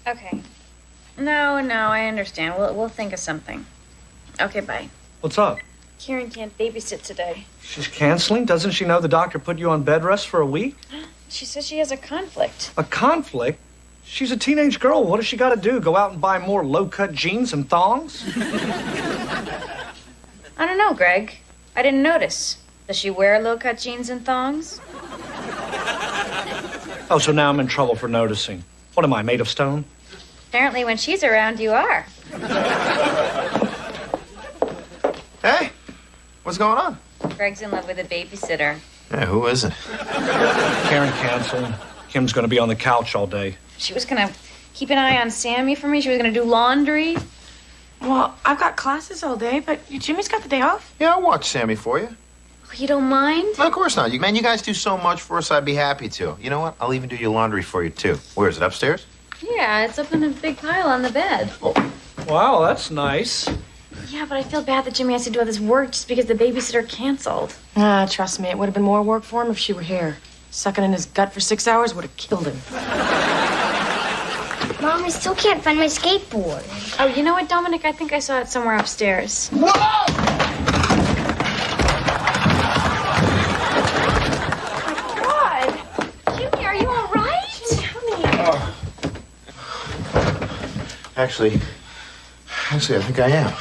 Okay. No, I understand. We'll think of something. Okay, bye. What's up? Karen can't babysit today. She's canceling? Doesn't she know the doctor put you on bed rest for a week? She says she has a conflict. A conflict? She's a teenage girl. What does she got to do? Go out and buy more low-cut jeans and thongs? I don't know, Greg. I didn't notice. Does she wear low-cut jeans and thongs? Oh, so now I'm in trouble for noticing. What am I, made of stone? Apparently when she's around, you are. Hey, what's going on? Greg's in love with a babysitter. Yeah, who is it? Karen canceled. Kim's going to be on the couch all day. She was going to keep an eye on Sammy for me. She was going to do laundry. Well, I've got classes all day, but Jimmy's got the day off. Yeah, I'll watch Sammy for you. Oh, you don't mind? No, of course not. Man, you guys do so much for us, I'd be happy to. You know what? I'll even do your laundry for you, too. Where is it, upstairs? Yeah, it's up in a big pile on the bed. Oh. Wow, that's nice. Yeah, but I feel bad that Jimmy has to do all this work just because the babysitter canceled. Trust me, it would have been more work for him if she were here. Sucking in his gut for 6 hours would have killed him. Mom, I still can't find my skateboard. Oh, you know what, Dominic? I think I saw it somewhere upstairs. Whoa! God! Jimmy, are you all right? Oh. Actually, I think I am.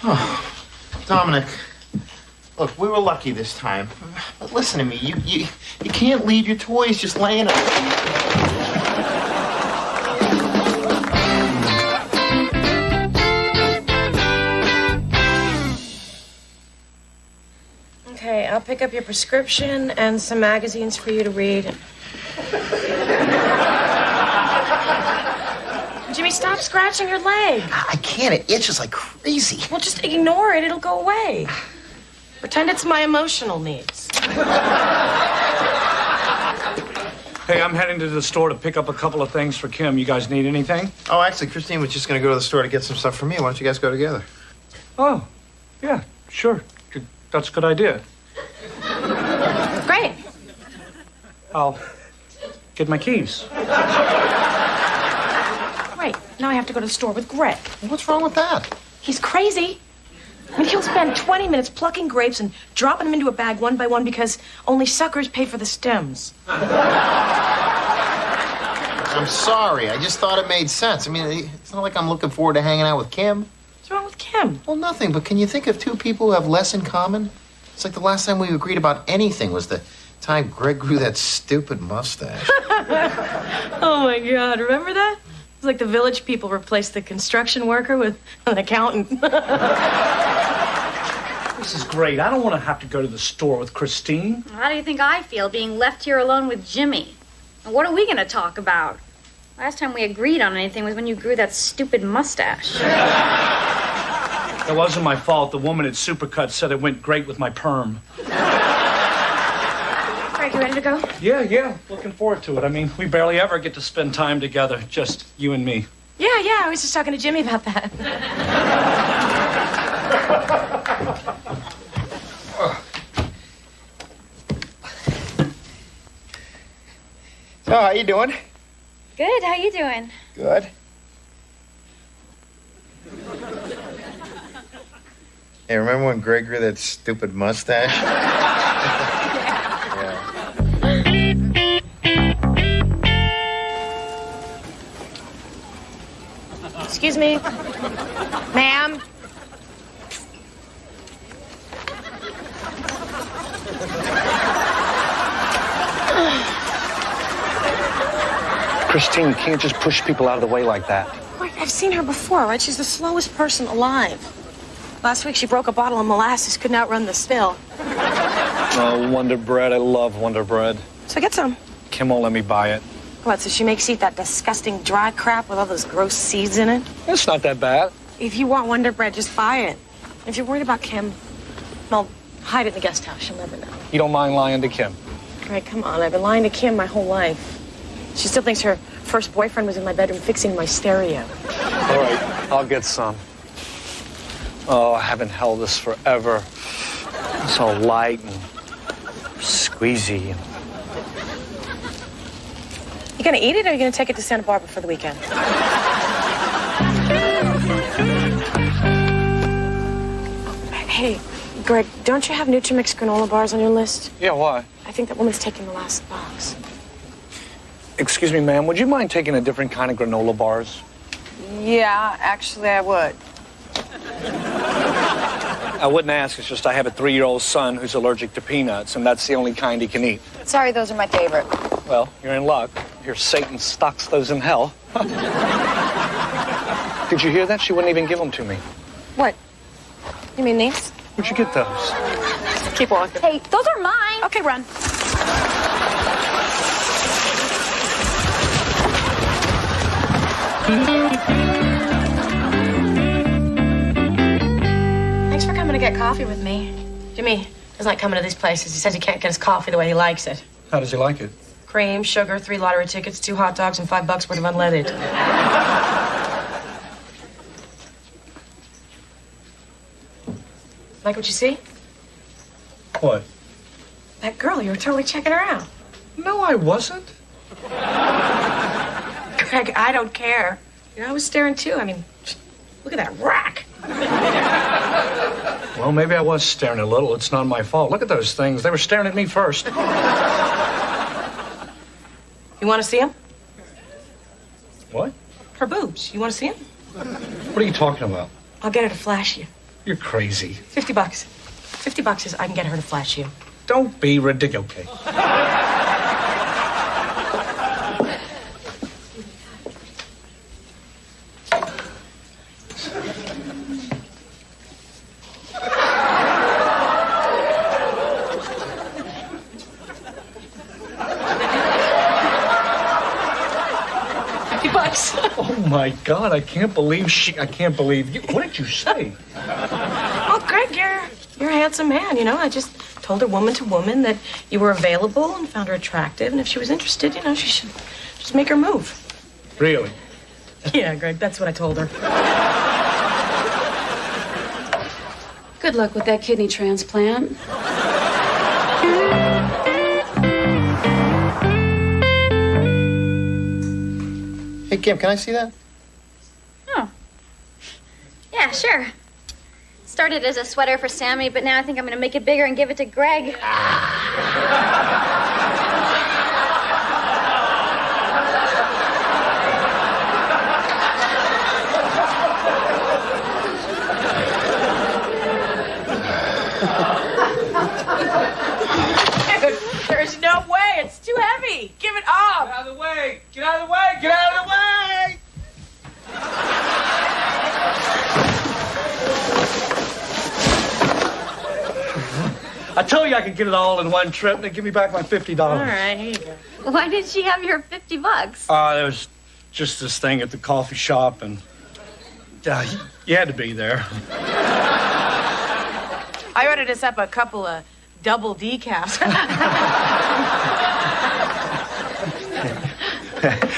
Oh, Dominic, look, we were lucky this time. But listen to me, you can't leave your toys just laying up. Okay, I'll pick up your prescription and some magazines for you to read. Jimmy, stop scratching your leg. I can't. It itches like crazy. Well, just ignore it. It'll go away. Pretend it's my emotional needs. Hey, I'm heading to the store to pick up a couple of things for Kim. You guys need anything? Oh, actually, Christine was just going to go to the store to get some stuff for me. Why don't you guys go together? Oh, yeah, sure. That's a good idea. Great. I'll get my keys. Right, now I have to go to the store with Greg. What's wrong with that? He's crazy. I mean, he'll spend 20 minutes plucking grapes and dropping them into a bag one by one because only suckers pay for the stems. I'm sorry. I just thought it made sense. I mean, it's not like I'm looking forward to hanging out with Kim. What's wrong with Kim? Well, nothing. But can you think of two people who have less in common? It's like the last time we agreed about anything was the time Greg grew that stupid mustache. Oh, my God. Remember that? It's like the village people replaced the construction worker with an accountant. This is great. I don't want to have to go to the store with Christine. How do you think I feel being left here alone with Jimmy? And what are we going to talk about? Last time we agreed on anything was when you grew that stupid mustache. It wasn't my fault. The woman at Supercut said it went great with my perm. Greg, you ready to go? Yeah. Looking forward to it. I mean, we barely ever get to spend time together. Just you and me. Yeah, I was just talking to Jimmy about that. So, how you doing? Good, how you doing? Good. Hey, remember when Greg grew that stupid mustache? Yeah. Excuse me. Ma'am. Christine, you can't just push people out of the way like that. Wait, I've seen her before, right? She's the slowest person alive. Last week she broke a bottle of molasses, couldn't outrun the spill. Oh, Wonder Bread. I love Wonder Bread. So get some. Kim won't let me buy it. What, so she makes you eat that disgusting dry crap with all those gross seeds in it? It's not that bad. If you want Wonder Bread, just buy it. If you're worried about Kim, well, hide it in the guest house. She'll never know. You don't mind lying to Kim? Greg, come on. I've been lying to Kim my whole life. She still thinks her first boyfriend was in my bedroom fixing my stereo. All right, I'll get some. Oh, I haven't held this forever. It's all light and squeezy. You gonna eat it, or are you gonna take it to Santa Barbara for the weekend? Hey, Greg, don't you have Nutrimix granola bars on your list? Yeah, why? I think that woman's taking the last box. Excuse me, ma'am, would you mind taking a different kind of granola bars? Yeah, actually, I would. I wouldn't ask, it's just I have a 3-year-old son who's allergic to peanuts, and that's the only kind he can eat. Sorry, those are my favorite. Well, you're in luck. Here, Satan stocks those in hell. Did you hear that? She wouldn't even give them to me. What? You mean these? Where'd you get those? Keep walking. Hey, those are mine. Okay, run. Thanks for coming to get coffee with me. Jimmy doesn't like coming to these places. He says he can't get his coffee the way he likes it. How does he like it? Cream, sugar, 3 lottery tickets, 2 hot dogs, and $5 worth of unleaded. Like what you see? What? That girl, you were totally checking her out. No, I wasn't. Greg, I don't care. You know, I was staring too. I mean, look at that rack. Well, maybe I was staring a little. It's not my fault. Look at those things. They were staring at me first. You want to see them? What? Her boobs. You want to see them? What are you talking about? I'll get her to flash you. You're crazy. $50. $50 is I can get her to flash you. Don't be ridiculous. Okay. $50. Oh my God! I can't believe you. What did you say? Well, Greg, you're a handsome man. You know, I just told her woman to woman that you were available and found her attractive, and if she was interested, you know, she should just make her move. Really? Yeah, Greg, that's what I told her. Good luck with that kidney transplant. Hey, Kim, can I see that? Oh. Yeah, sure. Started as a sweater for Sammy, but now I think I'm going to make it bigger and give it to Greg. There's no way. It's too heavy. Give it up. Get out of the way! Get out of the way! Get out of the way! I told you I could get it all in one trip. They give me back my $50. All right, here you go. Why did she have your $50? There was just this thing at the coffee shop, and you had to be there. I ordered us up a couple of double decaf.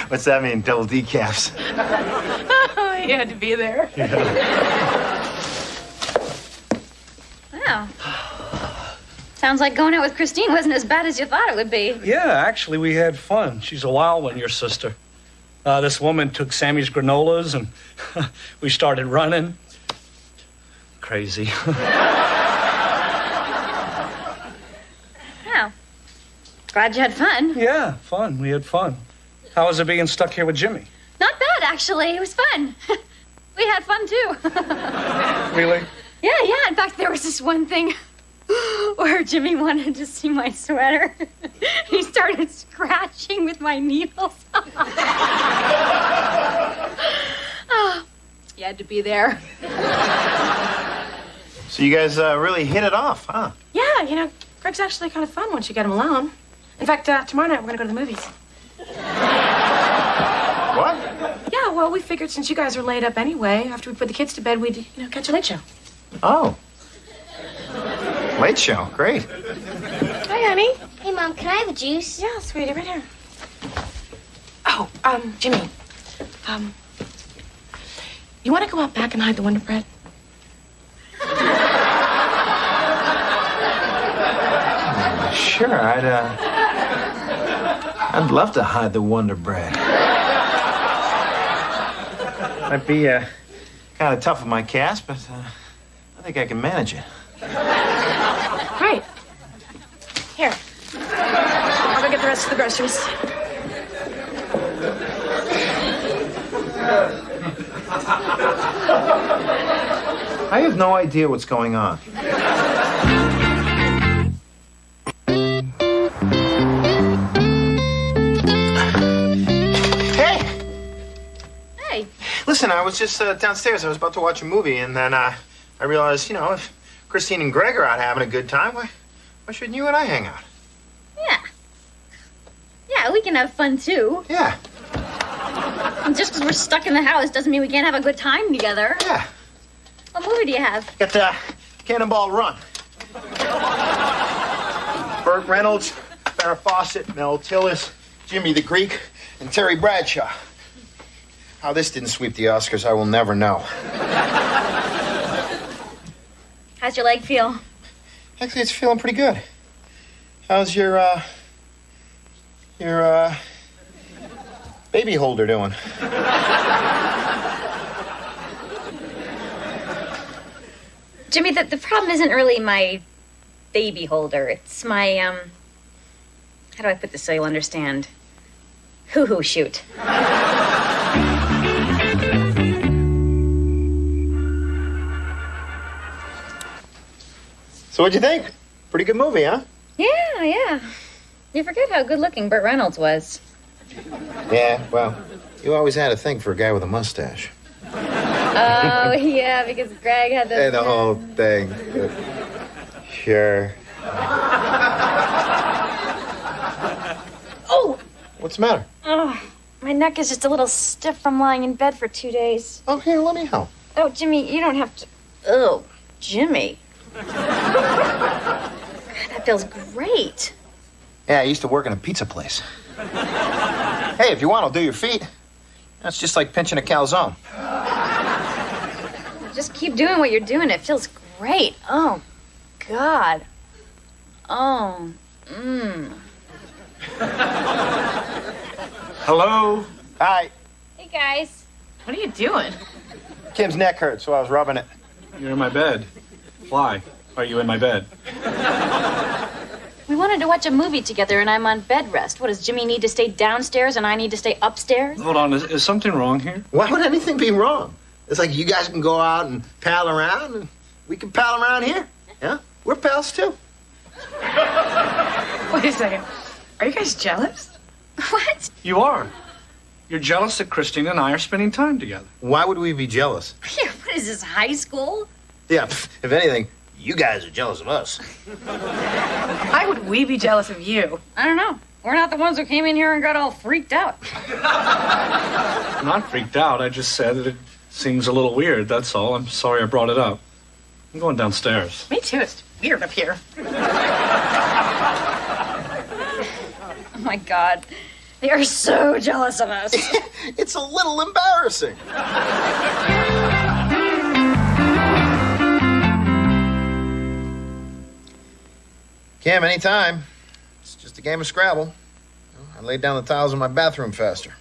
What's that mean, double decafs? You had to be there. Wow. Sounds like going out with Christine wasn't as bad as you thought it would be. Yeah, actually, we had fun. She's a wild one, your sister. This woman took Sammy's granolas, and we started running. Crazy. Wow. Glad you had fun. Yeah, fun. We had fun. How was it being stuck here with Jimmy? Not bad, actually. It was fun. We had fun, too. Really? Yeah. In fact, there was this one thing where Jimmy wanted to see my sweater. He started scratching with my needles. Oh, you had to be there. So you guys really hit it off, huh? Yeah, you know, Greg's actually kind of fun once you get him alone. In fact, tomorrow night we're going to go to the movies. What? Yeah, well, we figured since you guys are laid up anyway, after we put the kids to bed, we'd, catch a late show. Oh. Late show. Great. Hi, honey. Hey, Mom, can I have a juice? Yeah, sweetie, right here. Oh, Jimmy. You want to go out back and hide the Wonder Bread? Sure, I'd love to hide the Wonder Bread. Might be kind of tough with my cast, but I think I can manage it. Great. Here. I'll go get the rest of the groceries. I have no idea what's going on. Hey! Hey, Listen, I was just downstairs. I was about to watch a movie, and then I realized, if Christine and Greg are out having a good time, why shouldn't you and I hang out? yeah. Yeah, we can have fun too. Yeah, And just because we're stuck in the house doesn't mean we can't have a good time together. yeah. What movie do you have? Got Cannonball Run. Burt Reynolds, Farrah Fawcett, Mel Tillis, Jimmy the Greek, and Terry Bradshaw. How this didn't sweep the Oscars, I will never know. How's your leg feel? Actually, it's feeling pretty good. How's your baby holder doing? Jimmy, the problem isn't really my baby holder. It's my, how do I put this so you'll understand? Hoo-hoo shoot. So what'd you think? Pretty good movie, huh? Yeah. You forget how good-looking Burt Reynolds was. Yeah, well, you always had a thing for a guy with a mustache. Oh, yeah, because Greg had the... Hey, the whole thing. Sure. Oh! What's the matter? Oh, my neck is just a little stiff from lying in bed for 2 days. Oh, here, let me help. Oh, Jimmy, you don't have to... Oh, Jimmy. God, that feels great. Yeah, I used to work in a pizza place. Hey, if you want, I'll do your feet. That's just like pinching a calzone. Just keep doing what you're doing. It feels great. Oh, God. Oh, Hello? Hi. Hey, guys. What are you doing? Kim's neck hurts, so I was rubbing it. You're in my bed. Why are you in my bed? We wanted to watch a movie together, and I'm on bed rest. What, does Jimmy need to stay downstairs, and I need to stay upstairs? Hold on, is something wrong here? Why would anything be wrong? It's like you guys can go out and pal around, and we can pal around here. Yeah? We're pals, too. Wait a second. Are you guys jealous? What? You are. You're jealous that Christine and I are spending time together. Why would we be jealous? What is this, high school? Yeah, if anything, you guys are jealous of us. Why would we be jealous of you? I don't know. We're not the ones who came in here and got all freaked out. I'm not freaked out. I just said that it seems a little weird, that's all. I'm sorry I brought it up. I'm going downstairs. Me too. It's weird up here. Oh, my God. They are so jealous of us. It's a little embarrassing. Cam, anytime. It's just a game of Scrabble. I laid down the tiles in my bathroom faster.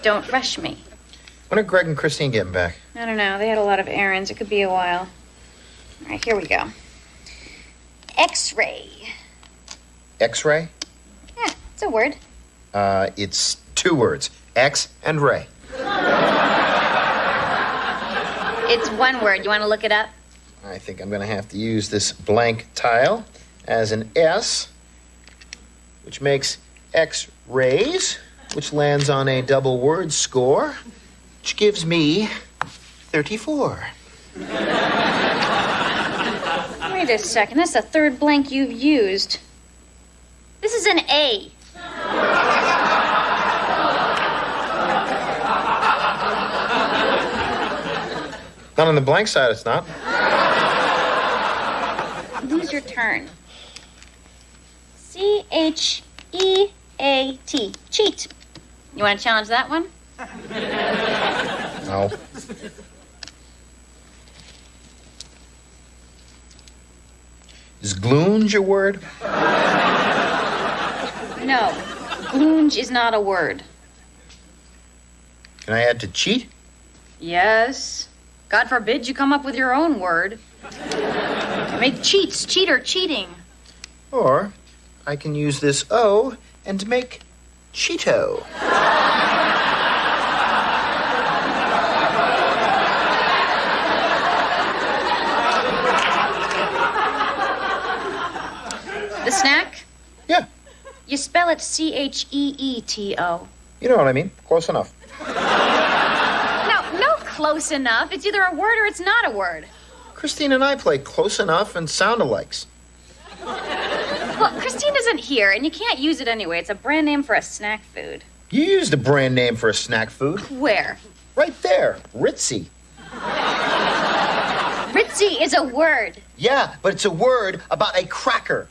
Don't rush me. When are Greg and Christine getting back? I don't know. They had a lot of errands. It could be a while. All right, here we go. X-ray. X-ray? Yeah, it's a word. It's 2 words. X and ray. It's 1 word. You want to look it up? I think I'm going to have to use this blank tile as an S, which makes X-rays, which lands on a double word score, which gives me 34. Wait a second. That's the 3rd blank you've used. This is an A. Not on the blank side, it's not. Lose your turn. C-H-E-A-T. Cheat. You want to challenge that one? No. Is gloonge a word? No. Gloonge is not a word. Can I add to cheat? Yes. God forbid you come up with your own word. Make cheats, cheater, cheating. Or I can use this O and make Cheeto. The snack? Yeah, You spell it Cheeto. you know what I mean. Close enough. No close enough. It's either a word or it's not a word. Christine and I play close enough and sound-alikes. Well, Christine isn't here, and you can't use it anyway. It's a brand name for a snack food. You used a brand name for a snack food. Where? Right there. Ritzy. Ritzy is a word. Yeah, but it's a word about a cracker.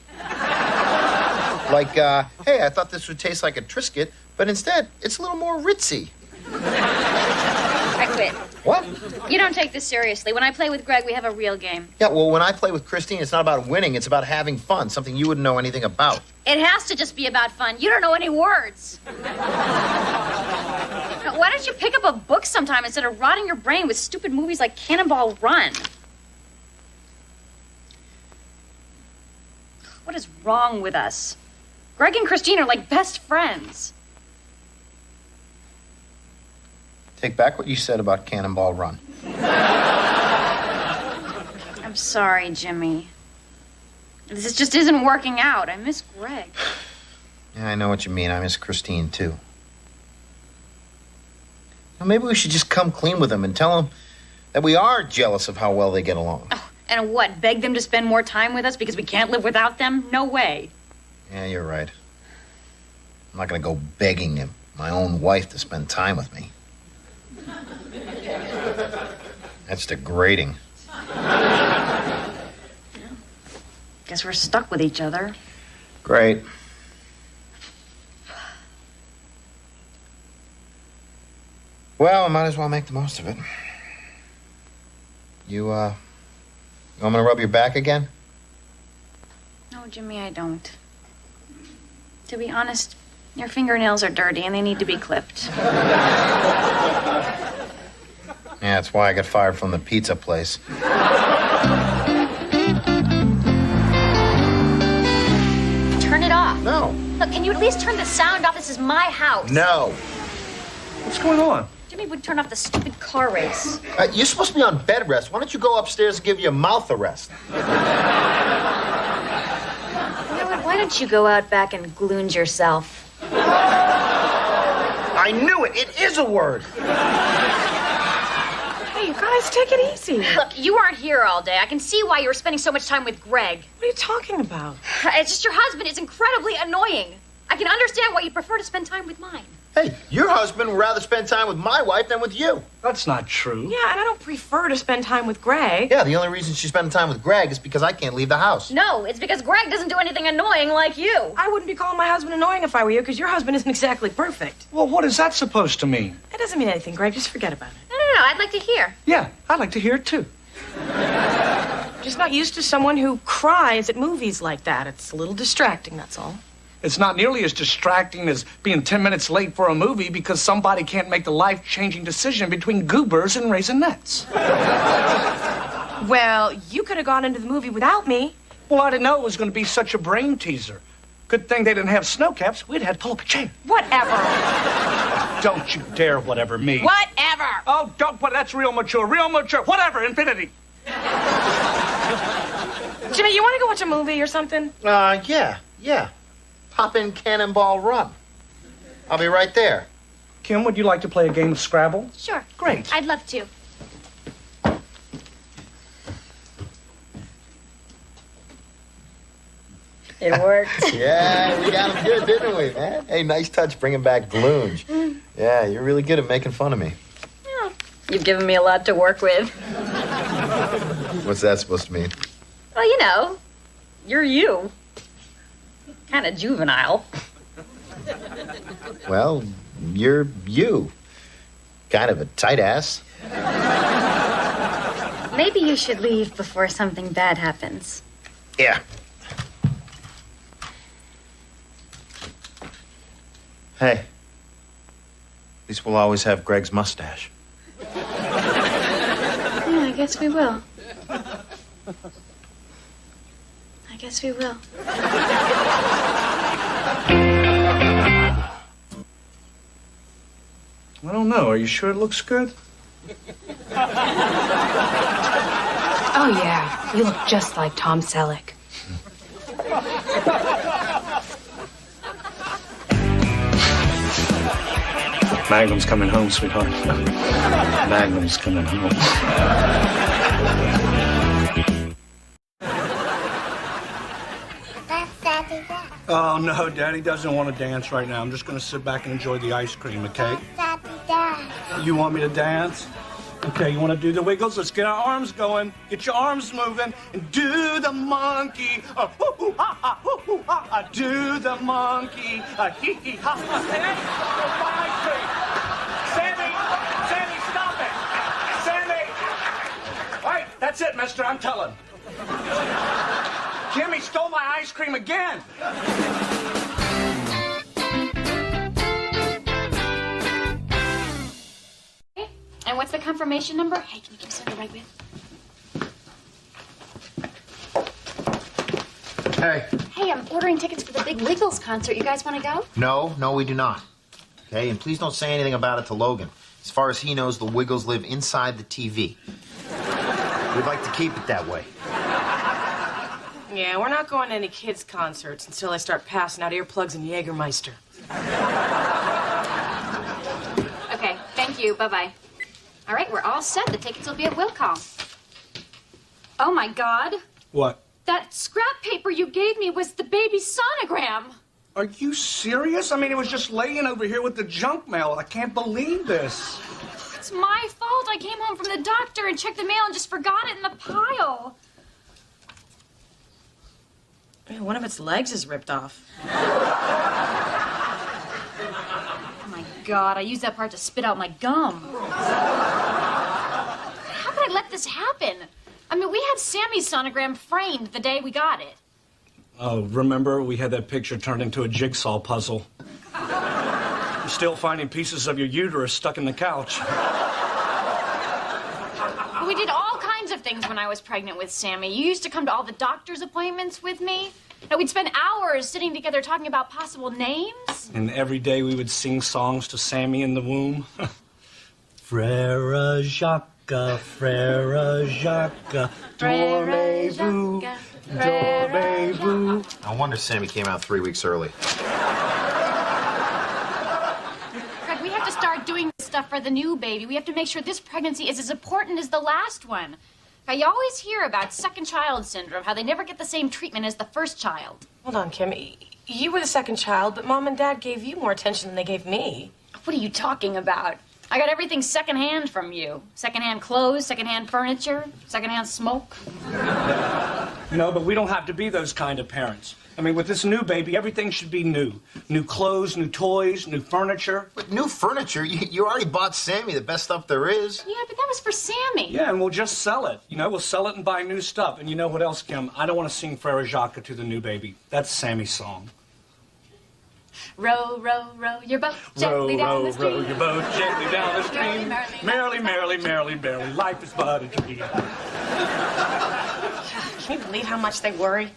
Like, hey, I thought this would taste like a Triscuit, but instead, it's a little more ritzy. I quit. What? You don't take this seriously. When I play with Greg, we have a real game. Yeah, well, when I play with Christine, it's not about winning, it's about having fun, something you wouldn't know anything about. It has to just be about fun. You don't know any words. Now, why don't you pick up a book sometime instead of rotting your brain with stupid movies like Cannonball Run? What is wrong with us? Greg and Christine are like best friends. Take back what you said about Cannonball Run. I'm sorry, Jimmy. This just isn't working out. I miss Greg. Yeah, I know what you mean. I miss Christine, too. Well, maybe we should just come clean with them and tell them that we are jealous of how well they get along. Oh, and what, beg them to spend more time with us because we can't live without them? No way. Yeah, you're right. I'm not going to go begging him, my own wife, to spend time with me. That's degrading. Guess we're stuck with each other. Great. Well, I might as well make the most of it. You want me to rub your back again? No, Jimmy, I don't. To be honest, your fingernails are dirty and they need to be clipped. Yeah, that's why I got fired from the pizza place. Turn it off. No. Look, can you at least turn the sound off? This is my house. No. What's going on? Jimmy would turn off the stupid car race. You're supposed to be on bed rest. Why don't you go upstairs and give you a mouth a rest? You know what? Why don't you go out back and gloonge yourself? I knew it. It is a word. Hey, you guys, take it easy. Look, you aren't here all day. I can see why you were spending so much time with Greg. What are you talking about? It's just your husband is incredibly annoying. I can understand why you prefer to spend time with mine. Hey, your husband would rather spend time with my wife than with you. That's not true. Yeah, and I don't prefer to spend time with Greg. Yeah, the only reason she's spending time with Greg is because I can't leave the house. No, it's because Greg doesn't do anything annoying like you. I wouldn't be calling my husband annoying if I were you, because your husband isn't exactly perfect. Well, what is that supposed to mean? It doesn't mean anything, Greg. Just forget about it. No, I'd like to hear. Yeah, I'd like to hear it too. Just not used to someone who cries at movies like that. It's a little distracting, that's all. It's not nearly as distracting as being 10 minutes late for a movie because somebody can't make the life-changing decision between goobers and raisinets. Well, you could have gone into the movie without me. Well, I didn't know it was going to be such a brain teaser. Good thing they didn't have snow caps. We'd had to pull up a chair. Whatever. Don't you dare whatever me. Whatever. Oh, don't put that's real mature. Real mature. Whatever, infinity. Jimmy, you want to go watch a movie or something? Yeah. Pop in Cannonball Run. I'll be right there. Kim, would you like to play a game of Scrabble? Sure. Great. I'd love to. It worked. Yeah, we got him good, didn't we, man? Hey, nice touch bringing back Gloonge. Yeah, you're really good at making fun of me. Yeah. You've given me a lot to work with. What's that supposed to mean? Well, you know, you're you. Kind of juvenile. Well, you're you. Kind of a tight ass. Maybe you should leave before something bad happens. Yeah. Hey, at least we'll always have Greg's mustache. Yeah, I guess we will. I guess we will. I don't know. Are you sure it looks good? Oh, yeah. You look just like Tom Selleck. Magnum's coming home, sweetheart. Magnum's coming home. That's Daddy Dad. Oh, no, Daddy doesn't want to dance right now. I'm just going to sit back and enjoy the ice cream, okay? That's Daddy Dad. You want me to dance? Okay, you want to do the wiggles? Let's get our arms going. Get your arms moving and do the monkey. Oh, hoo, hoo, ha, ha, hoo, hoo, ha, ha. Do the monkey. Hee, hee, ha, ha. Hey, Sammy, stop it. Sammy, stop it. All right, that's it, mister. I'm telling. Jimmy stole my ice cream again. And what's the confirmation number? Hey, can you give me something to write with? Hey. Hey, I'm ordering tickets for the Big Wiggles concert. You guys want to go? No, we do not. Okay, and please don't say anything about it to Logan. As far as he knows, the Wiggles live inside the TV. We'd like to keep it that way. Yeah, we're not going to any kids' concerts until I start passing out earplugs and Jägermeister. Okay, thank you. Bye-bye. All right, we're all set. The tickets will be at will call. Oh, my God. What? That scrap paper you gave me was the baby sonogram. Are you serious? I mean, it was just laying over here with the junk mail. I can't believe this. It's my fault. I came home from the doctor and checked the mail and just forgot it in the pile. Yeah, one of its legs is ripped off. Oh, my God. I used that part to spit out my gum. How could I let this happen? I mean, we had Sammy's sonogram framed the day we got it. Oh, remember? We had that picture turned into a jigsaw puzzle. I'm still finding pieces of your uterus stuck in the couch. We did all kinds of things when I was pregnant with Sammy. You used to come to all the doctor's appointments with me. And we'd spend hours sitting together talking about possible names. And every day we would sing songs to Sammy in the womb. Frère Jacques, Frère Jacques, dormez-vous, dormez-vous. No wonder Sammy came out 3 weeks early. Craig, we have to start doing this stuff for the new baby. We have to make sure this pregnancy is as important as the last one. Now, you always hear about second child syndrome, how they never get the same treatment as the first child. Hold on, Kim. You were the second child, but Mom and Dad gave you more attention than they gave me. What are you talking about? I got everything secondhand from you. Secondhand clothes, secondhand furniture, secondhand smoke. No, but we don't have to be those kind of parents. I mean, with this new baby, everything should be new. New clothes, new toys, new furniture. But new furniture? You already bought Sammy the best stuff there is. Yeah, but that was for Sammy. Yeah, and we'll just sell it. You know, we'll sell it and buy new stuff. And you know what else, Kim? I don't want to sing Frère Jacques to the new baby. That's Sammy's song. Row, row, row your boat Row, gently down row, the stream. row your boat gently down the stream. Merrily, Merrily, merrily, merrily, life is but a dream. Can you believe how much they worry?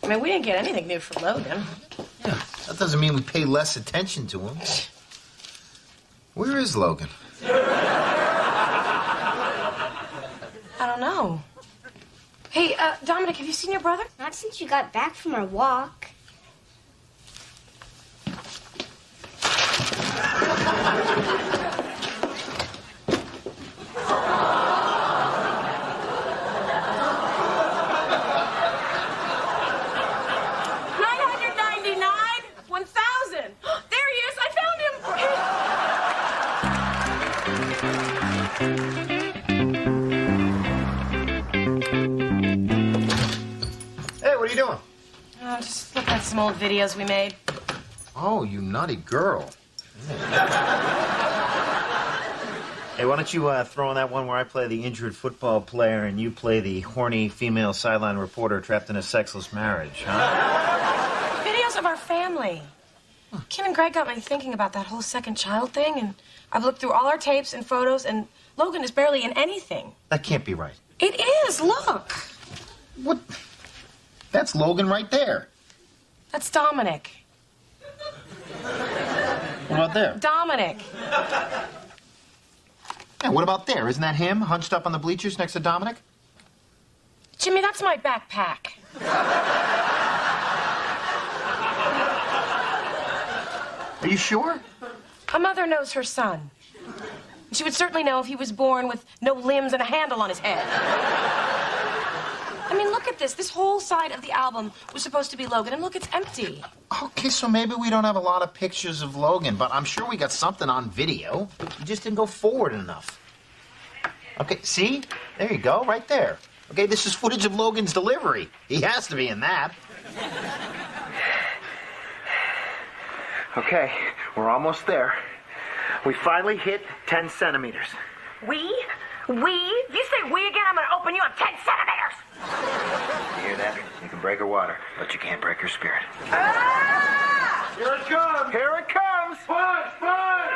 I mean, we didn't get anything new for Logan. Yeah, that doesn't mean we pay less attention to him. Where is Logan? I don't know. Hey, Dominic, have you seen your brother? Not since you got back from our walk. $999, 1,000. There he is. I Hey, what are you doing? Oh, just looking at some old videos we made. Oh, you naughty girl. Hey, why don't you throw in that one where I play the injured football player and you play the horny female sideline reporter trapped in a sexless marriage, huh? Videos of our family. Kim, and Greg got me thinking about that whole second child thing, and I've looked through all our tapes and photos, and Logan is barely in anything. That can't be right. It is, look. What? That's Logan right there. That's Dominic. What about there? Dominic. Yeah, what about there? Isn't that him, hunched up on the bleachers next to Dominic? Jimmy, that's my backpack. Are you sure? A mother knows her son. She would certainly know if he was born with no limbs and a handle on his head. I mean, look at this. This whole side of the album was supposed to be Logan, and look, it's empty. Okay, so maybe we don't have a lot of pictures of Logan, but I'm sure we got something on video. We just didn't go forward enough. Okay, see? There you go, right there. Okay, this is footage of Logan's delivery. He has to be in that. Okay, we're almost there. We finally hit 10 centimeters. We? If you say we again, I'm gonna open you up 10 centimeters. You hear that? You can break her water, but you can't break her spirit. Ah! Here it comes! Here it comes! Punch! Punch!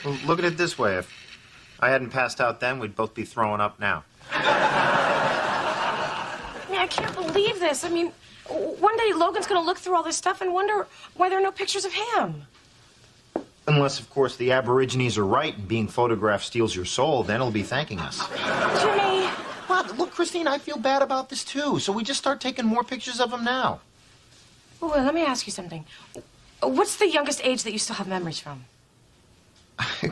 Well, look at it this way. If I hadn't passed out then, we'd both be throwing up now. I can't believe this. I mean, one day Logan's gonna look through all this stuff and wonder why there are no pictures of him. Unless, of course, the Aborigines are right and being photographed steals your soul, then he'll be thanking us. Jimmy! What? Look, Christine, I feel bad about this, too. So we just start taking more pictures of him now. Oh, well, let me ask you something. What's the youngest age that you still have memories from?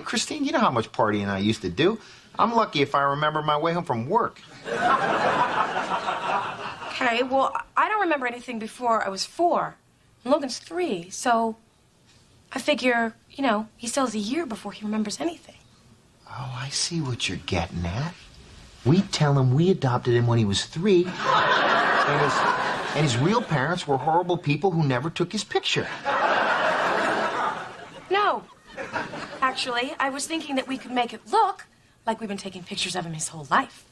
Christine, you know how much partying I used to do. I'm lucky if I remember my way home from work. Okay, well, I don't remember anything before I was 4. And Logan's 3, so I figure, you know, he still has a year before he remembers anything. Oh, I see what you're getting at. We tell him we adopted him when he was 3, and his real parents were horrible people who never took his picture. No. Actually, I was thinking that we could make it look like we've been taking pictures of him his whole life.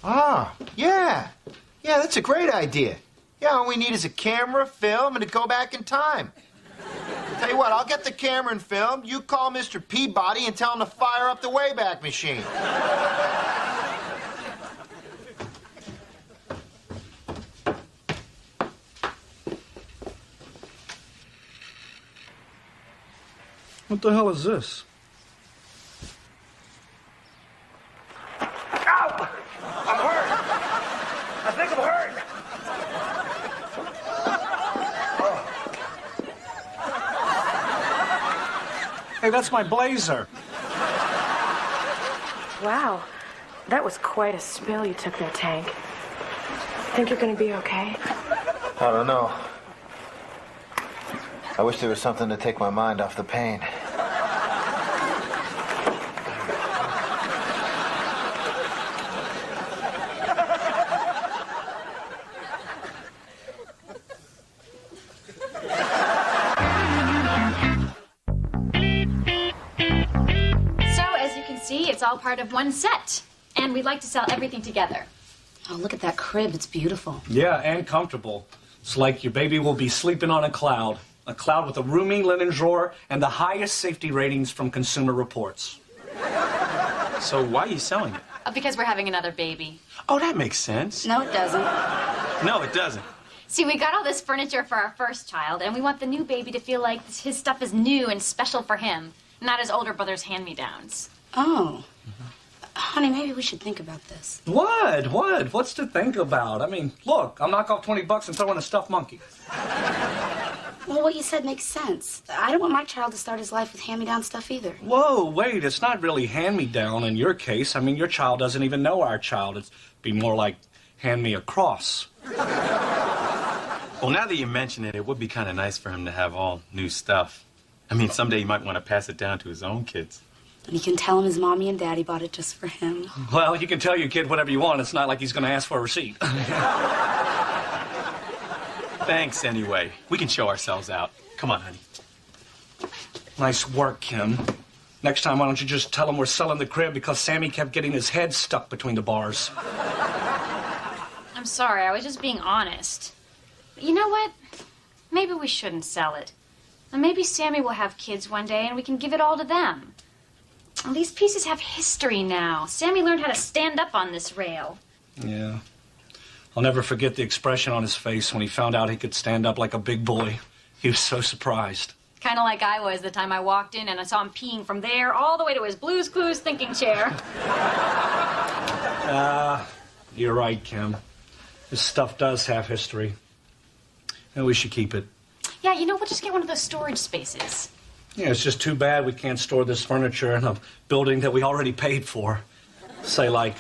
Ah, yeah. Yeah, that's a great idea. Yeah, all we need is a camera, film, and to go back in time. Tell you what, I'll get the camera and film. You call Mr. Peabody and tell him to fire up the Wayback Machine. What the hell is this? Ow! I'm hurt. I think I'm hurt. Hey, that's my blazer. Wow. That was quite a spill you took there, Tank. Think you're gonna be okay? I don't know. I wish there was something to take my mind off the pain. It's all part of one set. And we'd like to sell everything together. Oh, look at that crib. It's beautiful. Yeah, and comfortable. It's like your baby will be sleeping on a cloud. A cloud with a roomy linen drawer and the highest safety ratings from Consumer Reports. So why are you selling it? Because we're having another baby. Oh, that makes sense. No, it doesn't. No, it doesn't. See, we got all this furniture for our first child, and we want the new baby to feel like his stuff is new and special for him, not his older brother's hand-me-downs. Oh. Honey, maybe we should think about this. What? What's to think about? I mean, look, I'll knock off $20 and throw in a stuffed monkey. Well, what you said makes sense. I don't want my child to start his life with hand-me-down stuff either. Whoa, wait, it's not really hand-me-down in your case. I mean, your child doesn't even know our child. It'd be more like hand me a cross. Well, now that you mention it, it would be kind of nice for him to have all new stuff. I mean, someday you might want to pass it down to his own kids. And you can tell him his mommy and daddy bought it just for him. Well, you can tell your kid whatever you want. It's not like he's going to ask for a receipt. Thanks, anyway. We can show ourselves out. Come on, honey. Nice work, Kim. Next time, why don't you just tell him we're selling the crib because Sammy kept getting his head stuck between the bars? I'm sorry, I was just being honest. But you know what? Maybe we shouldn't sell it. And maybe Sammy will have kids one day and we can give it all to them. Well, these pieces have history now. Sammy learned how to stand up on this rail. Yeah. I'll never forget the expression on his face when he found out he could stand up like a big boy. He was so surprised. Kind of like I was the time I walked in and I saw him peeing from there all the way to his Blue's Clues thinking chair. You're right, Kim. This stuff does have history. And we should keep it. Yeah, you know, we'll just get one of those storage spaces. Yeah, it's just too bad we can't store this furniture in a building that we already paid for. Say, like,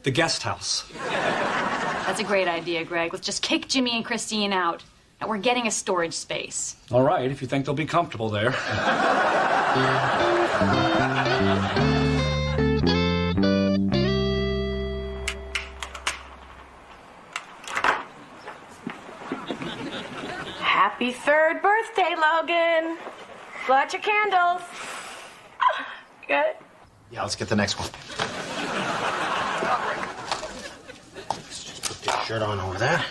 the guest house. That's a great idea, Greg. Let's just kick Jimmy and Christine out. And we're getting a storage space. All right, if you think they'll be comfortable there. Happy 3rd birthday, Logan. Blow out your candles. You got it? Yeah, let's get the next one. Let's just put this shirt on over there.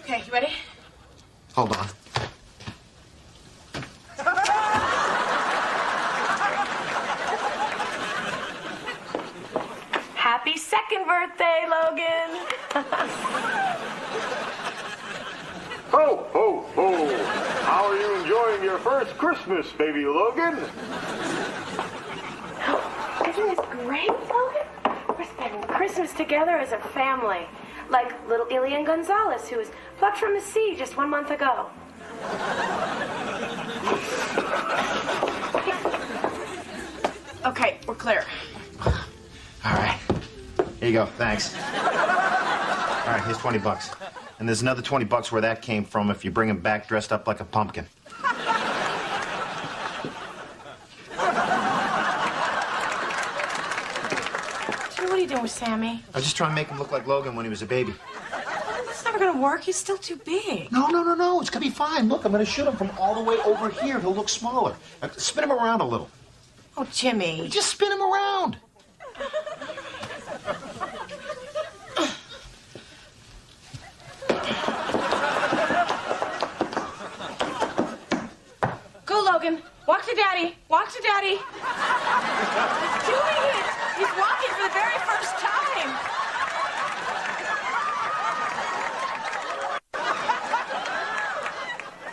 Okay, you ready? Hold on. Happy 2nd birthday, Logan. Ho, ho, ho. How are you enjoying your first Christmas, baby Logan? Isn't this great, Logan? We're spending Christmas together as a family. Like little Ilian Gonzalez, who was plucked from the sea just 1 month ago. Okay, we're clear. All right. Here you go. Thanks. All right, here's $20. And there's another $20 where that came from if you bring him back dressed up like a pumpkin. What are you doing with Sammy? I was just trying to make him look like Logan when he was a baby. It's never gonna work. He's still too big. No. It's gonna be fine. Look, I'm gonna shoot him from all the way over here. He'll look smaller. Spin him around a little. Oh, Jimmy. Just spin him around. Go, Logan. Walk to Daddy. Walk to Daddy. He's doing it. He's walking for the very first time.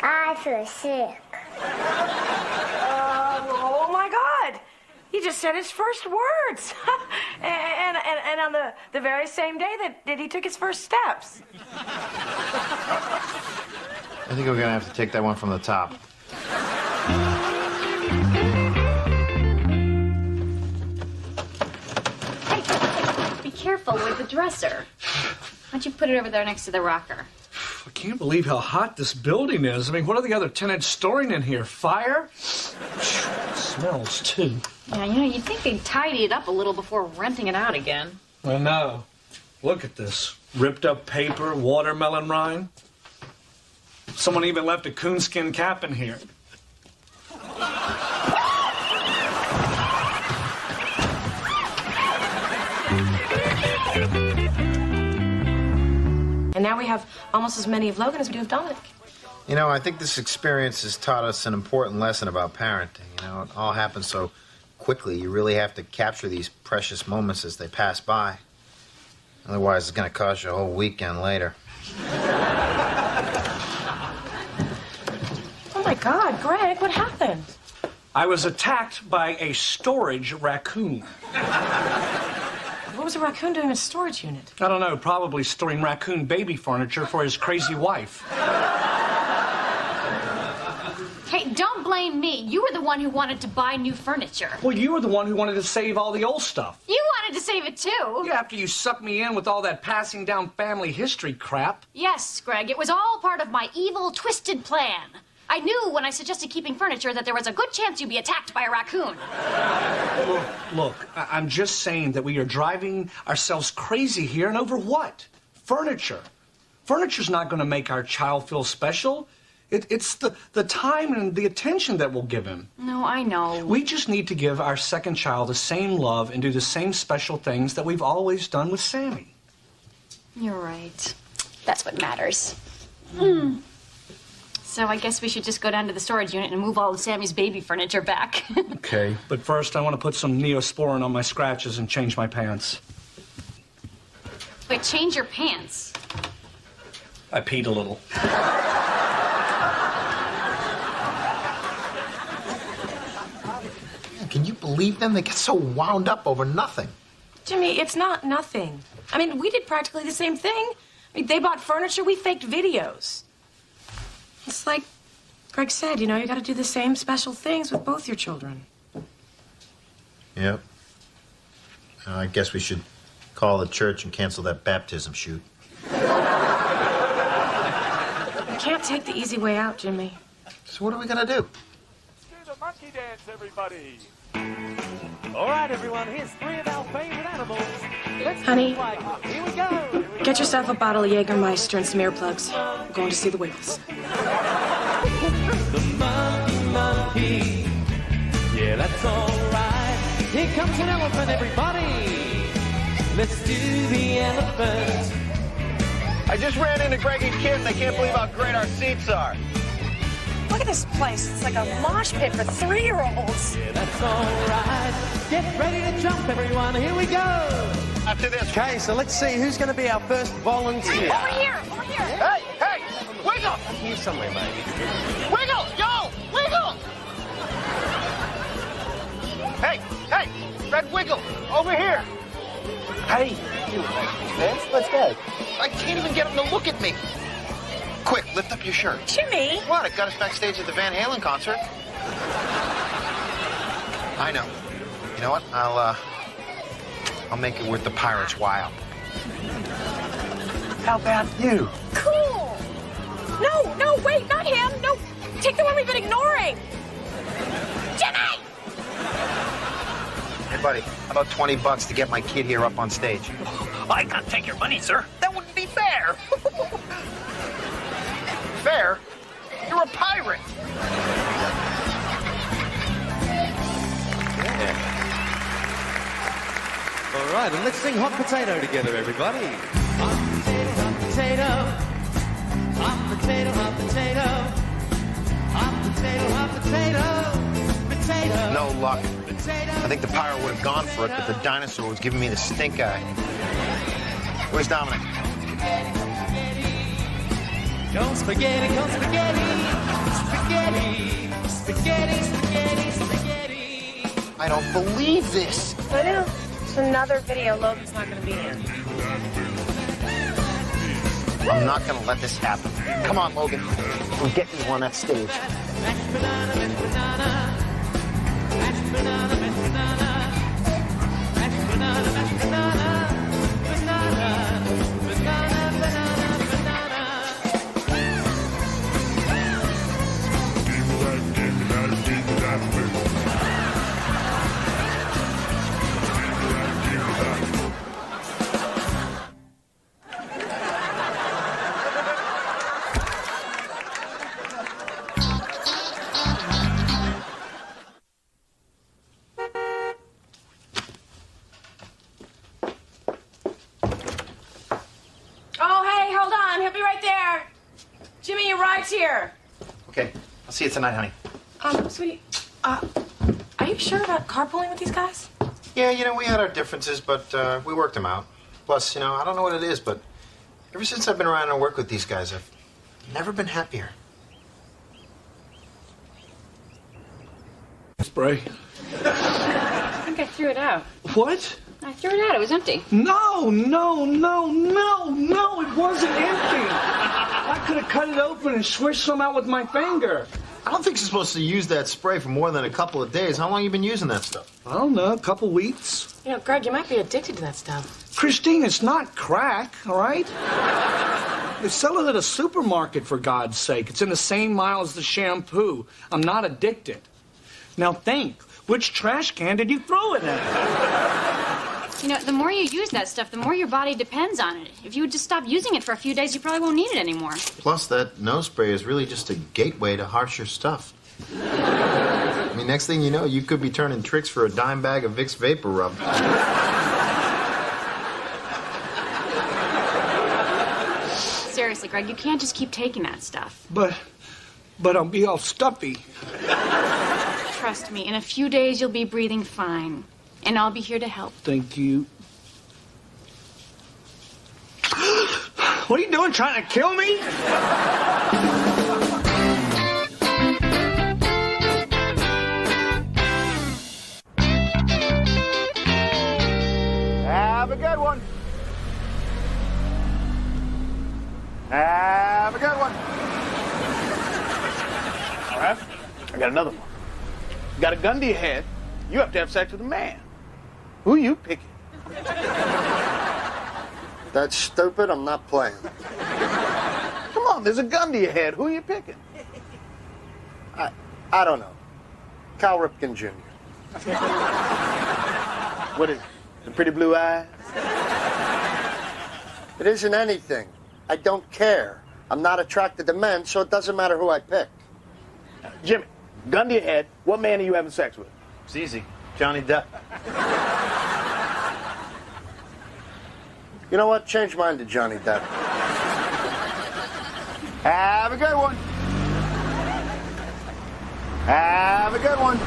I feel sick. Oh my God. He just said his first words. and on the very same day that he took his first steps. I think we're gonna have to take that one from the top. Hey, be careful with the dresser. Why don't you put it over there next to the rocker? I can't believe how hot this building is. I mean, what are the other tenants storing in here? Fire? It smells, too. Yeah, you know, you'd think they'd tidy it up a little before renting it out again. I know. Look at this. Ripped up paper, watermelon rind. Someone even left a coonskin cap in here. And now we have almost as many of Logan as we do of Dominic. You know, I think this experience has taught us an important lesson about parenting. You know, it all happens so quickly. You really have to capture these precious moments as they pass by. Otherwise, it's going to cost you a whole weekend later. Oh my God, Greg, what happened? I was attacked by a storage raccoon. What was a raccoon doing in a storage unit? I don't know, probably storing raccoon baby furniture for his crazy wife. Hey, don't blame me. You were the one who wanted to buy new furniture. Well, you were the one who wanted to save all the old stuff. You wanted to save it too. Yeah, after you sucked me in with all that passing down family history crap. Yes, Greg, it was all part of my evil, twisted plan. I knew when I suggested keeping furniture that there was a good chance you'd be attacked by a raccoon. Look, I'm just saying that we are driving ourselves crazy here, and over what? Furniture. Furniture's not going to make our child feel special. It's the time and the attention that we'll give him. No, I know. We just need to give our second child the same love and do the same special things that we've always done with Sammy. You're right. That's what matters. So I guess we should just go down to the storage unit and move all of Sammy's baby furniture back. Okay. But first, I want to put some Neosporin on my scratches and change my pants. Wait, change your pants. I peed a little. Can you believe them? They get so wound up over nothing. Jimmy, it's not nothing. I mean, we did practically the same thing. I mean, they bought furniture, we faked videos. It's like Greg said, you know, you got to do the same special things with both your children. Yep. I guess we should call the church and cancel that baptism shoot. You can't take the easy way out, Jimmy. So what are we gonna do? Let's do the monkey dance, everybody. All right, everyone, here's 3 of our favorite animals. Let's Honey, here we go. get yourself a bottle of Jägermeister and some earplugs. We're going to see the Wiggles. The monkey, yeah, that's all right. Here comes an elephant, everybody. Let's do the elephant. I just ran into Greg and Kim, and they can't believe how great our seats are. Look at this place. It's like a mosh pit for 3-year-olds. Yeah, that's all right. Get ready to jump, everyone. Here we go. After this. Okay, so let's see who's going to be our first volunteer. Over here! Over here! Hey! Wiggle! Here somewhere, mate. Wiggle! Yo! Wiggle! Hey! Fred, wiggle! Over here! Hey! Let's go. I can't even get him to look at me. Quick, lift up your shirt. Jimmy! What? It got us backstage at the Van Halen concert. I know. You know what? I'll make it worth the pirates' while. How about you? Cool! No, wait, not him. No, take the one we've been ignoring. Jimmy! Hey, buddy, how about $20 to get my kid here up on stage? I can't take your money, sir. That wouldn't be fair. Fair? You're a pirate. All right, and let's sing Hot Potato together, everybody. Hot potato, hot potato, hot potato, hot potato, hot potato, hot potato, potato. No luck. I think the pirate would have gone for it, but the dinosaur was giving me the stink eye. Where's Dominic? Go spaghetti, spaghetti, spaghetti, spaghetti, spaghetti. I don't believe this. I know. It's another video. Logan's not going to be in. I'm not going to let this happen. Come on, Logan. We'll get you on that stage. Mashed banana, mashed banana, mashed banana, mashed banana, mashed banana, mashed banana, banana, banana, banana, banana. Jimmy, your ride's here. Okay, I'll see you tonight, honey. Sweetie, are you sure about carpooling with these guys? Yeah, you know, we had our differences, but we worked them out. Plus, you know, I don't know what it is, but ever since I've been around and worked with these guys, I've never been happier. Spray. I think I threw it out. What? I threw it out. It was empty. No, it wasn't empty. I could have cut it open and swished some out with my finger. I don't think you're supposed to use that spray for more than a couple of days. How long you been using that stuff? I don't know, a couple weeks. You know, Greg, you might be addicted to that stuff. Christine, it's not crack, all right? They sell it at a supermarket, for God's sake. It's in the same aisle as the shampoo. I'm not addicted. Now think, which trash can did you throw it in? You know, the more you use that stuff, the more your body depends on it. If you would just stop using it for a few days, you probably won't need it anymore. Plus, that nose spray is really just a gateway to harsher stuff. I mean, next thing you know, you could be turning tricks for a dime bag of Vicks Vapor Rub. Seriously, Greg, you can't just keep taking that stuff. But I'll be all stuffy. Trust me, in a few days you'll be breathing fine. And I'll be here to help. Thank you. What are you doing, trying to kill me? Have a good one. Have a good one. All right, I got another one. You got a gun to your head, you have to have sex with a man. Who you picking? That's stupid. I'm not playing. Come on, there's a gun to your head. Who are you picking? I don't know. Cal Ripken Jr. What is it? The pretty blue eyes? It isn't anything. I don't care. I'm not attracted to men, so it doesn't matter who I pick. Jimmy, gun to your head. What man are you having sex with? It's easy. Johnny Depp. You know what? Change mine to Johnny Depp. Have a good one. Have a good one.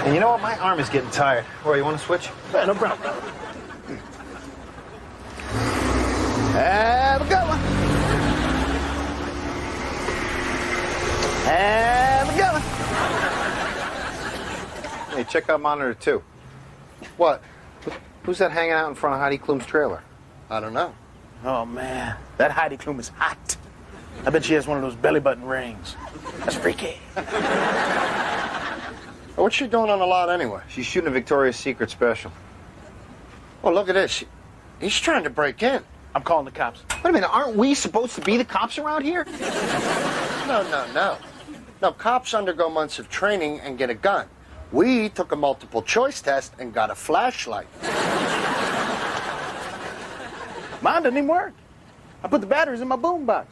And you know what? My arm is getting tired. Roy, you want to switch? Yeah, no problem. Have a good one. Have a good one. Hey, check out monitor 2. What? Who's that hanging out in front of Heidi Klum's trailer? I don't know. Oh, man. That Heidi Klum is hot. I bet she has one of those belly button rings. That's freaky. What's she doing on the lot anyway? She's shooting a Victoria's Secret special. Oh, look at this. He's trying to break in. I'm calling the cops. Wait a minute, aren't we supposed to be the cops around here? No. No, cops undergo months of training and get a gun. We took a multiple choice test and got a flashlight. Mine didn't even work. I put the batteries in my boombox.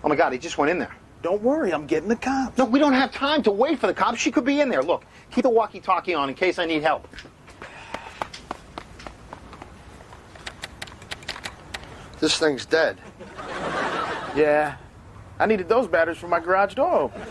Oh my God, he just went in there. Don't worry, I'm getting the cops. No, we don't have time to wait for the cops. She could be in there. Look, keep the walkie-talkie on in case I need help. This thing's dead. Yeah, I needed those batteries for my garage door open.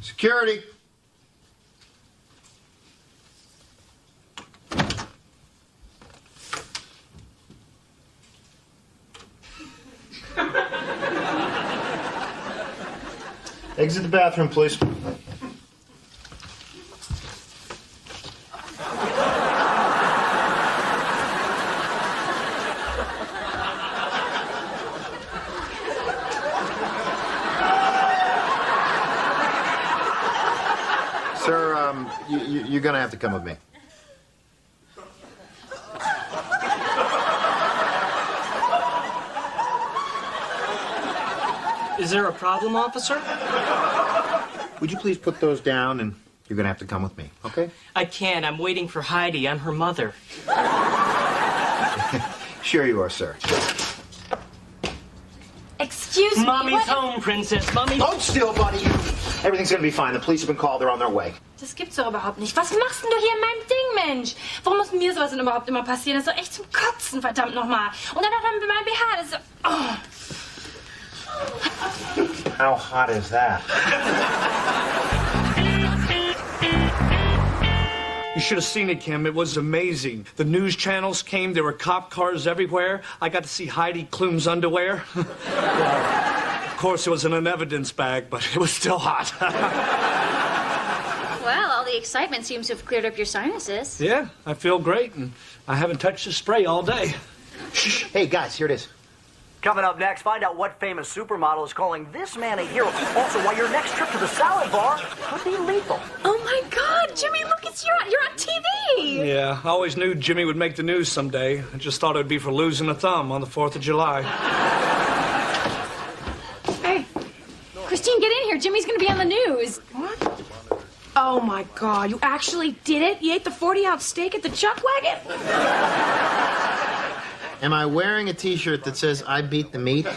Security. Exit the bathroom, please. Sir, you're gonna have to come with me. Is there a problem, officer? Would you please put those down, and you're gonna have to come with me, okay? I can't. I'm waiting for Heidi. I'm her mother. Sure you are, sir. Excuse me. Mommy's home, Princess. Mommy. Hold still, buddy. Everything's gonna be fine. The police have been called. They're on their way. Das gibt's doch überhaupt nicht. Was machst denn du hier in meinem Ding, Mensch? Warum muss mir sowas denn überhaupt immer passieren? Das ist doch echt zum Kotzen, verdammt nochmal. Und dann noch mit meinem BH. Das ist so... Oh. How hot is that? You should have seen it, Kim. It was amazing. The news channels came. There were cop cars everywhere. I got to see Heidi Klum's underwear. Well, of course, it was in an evidence bag, but it was still hot. Well, all the excitement seems to have cleared up your sinuses. Yeah, I feel great, and I haven't touched the spray all day. Shh. Hey, guys, here it is. Coming up next, find out what famous supermodel is calling this man a hero. Also, why your next trip to the salad bar could be lethal. Oh my God, Jimmy, look, you're on TV. Yeah, I always knew Jimmy would make the news someday. I just thought it would be for losing a thumb on the 4th of July. Hey, Christine, get in here. Jimmy's going to be on the news. What? Oh my God, you actually did it? You ate the 40-ounce steak at the Chuck Wagon? Am I wearing a T-shirt that says I beat the meat? No,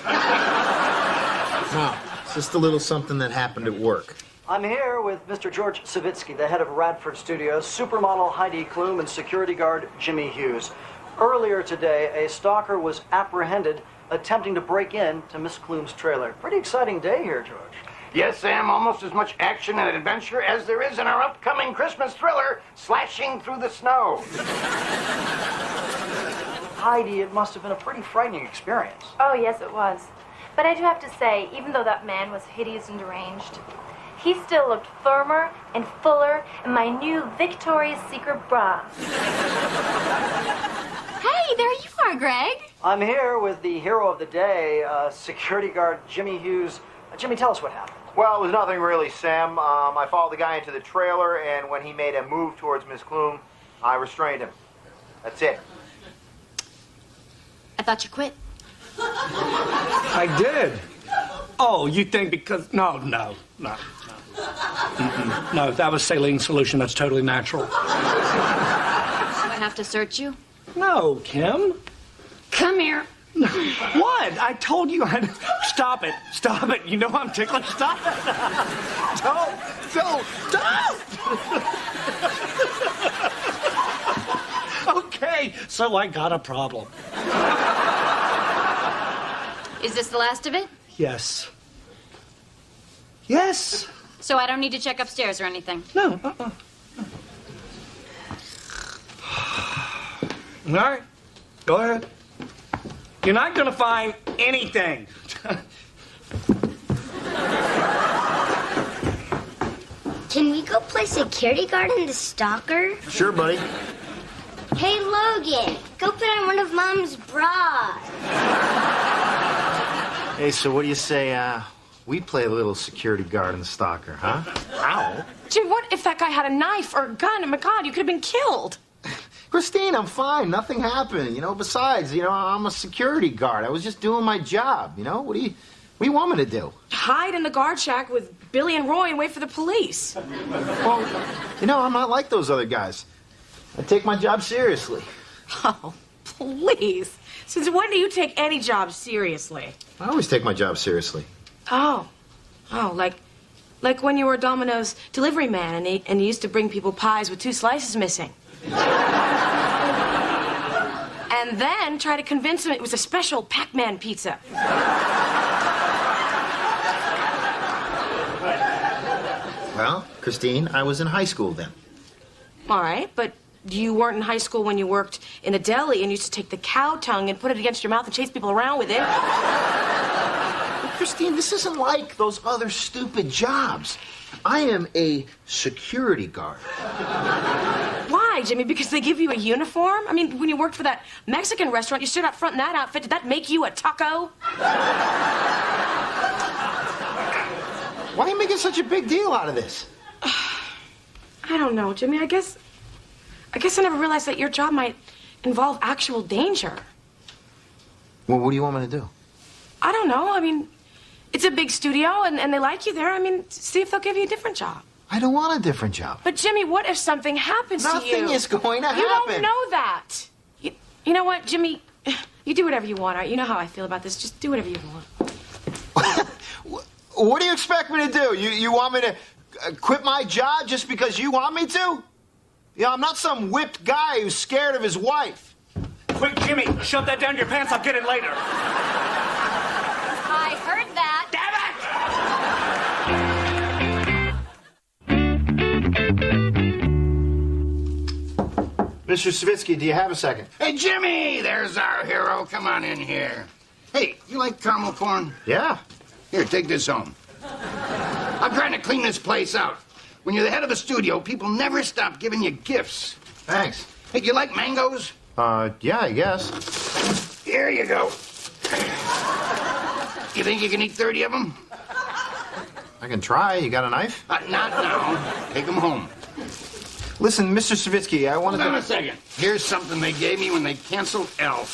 it's just a little something that happened at work. I'm here with Mr. George Savitsky, the head of Radford Studios, supermodel Heidi Klum, and security guard Jimmy Hughes. Earlier today, a stalker was apprehended attempting to break in to Miss Klum's trailer. Pretty exciting day here, George. Yes, Sam, almost as much action and adventure as there is in our upcoming Christmas thriller, Slashing Through the Snow. Heidi, it must have been a pretty frightening experience. Oh, yes, it was. But I do have to say, even though that man was hideous and deranged, he still looked firmer and fuller in my new Victoria's Secret bra. Hey, there you are, Greg. I'm here with the hero of the day, security guard Jimmy Hughes. Jimmy, tell us what happened. Well, it was nothing really, Sam. I followed the guy into the trailer, and when he made a move towards Miss Klum, I restrained him. That's it. I thought you quit. I did. Oh, you think because... No. Mm-mm. No, that was saline solution. That's totally natural. Do I have to search you? No, Kim. Come here. What? I told you I'd... Stop it. Stop it. You know I'm ticklish. Stop it. Don't. Okay, so I got a problem. Is this the last of it? Yes. Yes. So I don't need to check upstairs or anything? No. All right. Go ahead. You're not going to find anything. Can we go play security guard in the stalker? Sure, buddy. Hey, Logan, go put on one of Mom's bras. Hey, so what do you say, we play a little security guard in the stalker, huh? Ow. Jim, what if that guy had a knife or a gun? Oh my God, you could have been killed. Christine, I'm fine. Nothing happened. Besides, I'm a security guard. I was just doing my job, What do you want me to do? Hide in the guard shack with Billy and Roy and wait for the police. Well, I'm not like those other guys. I take my job seriously. Oh, please. Since when do you take any job seriously? I always take my job seriously. Oh, like when you were Domino's delivery man and you used to bring people pies with 2 slices missing. And then try to convince them it was a special Pac-Man pizza. Well, Christine, I was in high school then. All right, but you weren't in high school when you worked in a deli and used to take the cow tongue and put it against your mouth and chase people around with it. But Christine, this isn't like those other stupid jobs. I am a security guard. Why, Jimmy? Because they give you a uniform? I mean, when you worked for that Mexican restaurant, you stood out front in that outfit. Did that make you a taco? Why are you making such a big deal out of this? I don't know, Jimmy. I guess I never realized that your job might involve actual danger. Well, what do you want me to do? I don't know. I mean, it's a big studio, and they like you there. I mean, see if they'll give you a different job. I don't want a different job. But, Jimmy, what if something happens to you? Nothing is going to happen. You don't know that. You know what, Jimmy? You do whatever you want. Right? You know how I feel about this. Just do whatever you want. What do you expect me to do? You want me to quit my job just because you want me to? I'm not some whipped guy who's scared of his wife. Quick, Jimmy, shove that down your pants. I'll get it later. I heard that. Damn it! Mr. Savitsky, do you have a second? Hey, Jimmy! There's our hero. Come on in here. Hey, you like caramel corn? Yeah. Here, take this home. I'm trying to clean this place out. When you're the head of a studio, people never stop giving you gifts. Thanks. Hey, do you like mangoes? Yeah, I guess. Here you go. You think you can eat 30 of them? I can try. You got a knife? Not now. Take them home. Listen, Mr. Savitsky, I wanted Hold on to... a second. Here's something they gave me when they canceled Elf.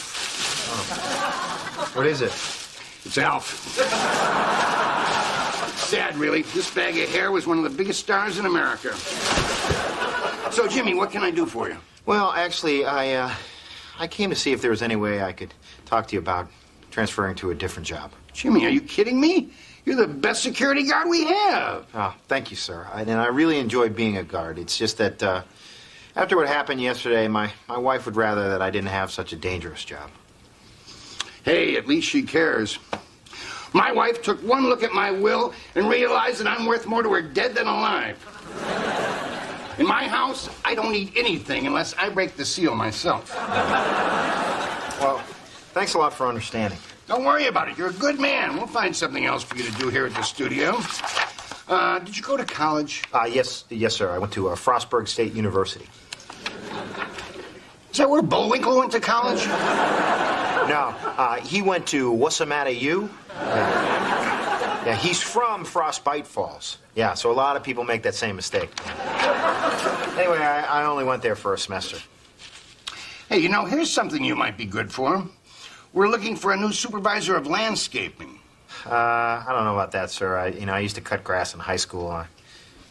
What is it? It's Elf. Sad, really. This bag of hair was one of the biggest stars in America. So, Jimmy, what can I do for you? Well, actually, I came to see if there was any way I could talk to you about transferring to a different job. Jimmy, are you kidding me? You're the best security guard we have. Oh, thank you, sir. And I really enjoy being a guard. It's just that after what happened yesterday, my wife would rather that I didn't have such a dangerous job. Hey, at least she cares. My wife took one look at my will and realized that I'm worth more to her dead than alive. In my house, I don't eat anything unless I break the seal myself. Well, thanks a lot for understanding. Don't worry about it. You're a good man. We'll find something else for you to do here at the studio. Did you go to college? Yes, sir. I went to Frostburg State University. Is that where Bullwinkle went to college? No, he went to Wasamatta U. Yeah, he's from Frostbite Falls. Yeah, so a lot of people make that same mistake. Anyway, I only went there for a semester. Hey, you know, here's something you might be good for. We're looking for a new supervisor of landscaping. I don't know about that, sir. I used to cut grass in high school.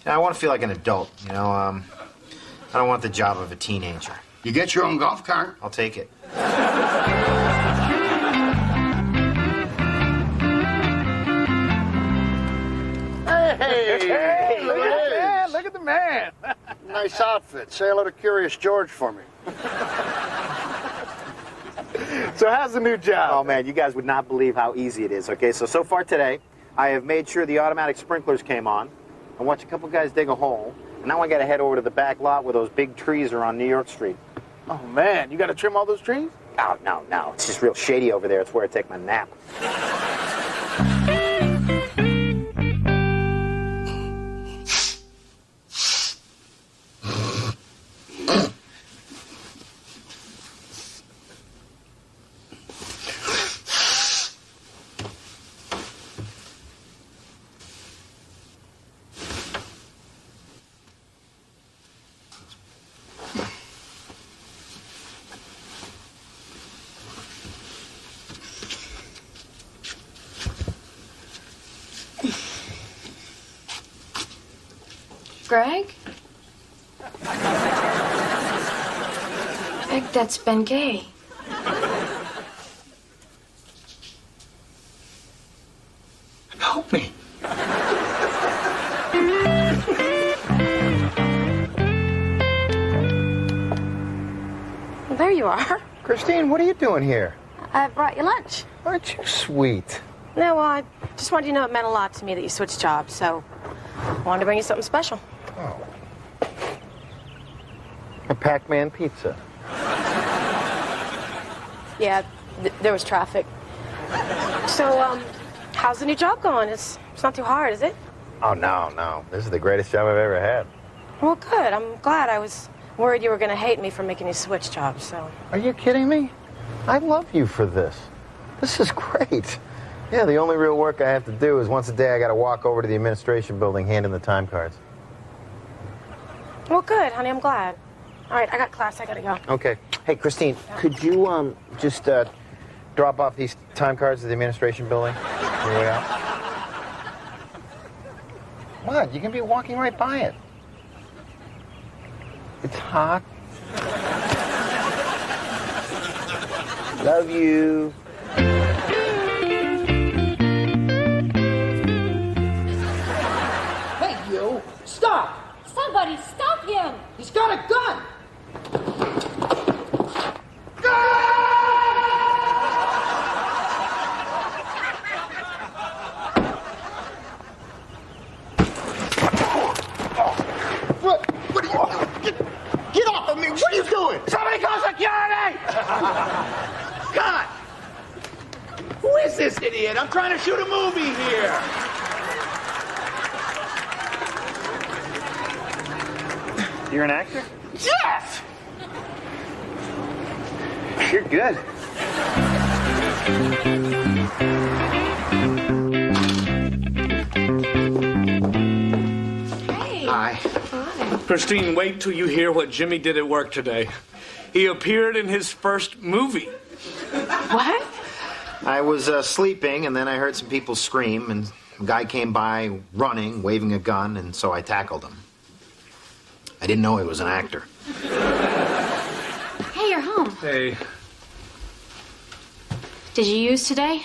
I want to feel like an adult, I don't want the job of a teenager. You get your own golf cart. I'll take it. Hey, Look at the man. Look at the man. Nice outfit. Say hello to Curious George for me. So how's the new job? Oh, man, you guys would not believe how easy it is, okay? So far today, I have made sure the automatic sprinklers came on. I watched a couple guys dig a hole, and now I got to head over to the back lot where those big trees are on New York Street. Oh, man, you got to trim all those trees? Oh, no. It's just real shady over there. It's where I take my nap. Greg? Greg, that's Ben Gay. Help me. Well, there you are. Christine, what are you doing here? I brought you lunch. Aren't you sweet? No, well, I just wanted you to know it meant a lot to me that you switched jobs, so I wanted to bring you something special. Oh. A Pac-Man pizza. Yeah, there was traffic. So, how's the new job going? It's not too hard, is it? Oh, no. This is the greatest job I've ever had. Well, good. I'm glad. I was worried you were going to hate me for making you switch jobs, so... Are you kidding me? I love you for this. This is great. Yeah, the only real work I have to do is once a day I got to walk over to the administration building, hand in the time cards. Well, good, honey. I'm glad. All right, I got class. I got to go. Okay. Hey, Christine, could you just drop off these time cards at the administration building on your way out? What? You can be walking right by it. It's hot. Love you. Hey, you! Stop! Somebody stop him! He's got a gun! What are you doing? Get off of me! What are you doing? Stop is this idiot? I'm trying to shoot a movie here. You're an actor? Yes! You're good. Hey. Hi. Christine, wait till you hear what Jimmy did at work today. He appeared in his first movie. What? I was sleeping, and then I heard some people scream, and a guy came by running, waving a gun, and so I tackled him. I didn't know he was an actor. Hey, you're home. Hey. Did you use today?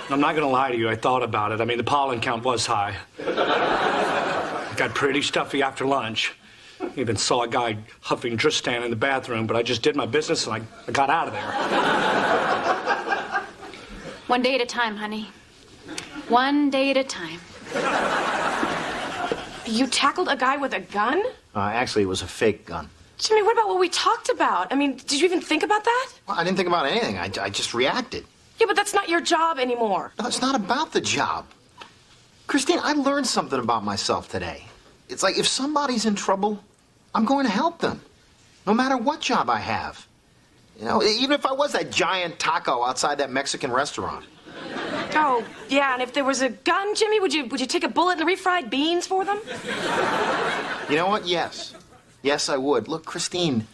I'm not going to lie to you. I thought about it. I mean, the pollen count was high. It got pretty stuffy after lunch. Even saw a guy huffing Tristan in the bathroom, but I just did my business and I got out of there. One day at a time, honey. One day at a time. You tackled a guy with a gun? Actually, it was a fake gun. Jimmy, what about what we talked about? I mean, did you even think about that? Well, I didn't think about anything. I just reacted. Yeah, but that's not your job anymore. No, it's not about the job. Christine, I learned something about myself today. It's like if somebody's in trouble, I'm going to help them, no matter what job I have. You know, even if I was that giant taco outside that Mexican restaurant. Oh, yeah, and if there was a gun, Jimmy, would you take a bullet and refried beans for them? You know what? Yes. Yes, I would. Look, Christine,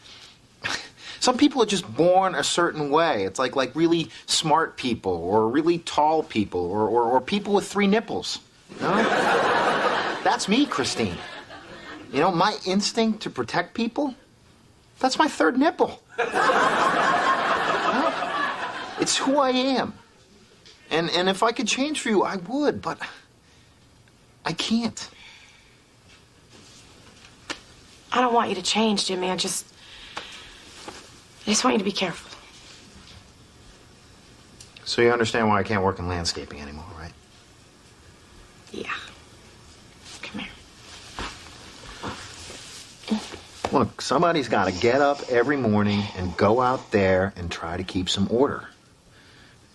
some people are just born a certain way. It's like really smart people or really tall people or people with 3 nipples. You know? That's me, Christine. You know, my instinct to protect people, that's my 3rd nipple. You know? It's who I am. And if I could change for you, I would, but I can't. I don't want you to change, Jimmy. I just want you to be careful. So you understand why I can't work in landscaping anymore, right? Yeah. Come here. Look, somebody's got to get up every morning and go out there and try to keep some order.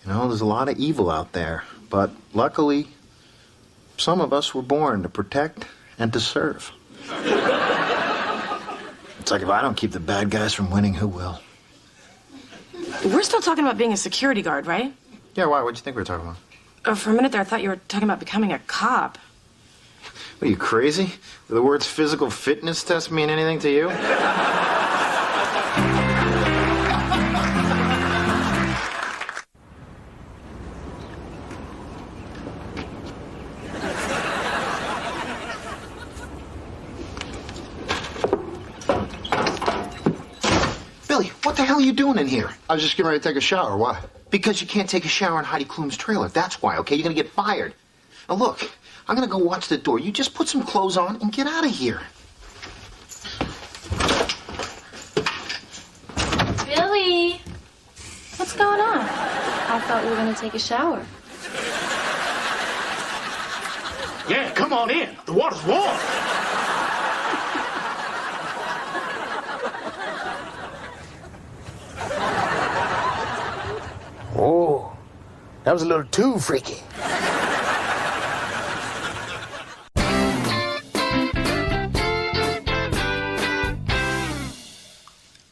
You know, there's a lot of evil out there, but luckily, some of us were born to protect and to serve. It's like if I don't keep the bad guys from winning, who will? We're still talking about being a security guard, right? Yeah, why? What'd you think we were talking about? For a minute there, I thought you were talking about becoming a cop. What, are you crazy? Do the words physical fitness test mean anything to you? Billy, what the hell are you doing in here? I was just getting ready to take a shower. Why? Because you can't take a shower in Heidi Klum's trailer. That's why, okay? You're gonna get fired. Now look, I'm gonna go watch the door. You just put some clothes on and get out of here. Billy, what's going on? I thought we were going to take a shower. Yeah, come on in. The water's warm. Oh, that was a little too freaky.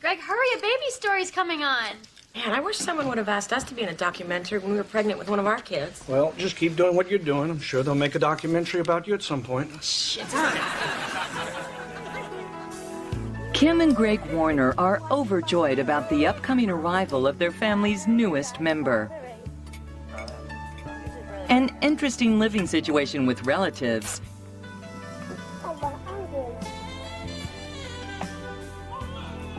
Greg, hurry, a baby story's coming on. Man, I wish someone would have asked us to be in a documentary when we were pregnant with one of our kids. Well, just keep doing what you're doing. I'm sure they'll make a documentary about you at some point. Shit. Kim and Greg Warner are overjoyed about the upcoming arrival of their family's newest member. An interesting living situation with relatives.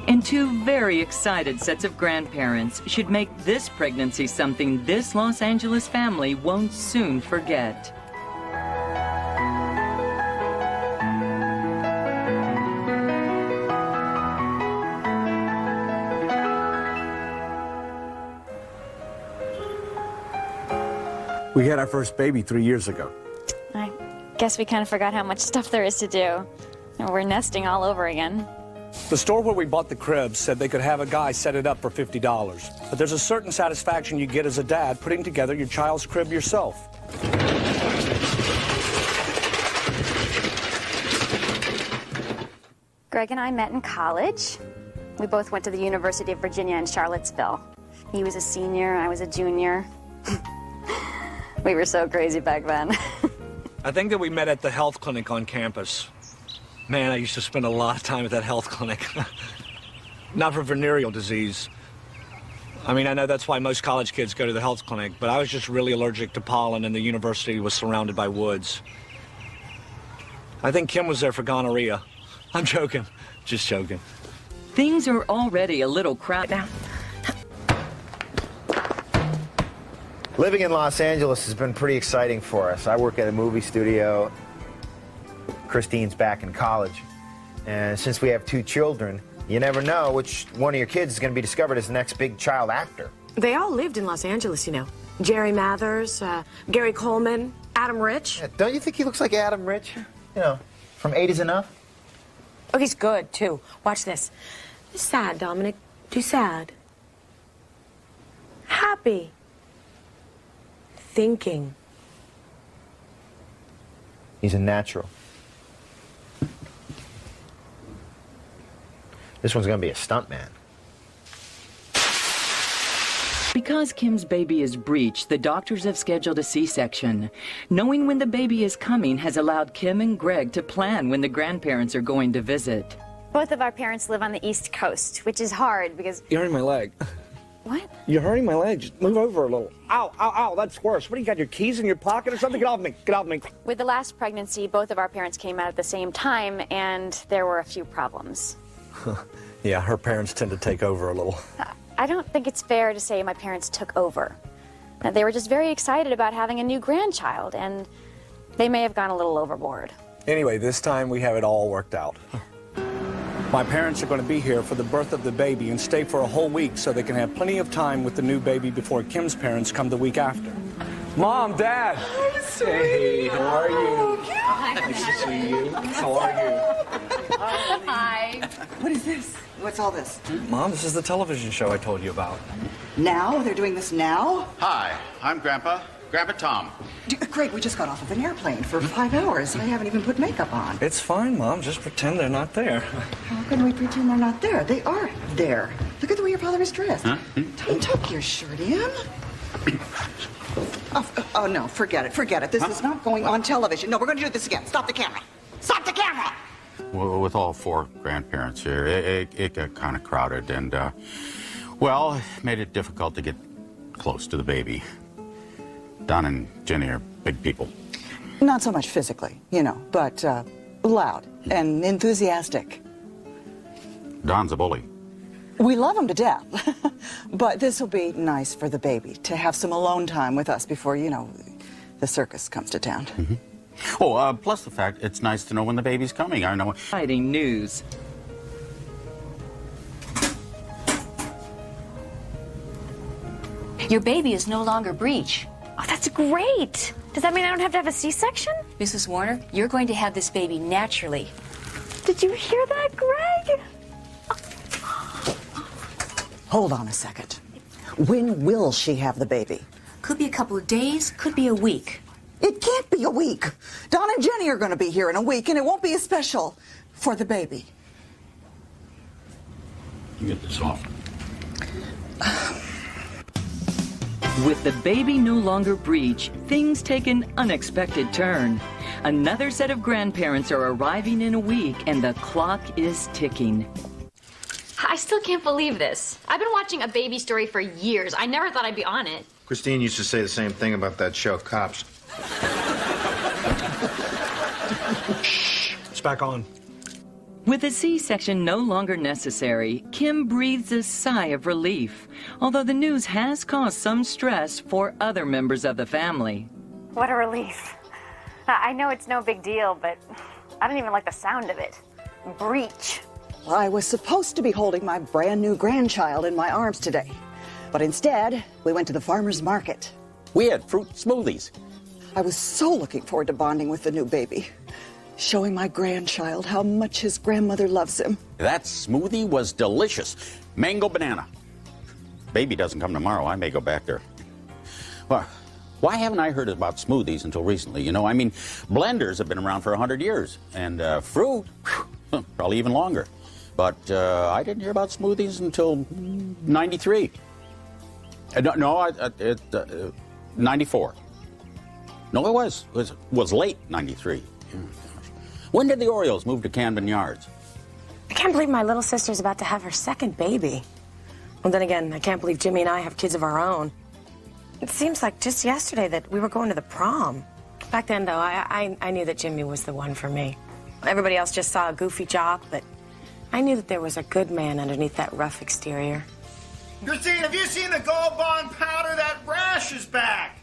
And 2 very excited sets of grandparents should make this pregnancy something this Los Angeles family won't soon forget. We had our first baby 3 years ago. I guess we kind of forgot how much stuff there is to do. And we're nesting all over again. The store where we bought the crib said they could have a guy set it up for $50. But there's a certain satisfaction you get as a dad putting together your child's crib yourself. Greg and I met in college. We both went to the University of Virginia in Charlottesville. He was a senior, I was a junior. We were so crazy back then. I think that we met at the health clinic on campus. Man, I used to spend a lot of time at that health clinic. Not for venereal disease. I mean, I know that's why most college kids go to the health clinic, but I was just really allergic to pollen and the university was surrounded by woods. I think Kim was there for gonorrhea. I'm joking. Just joking. Things are already a little crowded now. Living in Los Angeles has been pretty exciting for us. I work at a movie studio. Christine's back in college. And since we have 2 children, you never know which one of your kids is going to be discovered as the next big child actor. They all lived in Los Angeles, you know. Jerry Mathers, Gary Coleman, Adam Rich. Yeah, don't you think he looks like Adam Rich? You know, from 8 is Enough? Oh, he's good, too. Watch this. Sad, Dominic. Do sad. Happy. Thinking. He's a natural. This one's going to be a stuntman. Because Kim's baby is breech, the doctors have scheduled a C-section. Knowing when the baby is coming has allowed Kim and Greg to plan when the grandparents are going to visit. Both of our parents live on the East Coast, which is hard because... You're hurting my leg. What? You're hurting my leg. Just move over a little. Ow, ow, ow, that's worse. What, do you got your keys in your pocket or something? Get off me. Get off me. With the last pregnancy, both of our parents came out at the same time, and there were a few problems. Yeah, her parents tend to take over a little. I don't think it's fair to say my parents took over. They were just very excited about having a new grandchild, and they may have gone a little overboard. Anyway, this time we have it all worked out. My parents are going to be here for the birth of the baby and stay for a whole week so they can have plenty of time with the new baby before Kim's parents come the week after. Mom, Dad. Hi, sweetie. Hey, how are you? Hi. Nice to see you. How are you? Hi. What is this? What's all this? Mom, this is the television show I told you about. Now? They're doing this now? Hi, I'm Grandpa Tom. Greg, we just got off of an airplane for 5 hours. I haven't even put makeup on. It's fine, Mom. Just pretend they're not there. How can we pretend they're not there? They are there. Look at the way your father is dressed. Huh? Don't tuck your shirt in. Oh, no, forget it. This is not going on television. No, we're going to do this again. Stop the camera. Stop the camera! Well, with all 4 grandparents here, it got kind of crowded and, well, it made it difficult to get close to the baby. Don and Jenny are big people. Not so much physically, but loud and enthusiastic. Don's a bully. We love him to death. But this will be nice for the baby to have some alone time with us before, the circus comes to town. Mm-hmm. Oh, plus the fact it's nice to know when the baby's coming. I know. Exciting news. Your baby is no longer breech. Oh, that's great. Does that mean I don't have to have a C-section? Mrs. Warner, you're going to have this baby naturally. Did you hear that, Greg? Hold on a second. When will she have the baby? Could be a couple of days, could be a week. It can't be a week. Don and Jenny are going to be here in a week, and it won't be as special for the baby. You get this off. With the baby no longer breech, things take an unexpected turn. Another set of grandparents are arriving in a week, and the clock is ticking. I still can't believe this. I've been watching A Baby Story for years. I never thought I'd be on it. Christine used to say the same thing about that show, Cops. Shh, it's back on. With a C-section no longer necessary, Kim breathes a sigh of relief, although the news has caused some stress for other members of the family. What a relief. I know it's no big deal, but I don't even like the sound of it. Breech. I was supposed to be holding my brand new grandchild in my arms today, but instead, we went to the farmer's market. We had fruit smoothies. I was so looking forward to bonding with the new baby. showing my grandchild how much his grandmother loves him. That smoothie was delicious. Mango banana. Baby doesn't come tomorrow. I may go back there. Well, why haven't I heard about smoothies until recently? You know, I mean, blenders have been around for 100 years. And fruit, whew, probably even longer. But I didn't hear about smoothies until 93. No, 94. No, it was late 93. Yeah, gosh. When did the Orioles move to Camden Yards? I can't believe my little sister's about to have her second baby. Well, then again, I can't believe Jimmy and I have kids of our own. It seems like just yesterday that we were going to the prom. Back then, though, I knew that Jimmy was the one for me. Everybody else just saw a goofy jock, but I knew that there was a good man underneath that rough exterior. Christine, have you seen the Gold Bond powder? That rash is back.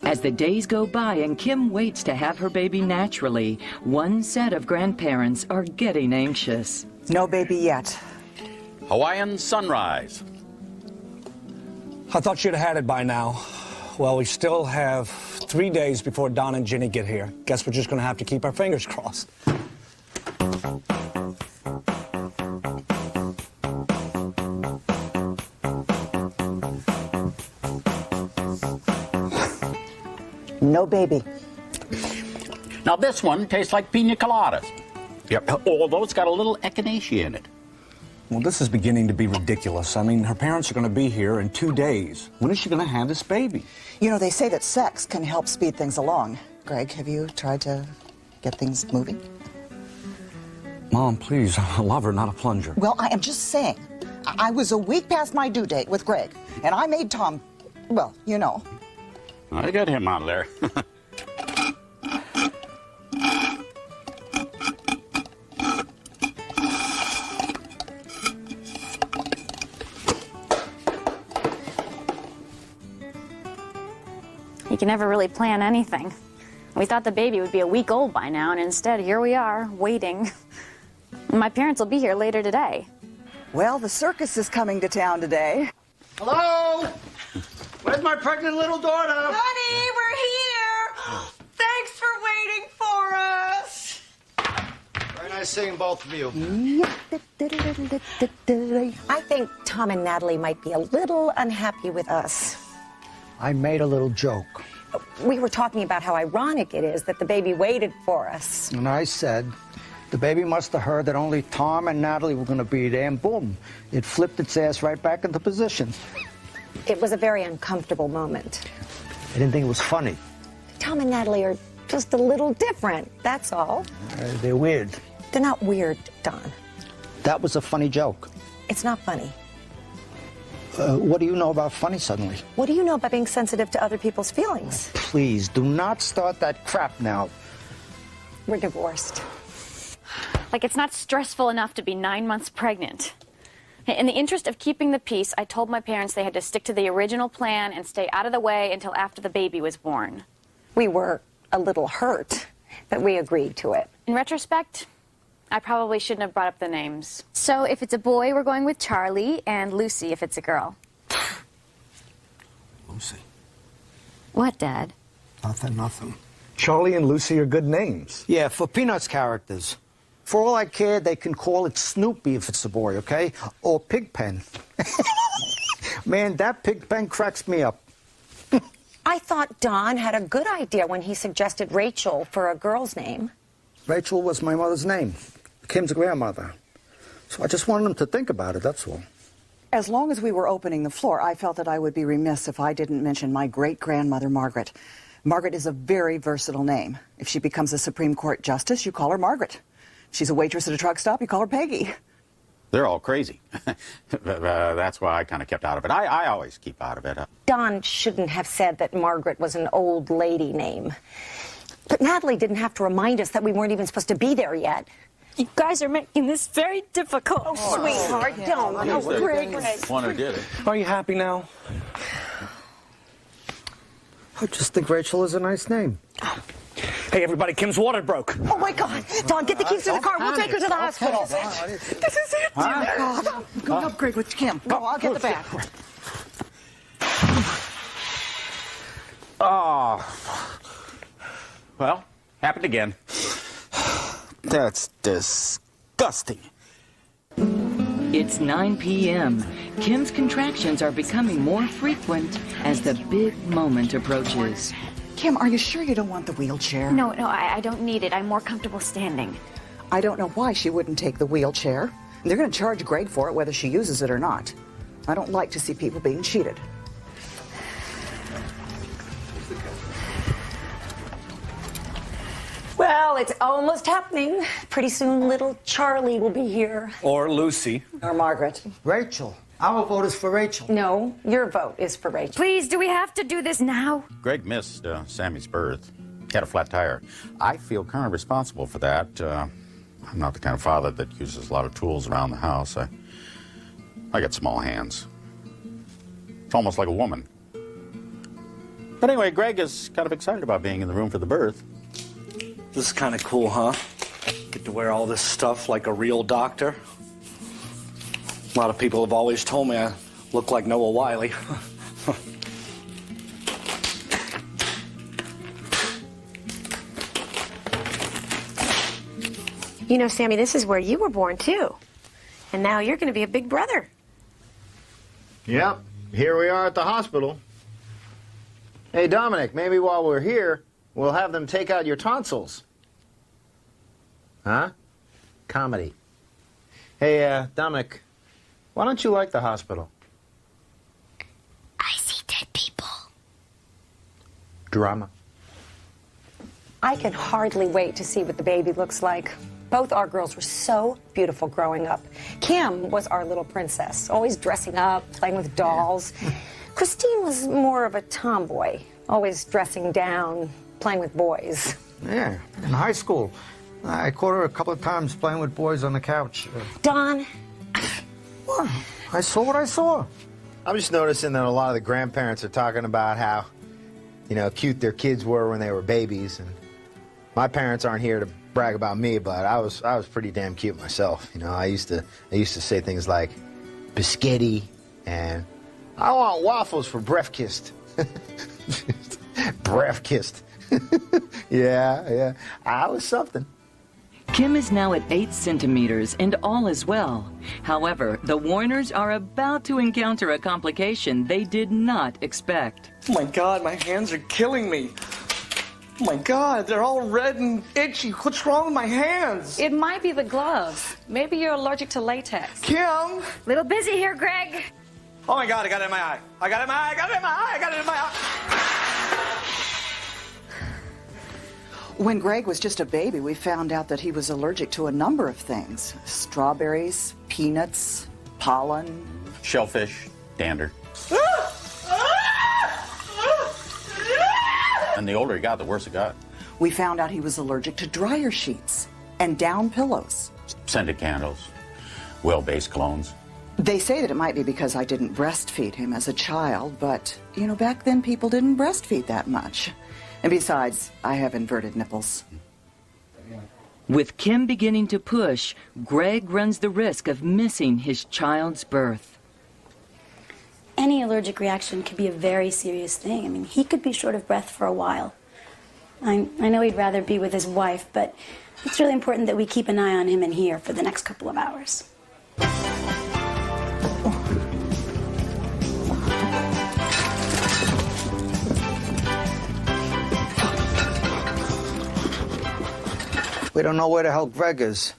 As the days go by and Kim waits to have her baby naturally, one set of grandparents are getting anxious. No baby yet. Hawaiian sunrise. I thought you'd have had it by now. Well, we still have 3 days before Don and Ginny get here. Guess we're just going to have to keep our fingers crossed. No baby. Now this one tastes like pina coladas. Yep. Although it's got a little echinacea in it. Well, this is beginning to be ridiculous. I mean, her parents are going to be here in 2 days. When is she going to have this baby? You know, they say that sex can help speed things along. Greg, have you tried to get things moving? Mom, please, a lover, not a plunger. Well, I am just saying. I was a week past my due date with Greg, and I made Tom, well, you know. I got him out of there. You can never really plan anything. We thought the baby would be a week old by now, and instead, here we are, waiting. My parents will be here later today. Well, the circus is coming to town today. Hello? Where's my pregnant little daughter? Honey, we're here! Thanks for waiting for us! Very nice seeing both of you. I think Tom and Natalie might be a little unhappy with us. I made a little joke. We were talking about how ironic it is that the baby waited for us. And I said, the baby must have heard that only Tom and Natalie were going to be there, and boom, it flipped its ass right back into position. It was a very uncomfortable moment. I didn't think it was funny. Tom and Natalie are just a little different, that's all. They're weird. They're not weird, Don. That was a funny joke. It's not funny. What do you know about funny suddenly? What do you know about being sensitive to other people's feelings? Please, do not start that crap now. We're divorced. Like it's not stressful enough to be 9 months pregnant. In the interest of keeping the peace, I told my parents they had to stick to the original plan and stay out of the way until after the baby was born. We were a little hurt, but we agreed to it. In retrospect, I probably shouldn't have brought up the names. So if it's a boy, we're going with Charlie, and Lucy if it's a girl. Lucy. What, Dad? Nothing. Charlie and Lucy are good names. Yeah, for Peanuts characters. For all I care, they can call it Snoopy if it's a boy, okay? Or Pigpen. Man, that Pigpen cracks me up. I thought Don had a good idea when he suggested Rachel for a girl's name. Rachel was my mother's name. Kim's grandmother. So I just wanted them to think about it, that's all. As long as we were opening the floor, I felt that I would be remiss if I didn't mention my great-grandmother, Margaret. Margaret is a very versatile name. If she becomes a Supreme Court justice, you call her Margaret. If she's a waitress at a truck stop, you call her Peggy. They're all crazy. That's why I kind of kept out of it. I always keep out of it. Don shouldn't have said that Margaret was an old lady name. But Natalie didn't have to remind us that we weren't even supposed to be there yet. You guys are making this very difficult. Oh, sweetheart, don't. Oh, Greg. One who did it. Are you happy now? I just think Rachel is a nice name. Hey, everybody, Kim's water broke. Oh, my God. Don, get the keys to the car. We'll take her to the hospital. This is it. Oh, God. Go upgrade with Kim. Go, I'll get the bag. Oh. Well, happened again. That's disgusting. It's 9 p.m. Kim's contractions are becoming more frequent as the big moment approaches. Kim, are you sure you don't want the wheelchair? No, I don't need it. I'm more comfortable standing. I don't know why she wouldn't take the wheelchair. They're going to charge Greg for it whether she uses it or not. I don't like to see people being cheated. Well, it's almost happening. Pretty soon little Charlie will be here. Or Lucy. Or Margaret. Rachel. Our vote is for Rachel. No, your vote is for Rachel. Please, do we have to do this now? Greg missed Sammy's birth. He had a flat tire. I feel kind of responsible for that. I'm not the kind of father that uses a lot of tools around the house. I got small hands. It's almost like a woman. But anyway, Greg is kind of excited about being in the room for the birth. This is kind of cool, huh? Get to wear all this stuff like a real doctor. A lot of people have always told me I look like Noah Wiley. You know, Sammy, this is where you were born, too. And now you're going to be a big brother. Yep, here we are at the hospital. Hey, Dominic, maybe while we're here, we'll have them take out your tonsils. Huh? Comedy. Hey, Dominic, why don't you like the hospital? I see dead people. Drama. I can hardly wait to see what the baby looks like. Both our girls were so beautiful growing up. Kim was our little princess, always dressing up, playing with dolls. Christine was more of a tomboy, always dressing down, playing with boys. Yeah, in high school. I caught her a couple of times playing with boys on the couch. Don. Well, I saw what I saw. I'm just noticing that a lot of the grandparents are talking about how, cute their kids were when they were babies. And my parents aren't here to brag about me, but I was pretty damn cute myself. I used to say things like biscotti and I want waffles for breakfast. Breakfast. Yeah. I was something. Kim is now at 8 centimeters and all is well. However, the Warners are about to encounter a complication they did not expect. Oh my God, my hands are killing me. Oh my God, they're all red and itchy. What's wrong with my hands? It might be the gloves. Maybe you're allergic to latex. Kim! Little busy here, Greg. Oh my God, I got it in my eye. I got it in my eye, I got it in my eye, I got it in my eye. When Greg was just a baby, we found out that he was allergic to a number of things. Strawberries, peanuts, pollen. Shellfish, dander. And the older he got, the worse it got. We found out he was allergic to dryer sheets and down pillows. Scented candles, well-based colognes. They say that it might be because I didn't breastfeed him as a child, but, back then people didn't breastfeed that much. And besides, I have inverted nipples. With Kim beginning to push, Greg runs the risk of missing his child's birth. Any allergic reaction could be a very serious thing. I mean, he could be short of breath for a while. I know he'd rather be with his wife, but it's really important that we keep an eye on him in here for the next couple of hours. We don't know where the hell Greg is.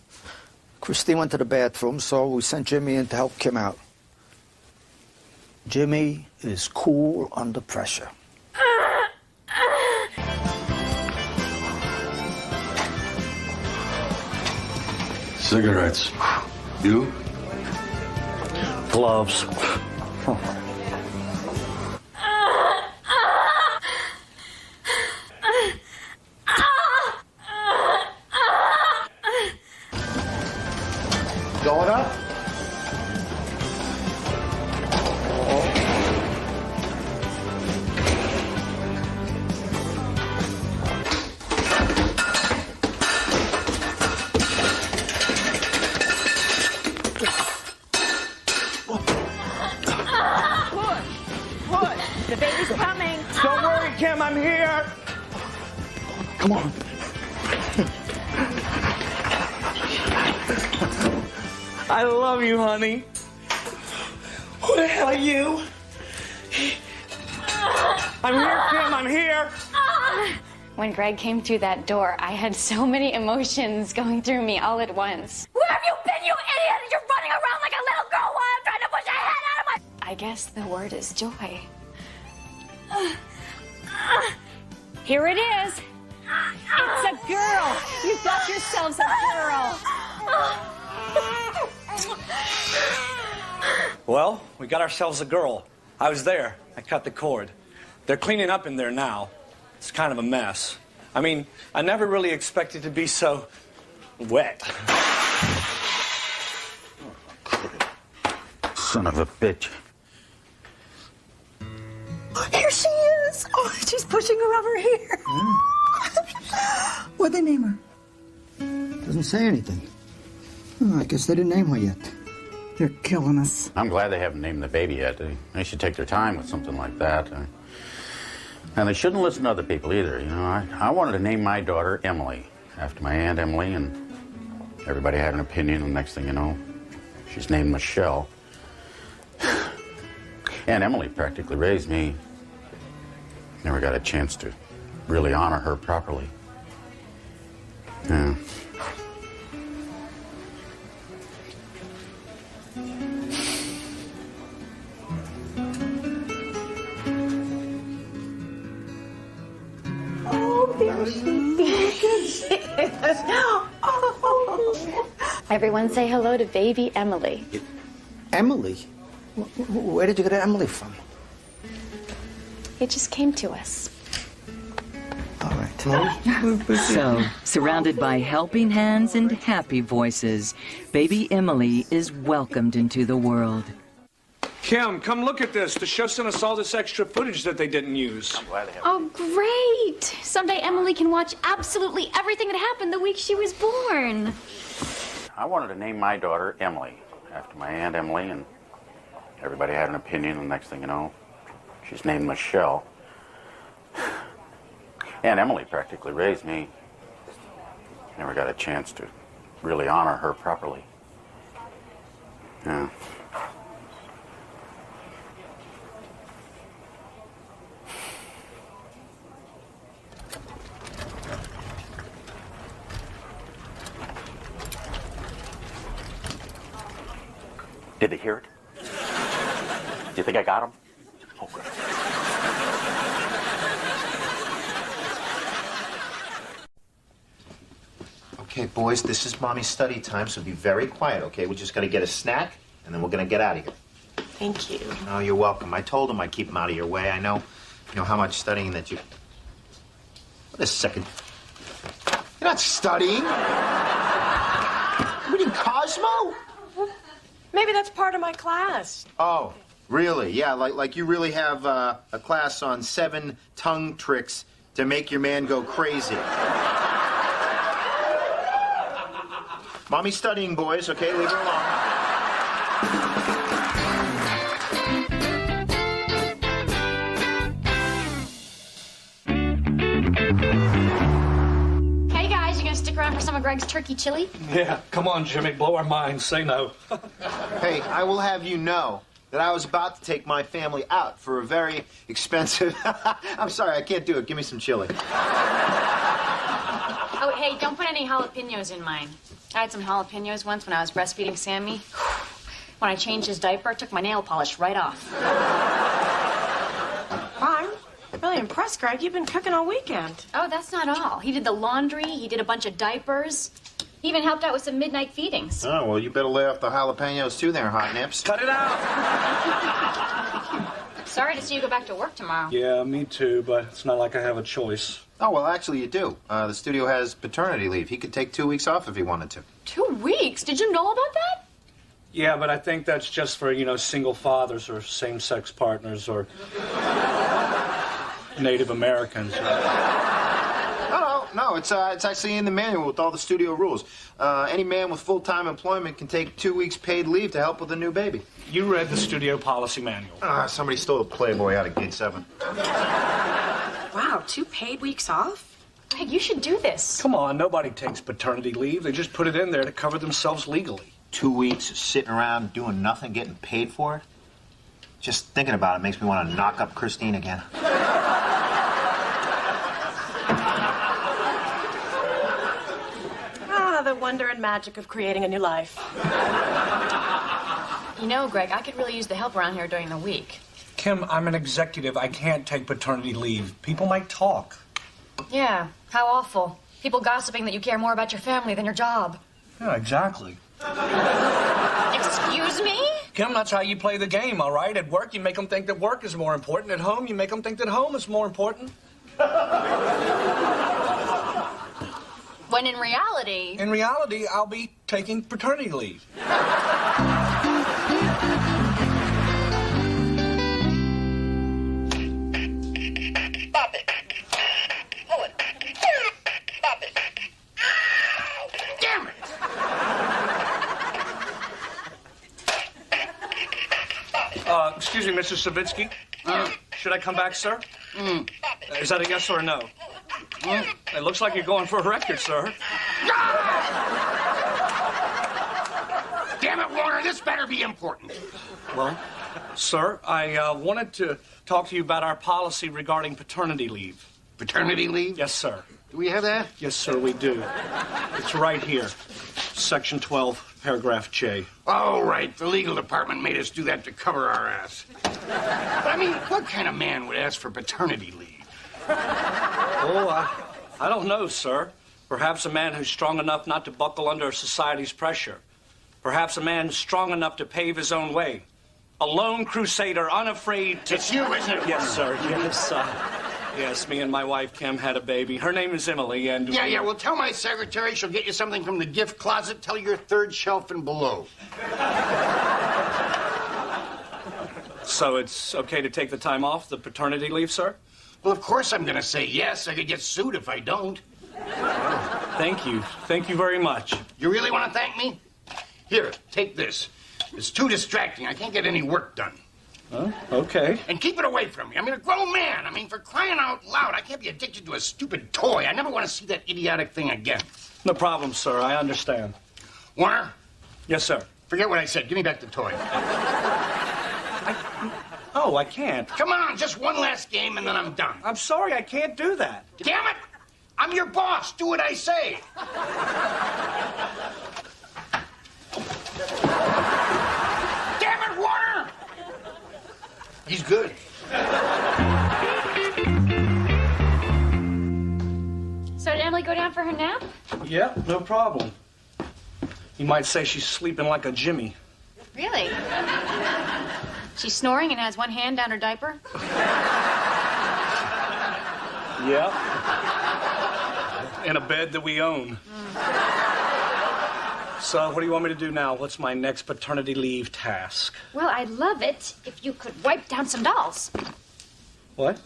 Christine went to the bathroom, so we sent Jimmy in to help Kim out. Jimmy is cool under pressure. Cigarettes. You? Gloves. Going up? The baby's coming. Don't worry, Kim, I'm here. Come on. I love you, honey. Who the hell are you? I'm here, Kim, I'm here. When Greg came through that door, I had so many emotions going through me all at once. Where have you been, you idiot? You're running around like a little girl while I'm trying to push your head out of my... I guess the word is joy. Here it is. It's a girl. You got yourselves a girl. Well, we got ourselves a girl. I was there. I cut the cord. They're cleaning up in there now. It's kind of a mess. I mean, I never really expected to be so wet. Son of a bitch. Here she is. Oh, she's pushing her over here. What'd they name her? Doesn't say anything. Oh, I guess they didn't name her yet. They're killing us. I'm glad they haven't named the baby yet. They should take their time with something like that. And they shouldn't listen to other people either. You know, I wanted to name my daughter Emily after my Aunt Emily, and everybody had an opinion, and next thing you know, she's named Michelle. Aunt Emily practically raised me. Never got a chance to really honor her properly. Yeah. Oh, there she is. Everyone say hello to baby Emily. Emily? Where did you get Emily from? It just came to us. All right. So, surrounded by helping hands and happy voices, baby Emily is welcomed into the world. Kim, come look at this. The show sent us all this extra footage that they didn't use. I'm glad they have. Oh, great. Someday Emily can watch absolutely everything that happened the week she was born. I wanted to name my daughter Emily after my Aunt Emily, and everybody had an opinion, and next thing you know, she's named Michelle. Aunt Emily practically raised me. Never got a chance to really honor her properly. Yeah. Did they hear it? Do you think I got them? Oh, good. Okay, boys, this is Mommy's study time, so be very quiet, okay? We just got to get a snack, and then we're going to get out of here. Thank you. Oh, you're welcome. I told him I'd keep him out of your way. I know, how much studying that you... Wait a second. You're not studying. You're reading Cosmo? Maybe that's part of my class. Oh, really? Yeah, like you really have a class on 7 tongue tricks to make your man go crazy. Mommy's studying, boys, okay? Leave her alone. Hey, guys, you gonna stick around for some of Greg's turkey chili? Yeah, come on, Jimmy, blow our minds. Say no. Hey, I will have you know that I was about to take my family out for a very expensive... I'm sorry, I can't do it. Give me some chili. Oh, hey, don't put any jalapenos in mine. I had some jalapenos once when I was breastfeeding Sammy. When I changed his diaper, I took my nail polish right off. I'm really impressed, Greg. You've been cooking all weekend. Oh, that's not all. He did the laundry, he did a bunch of diapers. He even helped out with some midnight feedings. Oh, well, you better lay off the jalapenos, too, there, Hot Nips. Cut it out! Sorry to see you go back to work tomorrow. Yeah, me too, but it's not like I have a choice. Oh, well, actually, you do. The studio has paternity leave. He could take 2 weeks off if he wanted to. 2 weeks? Did you know about that? Yeah, but I think that's just for, single fathers or same-sex partners or Native Americans. No, it's actually in the manual with all the studio rules. Any man with full-time employment can take 2 weeks paid leave to help with a new baby. You read the studio policy manual. Somebody stole a Playboy out of Gate 7. Wow, 2 paid weeks off? Greg, you should do this. Come on, nobody takes paternity leave. They just put it in there to cover themselves legally. 2 weeks sitting around doing nothing, getting paid for it? Just thinking about it makes me want to knock up Christine again. Ah, the wonder and magic of creating a new life. You know, Greg, I could really use the help around here during the week. Kim, I'm an executive. I can't take paternity leave. People might talk. Yeah, how awful. People gossiping that you care more about your family than your job. Yeah, exactly. Excuse me? Kim, that's how you play the game, all right? At work, you make them think that work is more important. At home, you make them think that home is more important. When in reality... In reality, I'll be taking paternity leave. Stop it. Pull it. Stop it. Damn it. Excuse me, Mrs. Savitsky. Should I come back, sir? Is that a yes or a no? It looks like you're going for a record, sir. Damn it, Warner, this better be important. Well, sir, I wanted to talk to you about our policy regarding paternity leave. Paternity leave? Yes, sir. Do we have that? Yes, sir, we do. It's right here. Section 12, paragraph J. Oh, right. The legal department made us do that to cover our ass. But, I mean, what kind of man would ask for paternity leave? Oh, I don't know, sir. Perhaps a man who's strong enough not to buckle under society's pressure. Perhaps a man strong enough to pave his own way. A lone crusader, unafraid to... It's you, isn't it? Yes, sir. Yes, yes, me and my wife, Kim, had a baby. Her name is Emily, and... Yeah, well, tell my secretary she'll get you something from the gift closet. Tell your third shelf and below. So it's okay to take the time off, the paternity leave, sir? Well, of course I'm going to say yes. I could get sued if I don't. Thank you. Thank you very much. You really want to thank me? Here, take this. It's too distracting. I can't get any work done. Oh, okay. And keep it away from me. I mean, a grown man. I mean, for crying out loud, I can't be addicted to a stupid toy. I never want to see that idiotic thing again. No problem, sir. I understand. Warner? Yes, sir. Forget what I said. Give me back the toy. Oh, I can't. Come on, just one last game and then I'm done. I'm sorry, I can't do that. Damn it! I'm your boss. Do what I say. Damn it, Warner! He's good. So did Emily go down for her nap? Yeah, no problem. You might say she's sleeping like a Jimmy. Really? She's snoring and has one hand down her diaper? Yeah. In a bed that we own. So, what do you want me to do now? What's my next paternity leave task? Well, I'd love it if you could wipe down some dolls. What?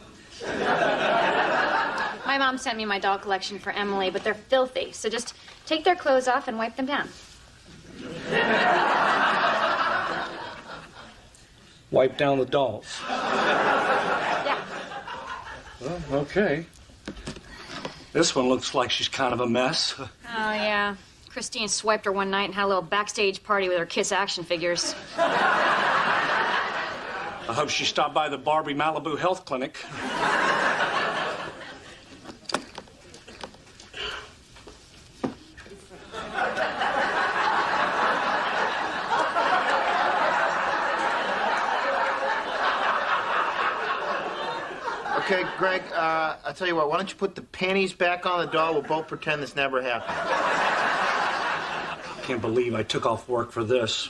My mom sent me my doll collection for Emily, but they're filthy. So just take their clothes off and wipe them down. Wipe down the dolls. Yeah. Well, okay. This one looks like she's kind of a mess. Oh, yeah. Christine swiped her one night and had a little backstage party with her Kiss action figures. I hope she stopped by the Barbie Malibu Health Clinic. Okay, Greg, I'll tell you what, why don't you put the panties back on the doll? We'll both pretend this never happened. I can't believe I took off work for this.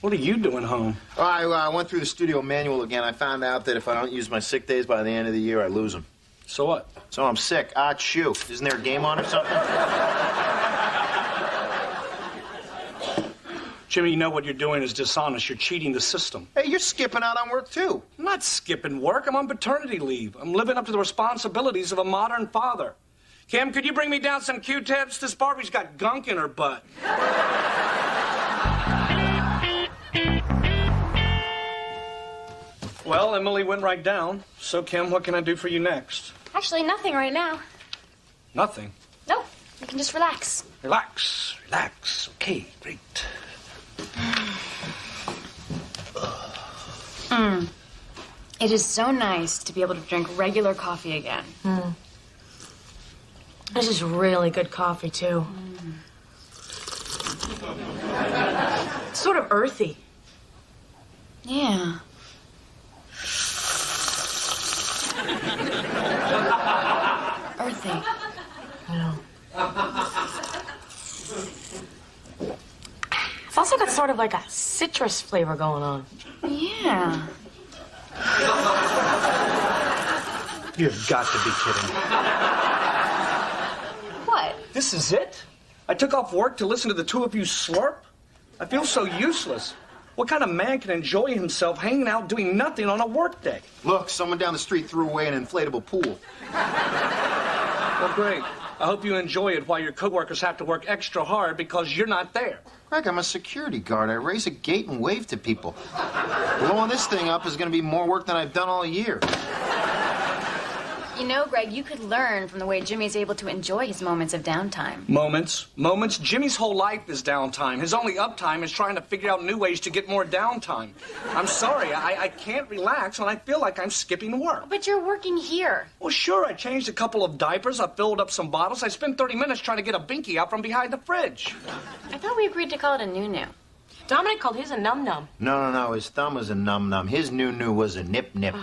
What are you doing home? Oh, I went through the studio manual again. I found out that if I don't use my sick days by the end of the year, I lose them. So what? So I'm sick. Ah, shoo. Isn't there a game on or something? Jimmy, you know what you're doing is dishonest. You're cheating the system. Hey, you're skipping out on work, too. I'm not skipping work. I'm on paternity leave. I'm living up to the responsibilities of a modern father. Kim, could you bring me down some Q-tips? This Barbie's got gunk in her butt. Well, Emily went right down. So, Kim, what can I do for you next? Actually, nothing right now. Nothing. Nope. We can just relax. Relax, relax. Okay, great. It is so nice to be able to drink regular coffee again. This is really good coffee, too. It's sort of earthy. Yeah. Earthy. Yeah. It's also got sort of like a citrus flavor going on. Yeah. You've got to be kidding. What? This is it? I took off work to listen to the two of you slurp? I feel so useless. What kind of man can enjoy himself hanging out doing nothing on a work day? Look, someone down the street threw away an inflatable pool. Well, great. I hope you enjoy it while your coworkers have to work extra hard because you're not there. Greg, I'm a security guard. I raise a gate and wave to people. Blowing this thing up is going to be more work than I've done all year. You know, Greg, you could learn from the way Jimmy's able to enjoy his moments of downtime. Moments. Jimmy's whole life is downtime. His only uptime is trying to figure out new ways to get more downtime. I'm sorry, I can't relax when I feel like I'm skipping work. But you're working here. Well, sure, I changed a couple of diapers, I filled up some bottles, I spent 30 minutes trying to get a binky out from behind the fridge. I thought we agreed to call it a nunu. Dominic called his a num-num. No. His thumb was a num-num. His noo-noo was a nip-nip.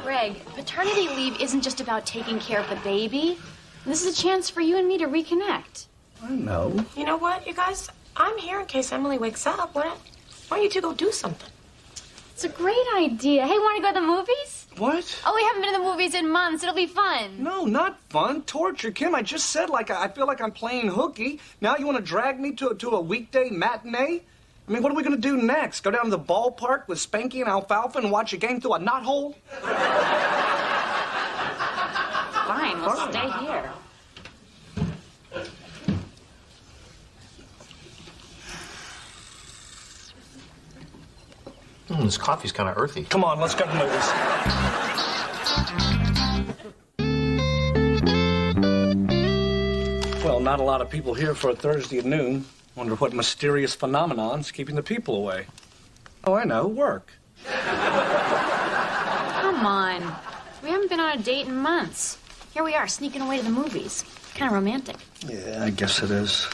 Greg, paternity leave isn't just about taking care of the baby. This is a chance for you and me to reconnect. I know. You know what, you guys? I'm here in case Emily wakes up. Why don't you two go do something? It's a great idea. Hey, want to go to the movies? What? Oh, we haven't been to the movies in months. It'll be fun. No, not fun. Torture. Kim, I just said I feel like I'm playing hooky. Now you want to drag me to a weekday matinee? I mean, what are we going to do next? Go down to the ballpark with Spanky and Alfalfa and watch a game through a knothole? Fine, we'll stay here. This coffee's kind of earthy. Come on, let's go to the movies. Well, not a lot of people here for a Thursday at noon. Wonder what mysterious phenomenon's keeping the people away. Oh, I know, work. Come on. We haven't been on a date in months. Here we are, sneaking away to the movies. Kind of romantic. Yeah, I guess it is.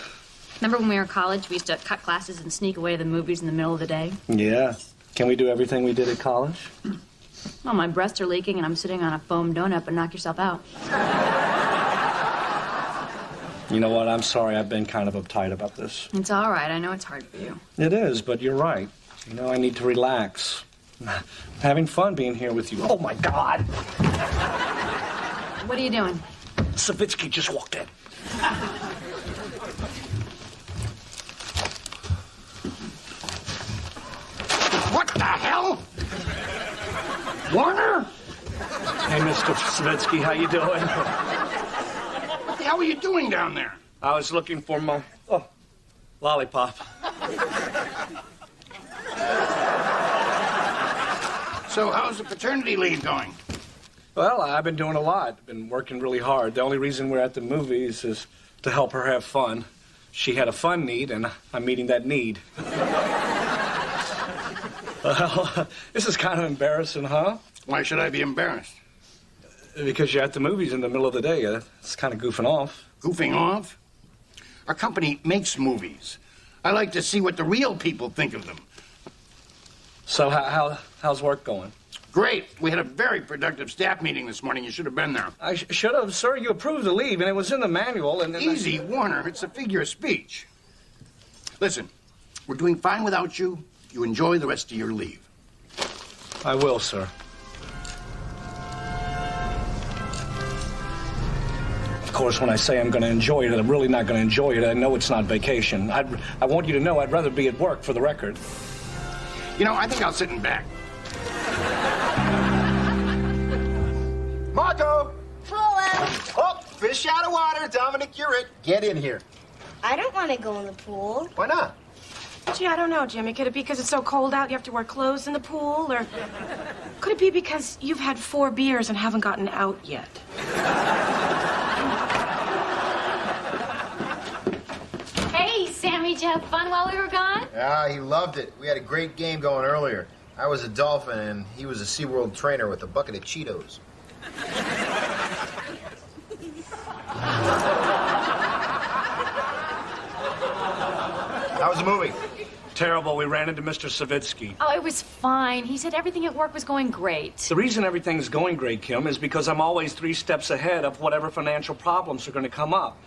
Remember when we were in college, we used to cut classes and sneak away to the movies in the middle of the day? Yeah. Can we do everything we did at college? Well, my breasts are leaking and I'm sitting on a foam donut, but knock yourself out. You know what? I'm sorry. I've been kind of uptight about this. It's all right. I know it's hard for you. It is, but you're right. You know, I need to relax. I'm having fun being here with you. Oh, my God. What are you doing? Savitsky just walked in. What the hell? Warner? Hey, Mr. Savitsky, how you doing? What the hell are you doing down there? I was looking for my lollipop. So how's the paternity leave going? Well, I've been doing a lot. Been working really hard. The only reason we're at the movies is to help her have fun. She had a fun need, and I'm meeting that need. Well, this is kind of embarrassing, huh? Why should I be embarrassed? Because you're at the movies in the middle of the day. It's kind of goofing off. Goofing off? Our company makes movies. I like to see what the real people think of them. So how's work going? Great. We had a very productive staff meeting this morning. You should have been there. I should have, sir. You approved the leave, and it was in the manual. And Easy, Warner. It's a figure of speech. Listen, we're doing fine without you. You enjoy the rest of your leave. I will, sir. Of course, when I say I'm going to enjoy it, I'm really not going to enjoy it. I know it's not vacation. I want you to know I'd rather be at work, for the record. You know, I think I'll sit in back. Marco! Hello. Oh, fish out of water. Dominic, you're it. Get in here. I don't want to go in the pool. Why not? Gee, I don't know, Jimmy. Could it be because it's so cold out you have to wear clothes in the pool? Or could it be because you've had 4 beers and haven't gotten out yet? have fun while we were gone? Yeah, he loved it. We had a great game going earlier. I was a dolphin, and he was a SeaWorld trainer with a bucket of Cheetos. How was the movie? Terrible. We ran into Mr. Savitsky. Oh, it was fine. He said everything at work was going great. The reason everything's going great, Kim, is because I'm always 3 steps ahead of whatever financial problems are going to come up.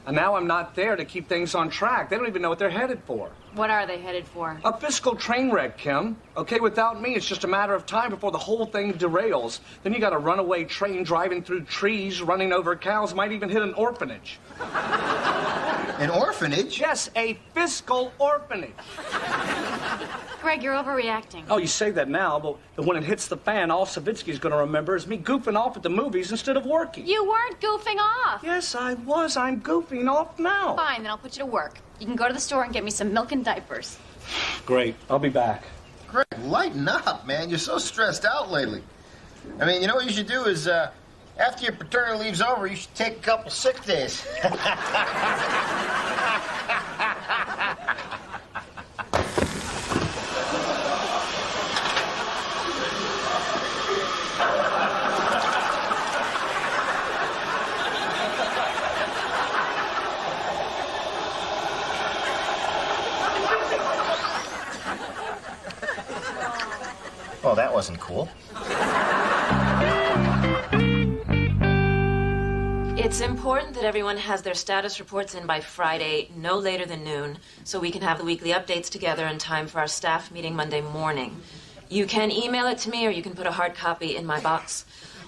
And now I'm not there to keep things on track. They don't even know what they're headed for. What are they headed for? A fiscal train wreck, Kim. Okay, without me, it's just a matter of time before the whole thing derails. Then you got a runaway train driving through trees, running over cows, might even hit an orphanage. An orphanage? Yes, a fiscal orphanage. Greg, you're overreacting. Oh, you say that now, but when it hits the fan, all Savitsky's going to remember is me goofing off at the movies instead of working. You weren't goofing off. Yes, I was. I'm goofing off now. Fine, then I'll put you to work. You can go to the store and get me some milk and diapers. Great. I'll be back. Greg, lighten up, man. You're so stressed out lately. I mean, you know what you should do is, after your paternity leave's over, you should take a couple sick days. Well, that wasn't cool. It's important that everyone has their status reports in by Friday, no later than noon, so we can have the weekly updates together in time for our staff meeting Monday morning. You can email it to me or you can put a hard copy in my box.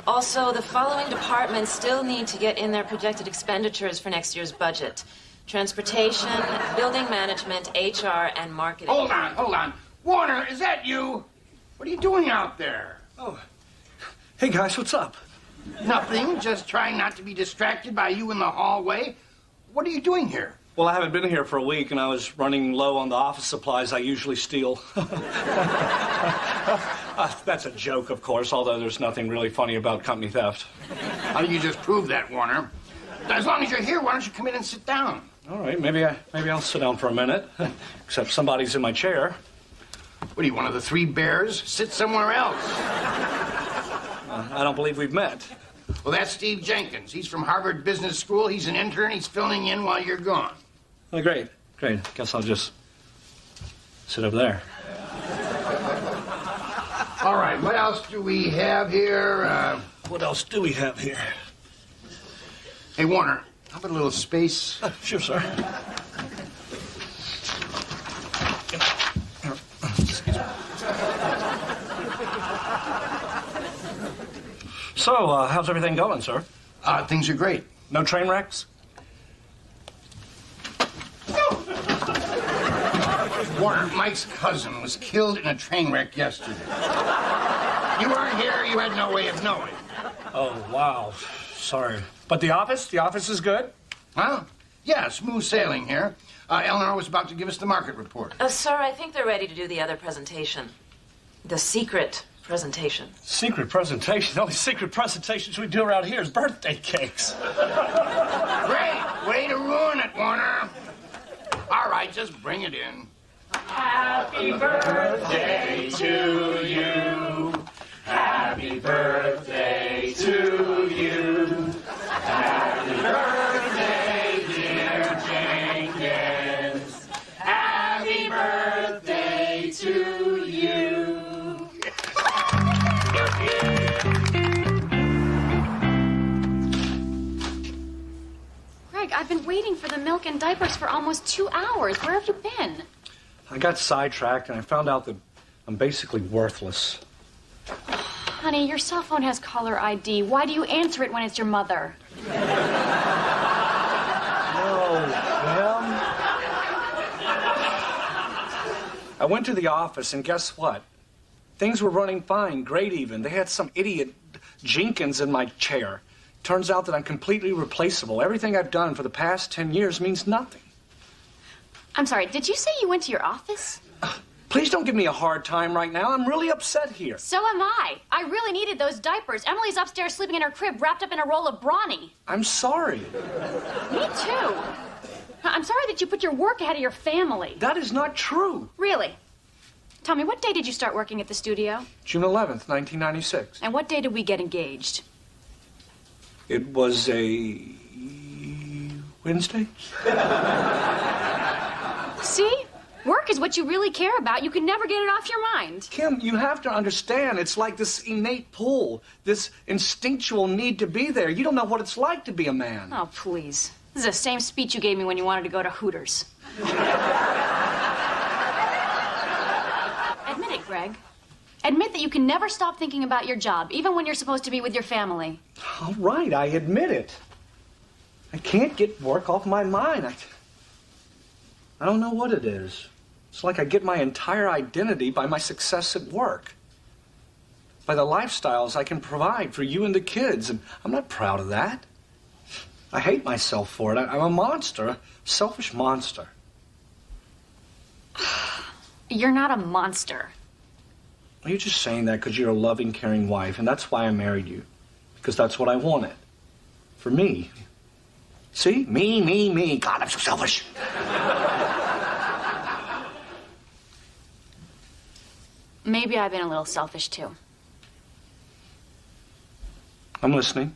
Also, the following departments still need to get in their projected expenditures for next year's budget: transportation, building management, HR, and marketing. Hold on. Warner, is that you? What are you doing out there? Oh. Hey, guys, what's up? Nothing. Just trying not to be distracted by you in the hallway. What are you doing here? Well, I haven't been here for a week, and I was running low on the office supplies I usually steal. That's a joke, of course, although there's nothing really funny about company theft. How do you just prove that, Warner? As long as you're here, why don't you come in and sit down? All right, maybe I'll sit down for a minute. Except somebody's in my chair. What are you, one of the 3 bears? Sit somewhere else. I don't believe we've met. Well, that's Steve Jenkins. He's from Harvard Business School. He's an intern. He's filling in while you're gone. Oh, great. Guess I'll just sit over there. All right, what else do we have here? What else do we have here? Hey, Warner, how about a little space? Sure, sir. So, how's everything going, sir? Things are great. No train wrecks? Warner, Mike's cousin was killed in a train wreck yesterday. You weren't here. You had no way of knowing. Oh, wow. Sorry. But the office? The office is good? Huh? Yeah, smooth sailing here. Eleanor was about to give us the market report. Sir, I think they're ready to do the other presentation. The secret presentation. Secret presentation? The only secret presentations we do around here is birthday cakes. Great! Way to ruin it, Warner. All right, just bring it in. Happy birthday to you. Happy birthday to you. Happy birthday, dear Jenkins. Happy birthday to you. Greg, I've been waiting for the milk and diapers for almost 2 hours. Where have you been? I got sidetracked and I found out that I'm basically worthless. Honey, your cell phone has caller ID. Why do you answer it when it's your mother? No, Kim. I went to the office and guess what? Things were running fine, great even. They had some idiot Jenkins in my chair. Turns out that I'm completely replaceable. Everything I've done for the past 10 years means nothing. I'm sorry, did you say you went to your office? Please don't give me a hard time right now. I'm really upset here. So am I. I really needed those diapers. Emily's upstairs sleeping in her crib wrapped up in a roll of brawny. I'm sorry. Me too. I'm sorry that you put your work ahead of your family. That is not true. Really? Tell me, what day did you start working at the studio? June 11th, 1996. And what day did we get engaged? It was a Wednesday. See? Work is what you really care about. You can never get it off your mind. Kim, you have to understand, it's like this innate pull, this instinctual need to be there. You don't know what it's like to be a man. Oh, please. This is the same speech you gave me when you wanted to go to Hooters. Admit it, Greg. Admit that you can never stop thinking about your job, even when you're supposed to be with your family. All right, I admit it. I can't get work off my mind. I don't know what it is. It's like I get my entire identity by my success at work. By the lifestyles I can provide for you and the kids, and I'm not proud of that. I hate myself for it. I'm a monster, a selfish monster. You're not a monster. Well, you're just saying that because you're a loving, caring wife, and that's why I married you. Because that's what I wanted. For me. See? Me. God, I'm so selfish. Maybe I've been a little selfish, too. I'm listening.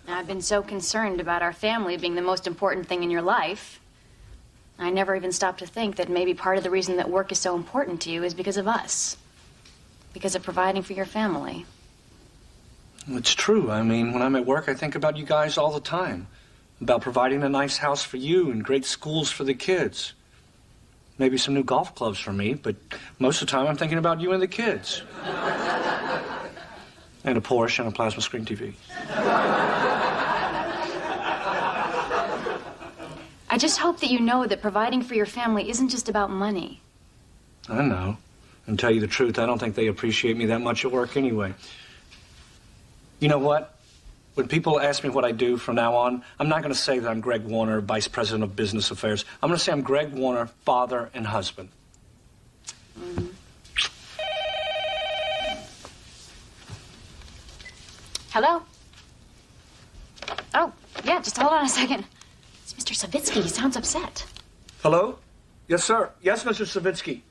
I've been so concerned about our family being the most important thing in your life. I never even stopped to think that maybe part of the reason that work is so important to you is because of us. Because of providing for your family. It's true. I mean, when I'm at work, I think about you guys all the time. About providing a nice house for you and great schools for the kids. Maybe some new golf clubs for me, but most of the time I'm thinking about you and the kids. And a Porsche and a plasma screen TV. I just hope that you know that providing for your family isn't just about money. I know. And tell you the truth, I don't think they appreciate me that much at work anyway. You know what? When people ask me what I do from now on, I'm not going to say that I'm Greg Warner, Vice President of Business Affairs. I'm going to say I'm Greg Warner, father and husband. Mm-hmm. Hello? Oh, yeah, just hold on a second. It's Mr. Savitsky. He sounds upset. Hello? Yes, sir. Yes, Mr. Savitsky.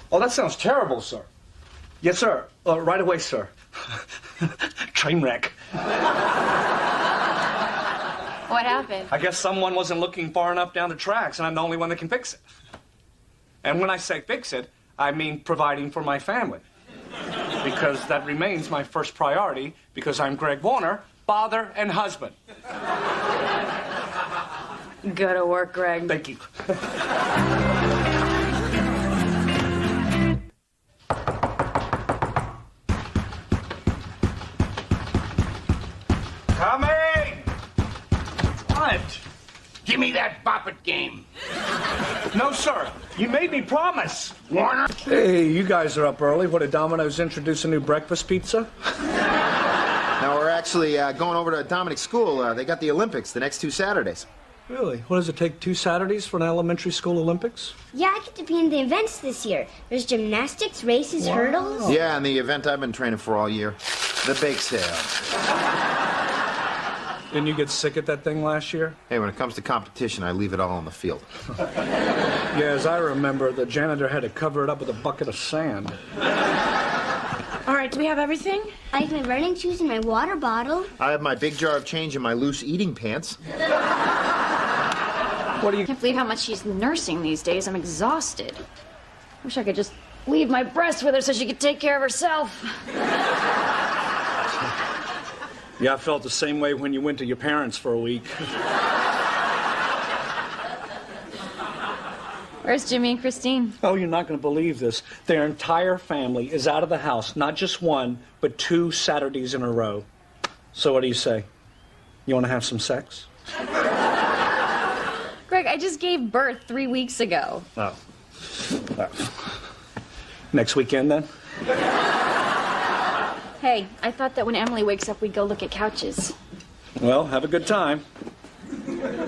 Oh, that sounds terrible, sir. Yes, sir. Right away, sir. Train wreck. What happened? I guess someone wasn't looking far enough down the tracks, and I'm the only one that can fix it. And when I say fix it, I mean providing for my family. Because that remains my first priority, because I'm Greg Warner, father and husband. Go to work, Greg. Thank you. Coming! What? Give me that bop it game. No, sir. You made me promise. Warner? Hey, you guys are up early. What, did Domino's introduce a new breakfast pizza? Now, we're actually going over to Dominic's school. They got the Olympics the next 2 Saturdays. Really? What, does it take 2 Saturdays for an elementary school Olympics? Yeah, I get to be in the events this year. There's gymnastics, races, hurdles. Yeah, and the event I've been training for all year, the bake sale. Didn't you get sick at that thing last year? Hey, when it comes to competition, I leave it all on the field. Yeah, as I remember, the janitor had to cover it up with a bucket of sand. All right, do we have everything? I have my running shoes and my water bottle. I have my big jar of change in my loose eating pants. What do you... I can't believe how much she's nursing these days. I'm exhausted. Wish I could just leave my breast with her so she could take care of herself. Yeah, I felt the same way when you went to your parents for a week. Where's Jimmy and Christine? Oh, you're not going to believe this. Their entire family is out of the house, not just 1, but 2 Saturdays in a row. So what do you say? You want to have some sex? Greg, I just gave birth 3 weeks ago. Oh. Next weekend, then? Hey, I thought that when Emily wakes up, we'd go look at couches. Well, have a good time.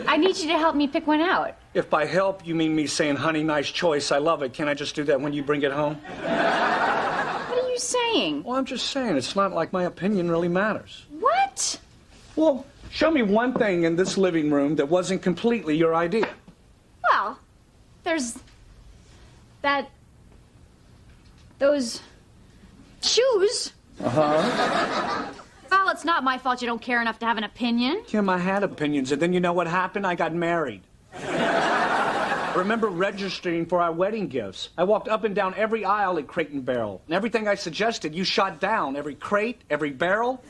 I need you to help me pick one out. If by help you mean me saying, honey, nice choice, I love it, can I just do that when you bring it home? What are you you saying? Well, I'm just saying, it's not like my opinion really matters. What? Well, show me one thing in this living room that wasn't completely your idea. Well, there's those shoes. Uh-huh. Well, it's not my fault you don't care enough to have an opinion. Kim, I had opinions, and then you know what happened? I got married. I remember registering for our wedding gifts. I walked up and down every aisle at Crate and Barrel, and everything I suggested, you shot down. Every crate, every barrel.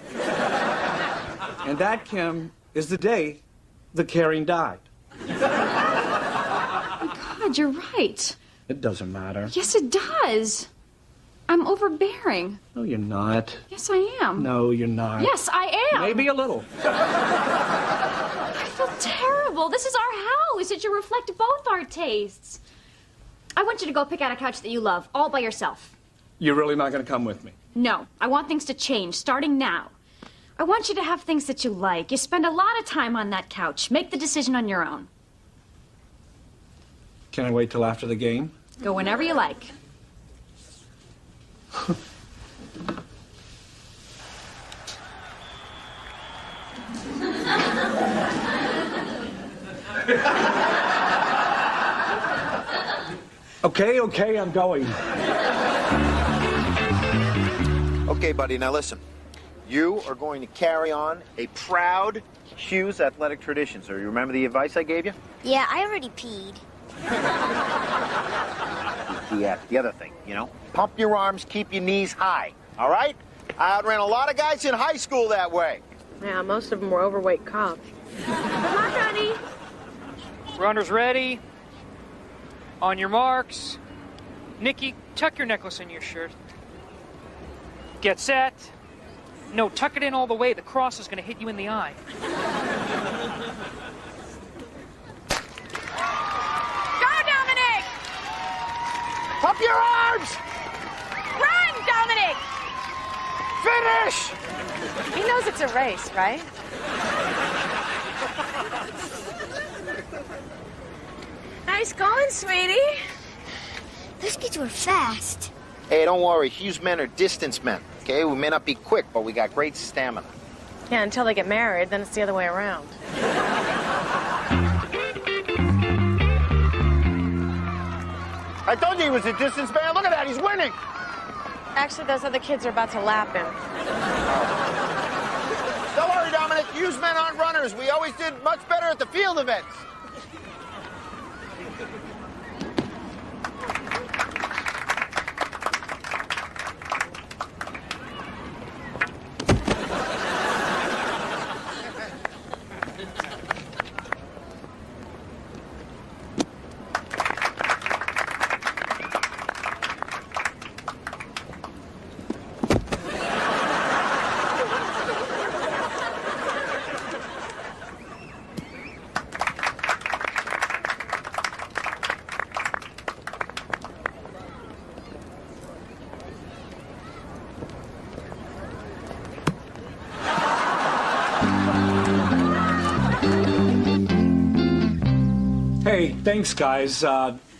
And that, Kim, is the day the caring died. Oh, God, you're right. It doesn't matter. Yes, it does. I'm overbearing. No, you're not. Yes, I am. No, you're not. Yes, I am. Maybe a little. I feel terrible. This is our house. It should reflect both our tastes. I want you to go pick out a couch that you love, all by yourself. You're really not going to come with me? No, I want things to change, starting now. I want you to have things that you like. You spend a lot of time on that couch. Make the decision on your own. Can I wait till after the game? Go whenever you like. Okay, I'm going. Okay, buddy, now listen. You are going to carry on a proud Hughes athletic tradition. So you remember the advice I gave you? Yeah, I already peed. The other thing, you know? Pump your arms, keep your knees high, all right? I outran a lot of guys in high school that way. Yeah, most of them were overweight cops. Come on, honey. Runners ready. On your marks. Nikki, tuck your necklace in your shirt. Get set. No, tuck it in all the way. The cross is going to hit you in the eye. Go, Dominic! Pump your arms! Run, Dominic! Finish! He knows it's a race, right? Nice going, sweetie. Those kids were fast. Hey, don't worry. Hughes men are distance men, okay? We may not be quick, but we got great stamina. Yeah, until they get married, then it's the other way around. I told you he was a distance man. Look at that. He's winning. Actually, those other kids are about to lap him. Don't worry, Dominic. Hughes men aren't runners. We always did much better at the field events. Hey, thanks, guys.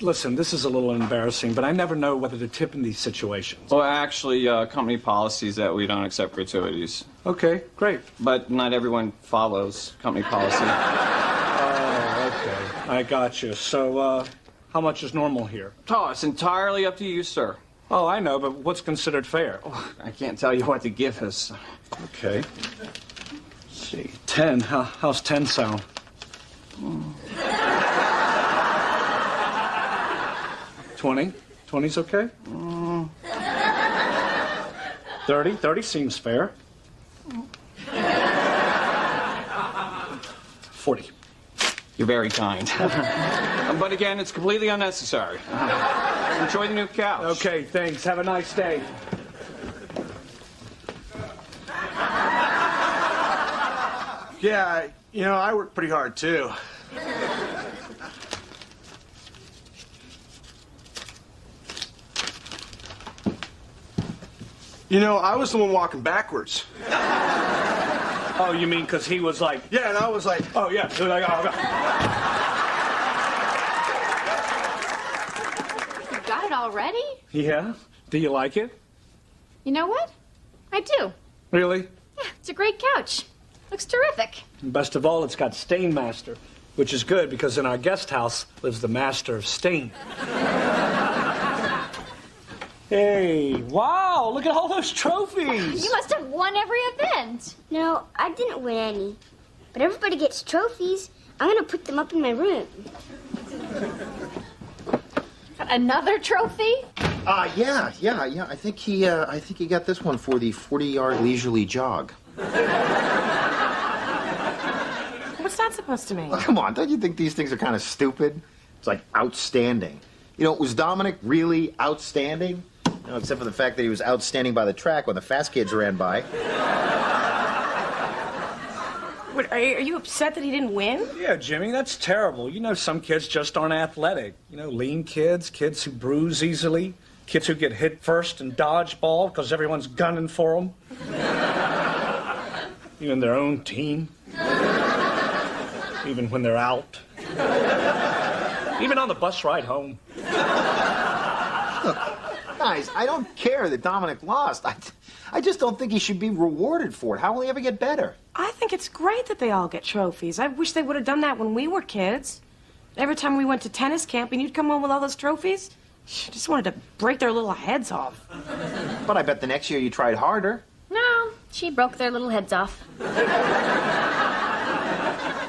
Listen, this is a little embarrassing, but I never know whether to tip in these situations. Well, actually, company policies that we don't accept gratuities. Okay, great. But not everyone follows company policy. Oh, okay. I got you. So, how much is normal here? Oh, it's entirely up to you, sir. Oh, I know, but what's considered fair? Oh, I can't tell you what to give us. Okay. Let's see. 10. How's 10 sound? 20? 20's okay? 30? 30 seems fair. 40. You're very kind. But again, it's completely unnecessary. Enjoy the new couch. Okay, thanks. Have a nice day. Yeah, you know, I work pretty hard, too. You know, I was the one walking backwards. Oh, you mean because he was like... Yeah, and I was like... Oh, yeah. You got it already? Yeah? Do you like it? You know what? I do. Really? Yeah, it's a great couch. Looks terrific. And best of all, it's got Stain Master, which is good because in our guest house lives the master of stain. Hey, wow, look at all those trophies. You must have won every event. No, I didn't win any. But everybody gets trophies. I'm gonna put them up in my room. Another trophy? Yeah. I think he got this one for the 40-yard leisurely jog. What's that supposed to mean? Well, come on, don't you think these things are kind of stupid? It's like outstanding. You know, was Dominic really outstanding? You know, except for the fact that he was outstanding by the track when the fast kids ran by. What, are you upset that he didn't win? Yeah, Jimmy, that's terrible. You know, some kids just aren't athletic. You know, lean kids, kids who bruise easily, kids who get hit first and dodge ball because everyone's gunning for them. Even their own team. Even when they're out. Even on the bus ride home. Look, guys, I don't care that Dominic lost. I just don't think he should be rewarded for it. How will he ever get better? I think it's great that they all get trophies. I wish they would have done that when we were kids. Every time we went to tennis camp and you'd come home with all those trophies, I just wanted to break their little heads off. But I bet the next year you tried harder. No, she broke their little heads off. You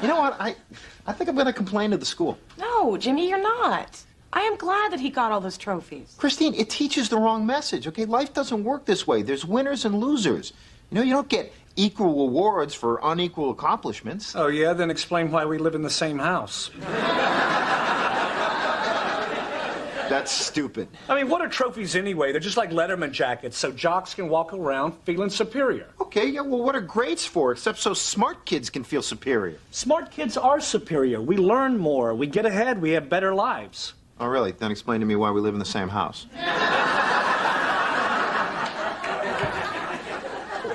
know what? I think I'm going to complain to the school. No, Jimmy, you're not. I am glad that he got all those trophies. Christine, it teaches the wrong message, okay? Life doesn't work this way. There's winners and losers. You know, you don't get equal awards for unequal accomplishments. Oh, yeah? Then explain why we live in the same house. That's stupid. I mean, what are trophies anyway? They're just like Letterman jackets, so jocks can walk around feeling superior. Okay, yeah, well, what are grades for, except so smart kids can feel superior? Smart kids are superior. We learn more. We get ahead. We have better lives. Oh, really? Then explain to me why we live in the same house.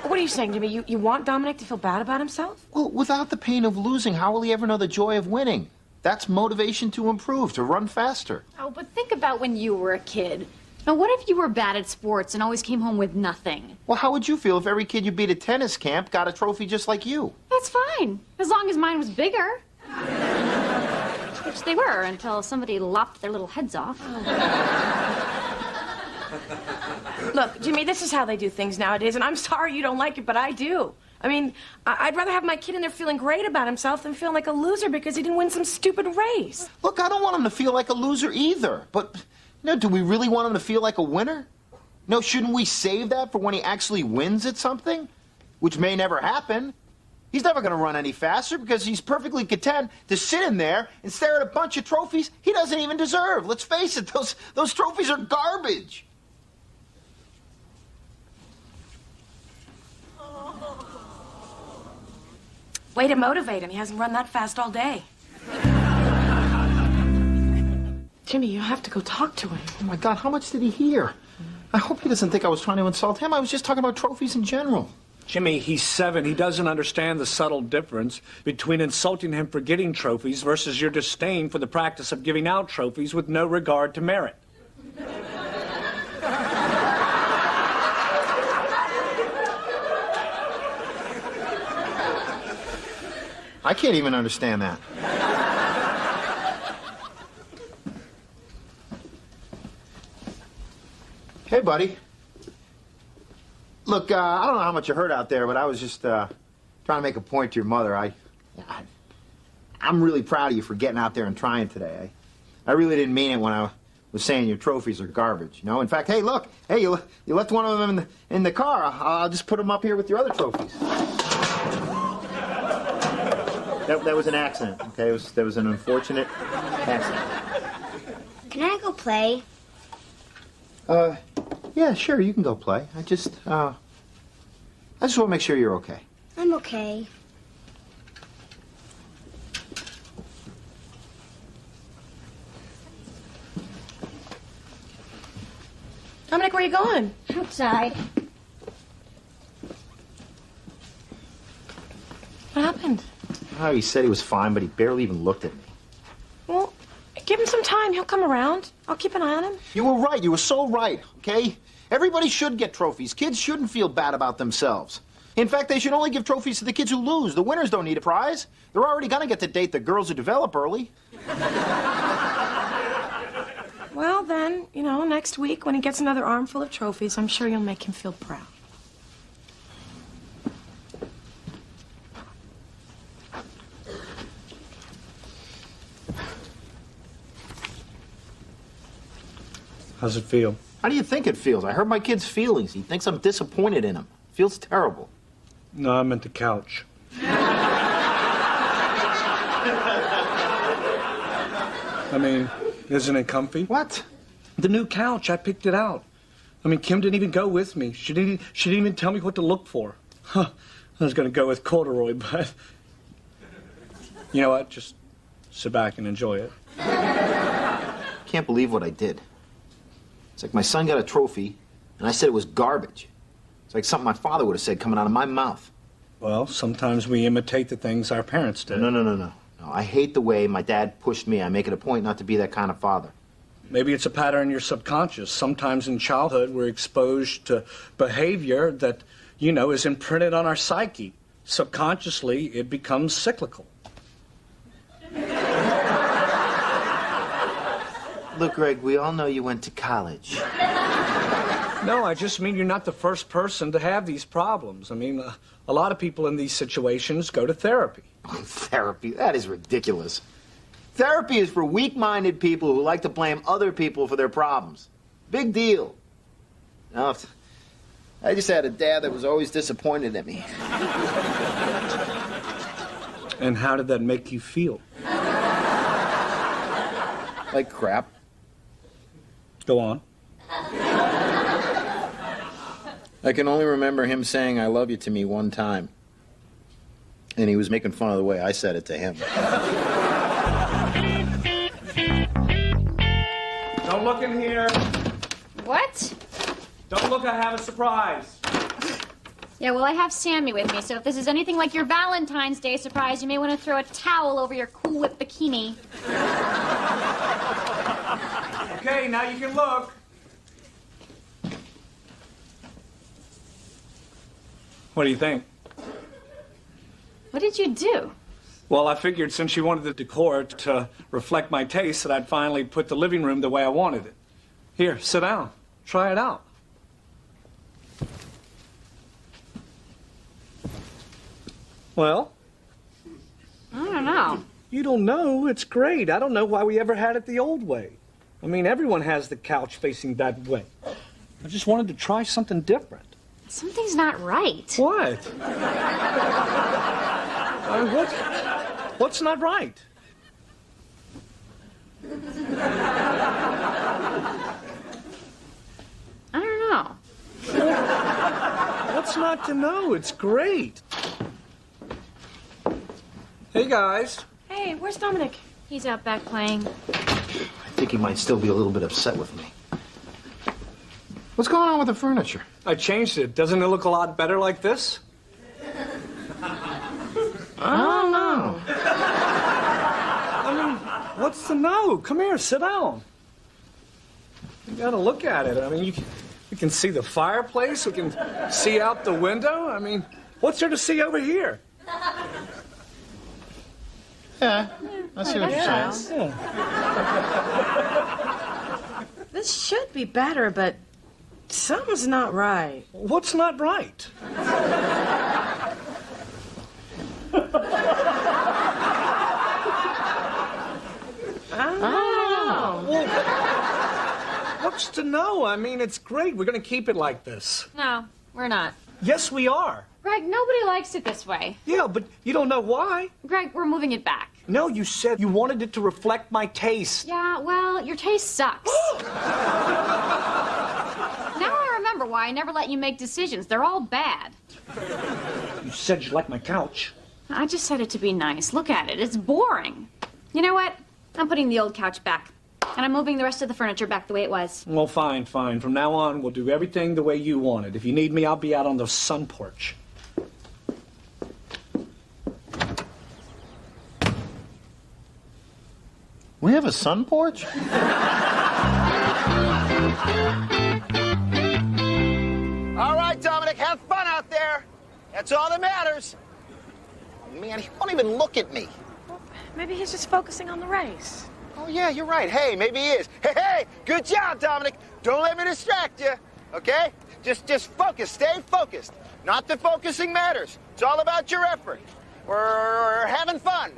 What are you saying, Jimmy? You want Dominic to feel bad about himself? Well, without the pain of losing, how will he ever know the joy of winning? That's motivation to improve, to run faster. Oh, but think about when you were a kid. Now, what if you were bad at sports and always came home with nothing? Well, how would you feel if every kid you beat at tennis camp got a trophy just like you? That's fine, as long as mine was bigger. Which they were, until somebody lopped their little heads off. Look, Jimmy, this is how they do things nowadays, and I'm sorry you don't like it, but I do. I mean, I'd rather have my kid in there feeling great about himself than feeling like a loser because he didn't win some stupid race. Look, I don't want him to feel like a loser either. But, you know, do we really want him to feel like a winner? No, shouldn't we save that for when he actually wins at something? Which may never happen. He's never going to run any faster because he's perfectly content to sit in there and stare at a bunch of trophies he doesn't even deserve. Let's face it, those trophies are garbage. Way to motivate him. He hasn't run that fast all day. Jimmy, you have to go talk to him. Oh, my God, how much did he hear? I hope he doesn't think I was trying to insult him. I was just talking about trophies in general. Jimmy, he's 7. He doesn't understand the subtle difference between insulting him for getting trophies versus your disdain for the practice of giving out trophies with no regard to merit. I can't even understand that. Hey, buddy. Look, I don't know how much you heard out there, but I was just trying to make a point to your mother. I'm really proud of you for getting out there and trying today. I really didn't mean it when I was saying your trophies are garbage. You know, in fact, hey, look, hey, you left one of them in the car. I'll just put them up here with your other trophies. That was an accident, okay? That was an unfortunate accident. Can I go play? Yeah, sure, you can go play. I just want to make sure you're okay. I'm okay. Dominic, where are you going? Outside. What happened? Oh, he said he was fine, but he barely even looked at me. Well, give him some time. He'll come around. I'll keep an eye on him. You were right. You were so right, okay? Everybody should get trophies. Kids shouldn't feel bad about themselves. In fact, they should only give trophies to the kids who lose. The winners don't need a prize. They're already going to get to date the girls who develop early. Well, then, you know, next week when he gets another armful of trophies, I'm sure you'll make him feel proud. How's it feel? How do you think it feels? I hurt my kid's feelings. He thinks I'm disappointed in him. Feels terrible. No, I meant the couch. I mean, isn't it comfy? What? The new couch. I picked it out. I mean, Kim didn't even go with me. She didn't even tell me what to look for. Huh. I was going to go with corduroy, but... You know what? Just sit back and enjoy it. Can't believe what I did. It's like my son got a trophy, and I said it was garbage. It's like something my father would have said coming out of my mouth. Well, sometimes we imitate the things our parents did. No. I hate the way my dad pushed me. I make it a point not to be that kind of father. Maybe it's a pattern in your subconscious. Sometimes in childhood, we're exposed to behavior that, you know, is imprinted on our psyche. Subconsciously, it becomes cyclical. Look, Greg, we all know you went to college. No, I just mean you're not the first person to have these problems. I mean, a lot of people in these situations go to therapy. Therapy? That is ridiculous. Therapy is for weak-minded people who like to blame other people for their problems. Big deal. No, I just had a dad that was always disappointed in me. And how did that make you feel? Like crap. Go on. I can only remember him saying I love you to me one time. And he was making fun of the way I said it to him. Don't look in here. What? Don't look, I have a surprise. Yeah, well, I have Sammy with me, so if this is anything like your Valentine's Day surprise, you may want to throw a towel over your Cool Whip bikini. Okay, now you can look. What do you think? What did you do? Well, I figured since you wanted the decor to reflect my taste that I'd finally put the living room the way I wanted it. Here, sit down. Try it out. Well? I don't know. You don't know? It's great. I don't know why we ever had it the old way. I mean, everyone has the couch facing that way. I just wanted to try something different. Something's not right. What? What's not right? I don't know. What's not to know? It's great. Hey, guys. Hey, where's Dominic? He's out back playing. I think he might still be a little bit upset with me. What's going on with the furniture? I changed it. Doesn't it look a lot better like this? I don't know. I mean, what's the no? Come here, sit down. You gotta look at it. I mean, you can see the fireplace. We can see out the window. I mean, what's there to see over here? Yeah, I see what you're saying. This should be better, but something's not right. What's not right? Well, what's to know? I mean, it's great. We're going to keep it like this. No, we're not. Yes, we are. Greg, nobody likes it this way. Yeah, but you don't know why. Greg, we're moving it back. No, you said you wanted it to reflect my taste. Yeah, well, your taste sucks. Now I remember why I never let you make decisions. They're all bad. You said you liked my couch. I just said it to be nice. Look at it. It's boring. You know what? I'm putting the old couch back. And I'm moving the rest of the furniture back the way it was. Well, fine. From now on, we'll do everything the way you want it. If you need me, I'll be out on the sun porch. We have a sun porch? there. That's all that matters. Man, he won't even look at me. Maybe he's just focusing on the race. Oh, yeah, you're right. Hey, maybe he is. Hey, good job, Dominic. Don't let me distract you, okay? Just focus. Stay focused. Not that focusing matters. It's all about your effort. We're having fun.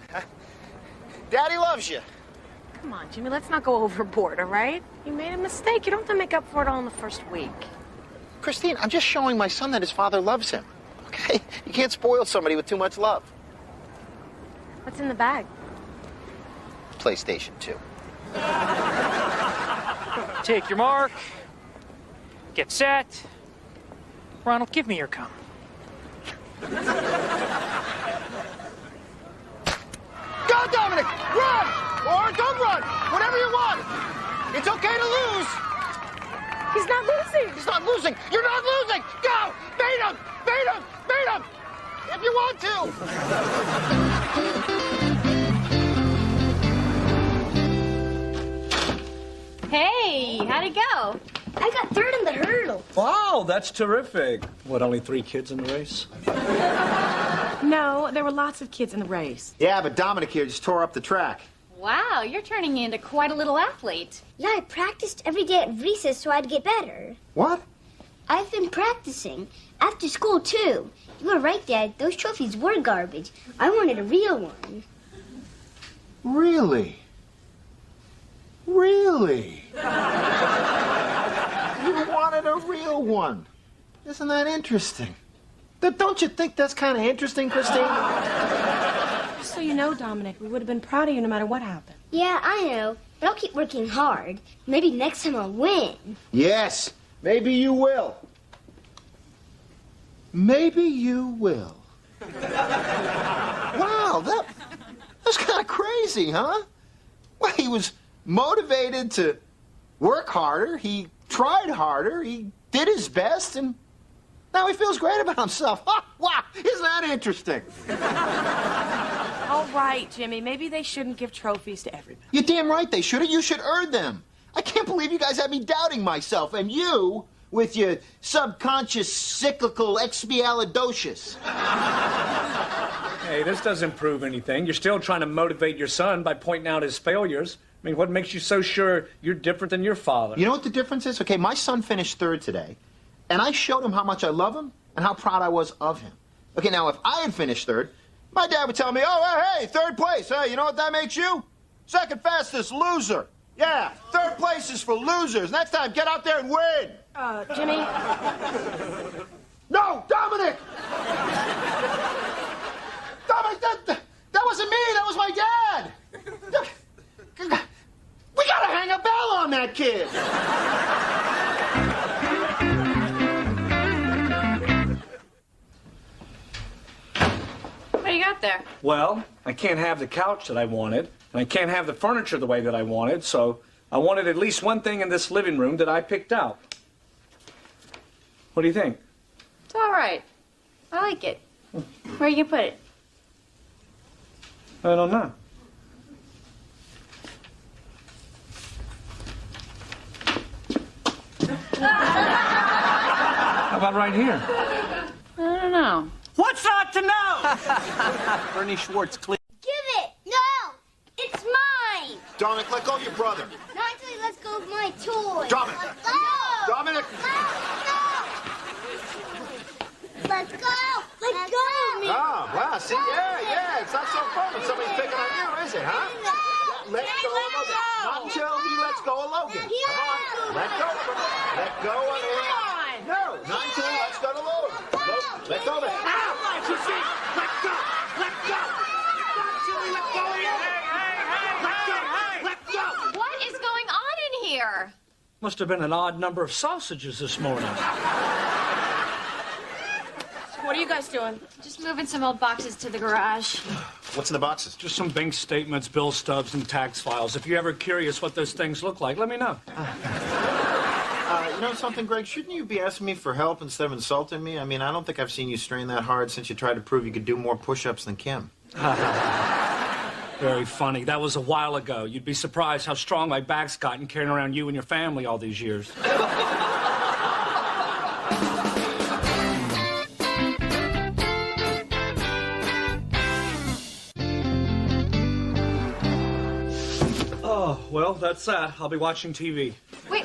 Daddy loves you. Come on, Jimmy, let's not go overboard, all right? You made a mistake. You don't have to make up for it all in the first week. Christine, I'm just showing my son that his father loves him, okay? You can't spoil somebody with too much love. What's in the bag? PlayStation 2. Take your mark. Get set. Ronald, give me your cum. Go, Dominic! Run! Or don't run! Whatever you want! It's okay to lose! He's not losing! He's not losing! You're not losing! Go! Beat him! Beat him! Beat him! If you want to! Hey, how'd it go? I got third in the hurdle. Wow, that's terrific. What, only 3 kids in the race? No, there were lots of kids in the race. Yeah, but Dominic here just tore up the track. Wow, you're turning into quite a little athlete. Yeah, I practiced every day at recess so I'd get better. What? I've been practicing. After school, too. You were right, Dad. Those trophies were garbage. I wanted a real one. Really? Really? You wanted a real one. Isn't that interesting? Don't you think that's kind of interesting, Christine? Just so you know, Dominic, we would have been proud of you no matter what happened. Yeah, I know. But I'll keep working hard. Maybe next time I'll win. Yes, maybe you will. Maybe you will. Wow, that's kind of crazy, huh? Well, he was motivated to work harder. He tried harder. He did his best, and now he feels great about himself. Wow, isn't that interesting? All right, Jimmy, maybe they shouldn't give trophies to everybody. You're damn right they should. You should earn them. I can't believe you guys have me doubting myself, and you, with your subconscious cyclical expialidocious. Hey, this doesn't prove anything. You're still trying to motivate your son by pointing out his failures. I mean, what makes you so sure you're different than your father? You know what the difference is? Okay, my son finished third today, and I showed him how much I love him and how proud I was of him. Okay, now, if I had finished third, my dad would tell me, oh, hey, third place. Hey, you know what that makes you? Second fastest loser. Yeah, third place is for losers. Next time, get out there and win. Jimmy? No, Dominic! Dominic, that wasn't me. That was my dad. We gotta hang a bell on that kid. What do you got there? Well, I can't have the couch that I wanted, and I can't have the furniture the way that I wanted, so I wanted at least one thing in this living room that I picked out. What do you think? It's all right. I like it. Where are you gonna put it? I don't know. How about right here? I don't know. What's not to know? Bernie Schwartz, clean. Give it! No! It's mine! Dominic, let go of your brother. Not until he lets go of my toy. Dominic! Let go! Dominic! Let go! Let go of me! Oh, wow, see, yeah, it's not so fun when somebody's picking on you, is it, huh? Let go of Logan. Not until he lets go of Logan. Come on, let go of him. Let go of him. No, not until he lets go of Logan. Let go of it. Ow! Let go! Let go! Not until he let go of you. Let go! Let go! What is going on in here? Must have been an odd number of sausages this morning. What are you guys doing? Just moving some old boxes to the garage. What's in the boxes? Just some bank statements, bill stubs, and tax files. If you're ever curious what those things look like, let me know. You know something, Greg? Shouldn't you be asking me for help instead of insulting me? I mean, I don't think I've seen you strain that hard since you tried to prove you could do more push-ups than Kim. Very funny. That was a while ago. You'd be surprised how strong my back's gotten carrying around you and your family all these years. Oh, well, that's that. I'll be watching TV. Wait,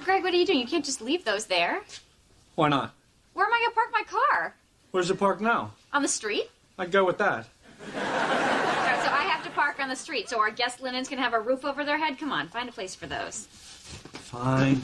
Greg, what are you doing? You can't just leave those there. Why not? Where am I going to park my car? Where's the park now? On the street? I'd go with that. All right, so I have to park on the street so our guest linens can have a roof over their head? Come on, find a place for those. Fine.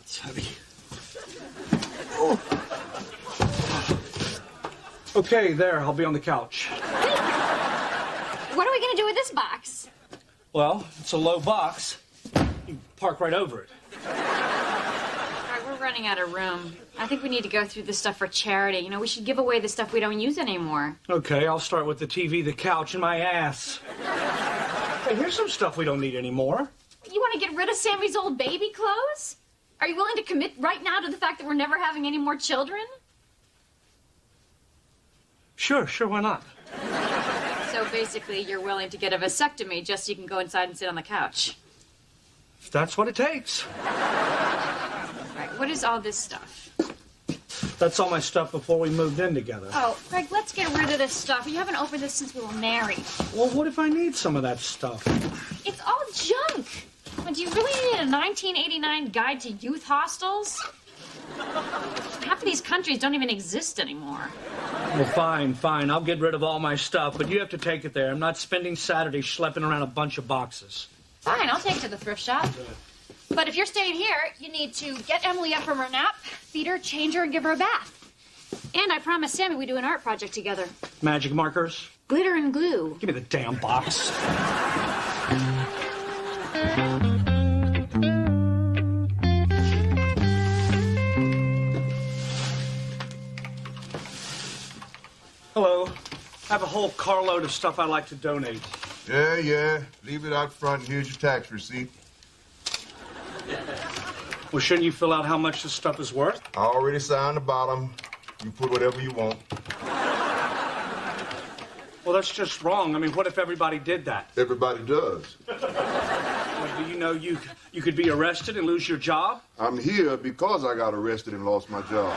It's heavy. Oh. Okay, there. I'll be on the couch. What are we going to do with this box? Well, it's a low box. You park right over it. All right, we're running out of room. I think we need to go through this stuff for charity. You know, we should give away the stuff we don't use anymore. Okay, I'll start with the TV, the couch, and my ass. Hey, here's some stuff we don't need anymore. You want to get rid of Sammy's old baby clothes? Are you willing to commit right now to the fact that we're never having any more children? Sure, why not? So basically, you're willing to get a vasectomy just so you can go inside and sit on the couch. If that's what it takes. Right, what is all this stuff? That's all my stuff before we moved in together. Oh, Greg, let's get rid of this stuff. You haven't opened this since we were married. Well, what if I need some of that stuff? It's all junk. Do you really need a 1989 guide to youth hostels? Half of these countries don't even exist anymore. Well, fine. I'll get rid of all my stuff, but you have to take it there. I'm not spending Saturday schlepping around a bunch of boxes. Fine, I'll take it to the thrift shop. But if you're staying here, you need to get Emily up from her nap, feed her, change her, and give her a bath. And I promised Sammy we'd do an art project together. Magic markers? Glitter and glue. Give me the damn box. Hello. I have a whole carload of stuff I'd like to donate. Yeah. Leave it out front and here's your tax receipt. Well, shouldn't you fill out how much this stuff is worth? I already signed the bottom. You put whatever you want. Well, that's just wrong. I mean, what if everybody did that? Everybody does. Well, do you know you could be arrested and lose your job? I'm here because I got arrested and lost my job.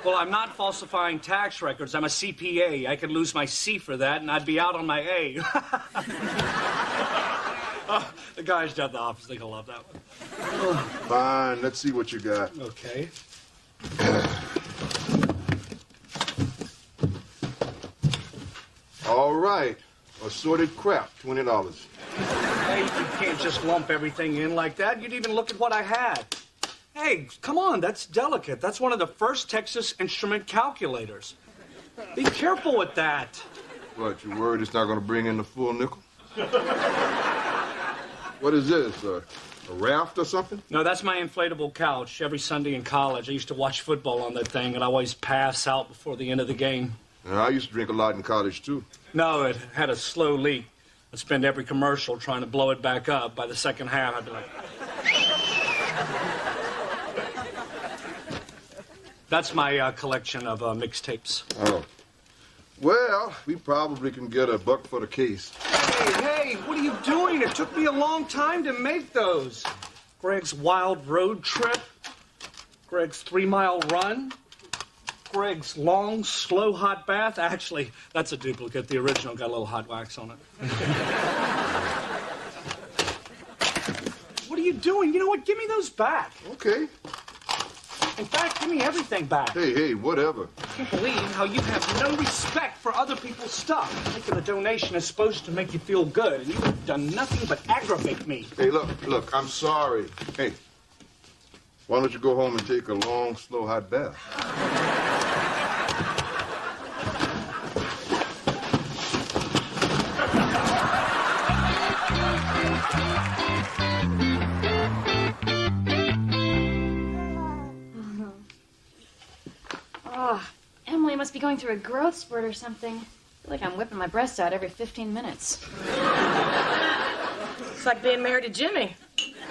Well, I'm not falsifying tax records. I'm a CPA. I could lose my C for that, and I'd be out on my A. Oh, the guys down at the office, they're gonna love that one. Fine, let's see what you got. Okay. All right. Assorted crap, $20. Hey, you can't just lump everything in like that. You'd even look at what I had. Hey, come on, that's delicate. That's one of the first Texas Instrument calculators. Be careful with that. What, you worried it's not going to bring in the full nickel? What is this, a raft or something? No, that's my inflatable couch. Every Sunday in college, I used to watch football on that thing, and I always pass out before the end of the game. I used to drink a lot in college, too. No, it had a slow leak. I'd spend every commercial trying to blow it back up. By the second half, I'd be like... That's my collection of mixtapes. Oh. Well, we probably can get $1 for the case. Hey, what are you doing? It took me a long time to make those. Greg's wild road trip. Greg's 3-mile run. Greg's long, slow hot bath. Actually, that's a duplicate. The original got a little hot wax on it. What are you doing? You know what? Give me those back. Okay. In fact, give me everything back. Hey, whatever. I can't believe how you have no respect for other people's stuff. Making a donation is supposed to make you feel good, and you have done nothing but aggravate me. Hey, look, I'm sorry. Hey, why don't you go home and take a long, slow, hot bath? Oh, Emily must be going through a growth spurt or something. I feel like I'm whipping my breasts out every 15 minutes. It's like being married to Jimmy.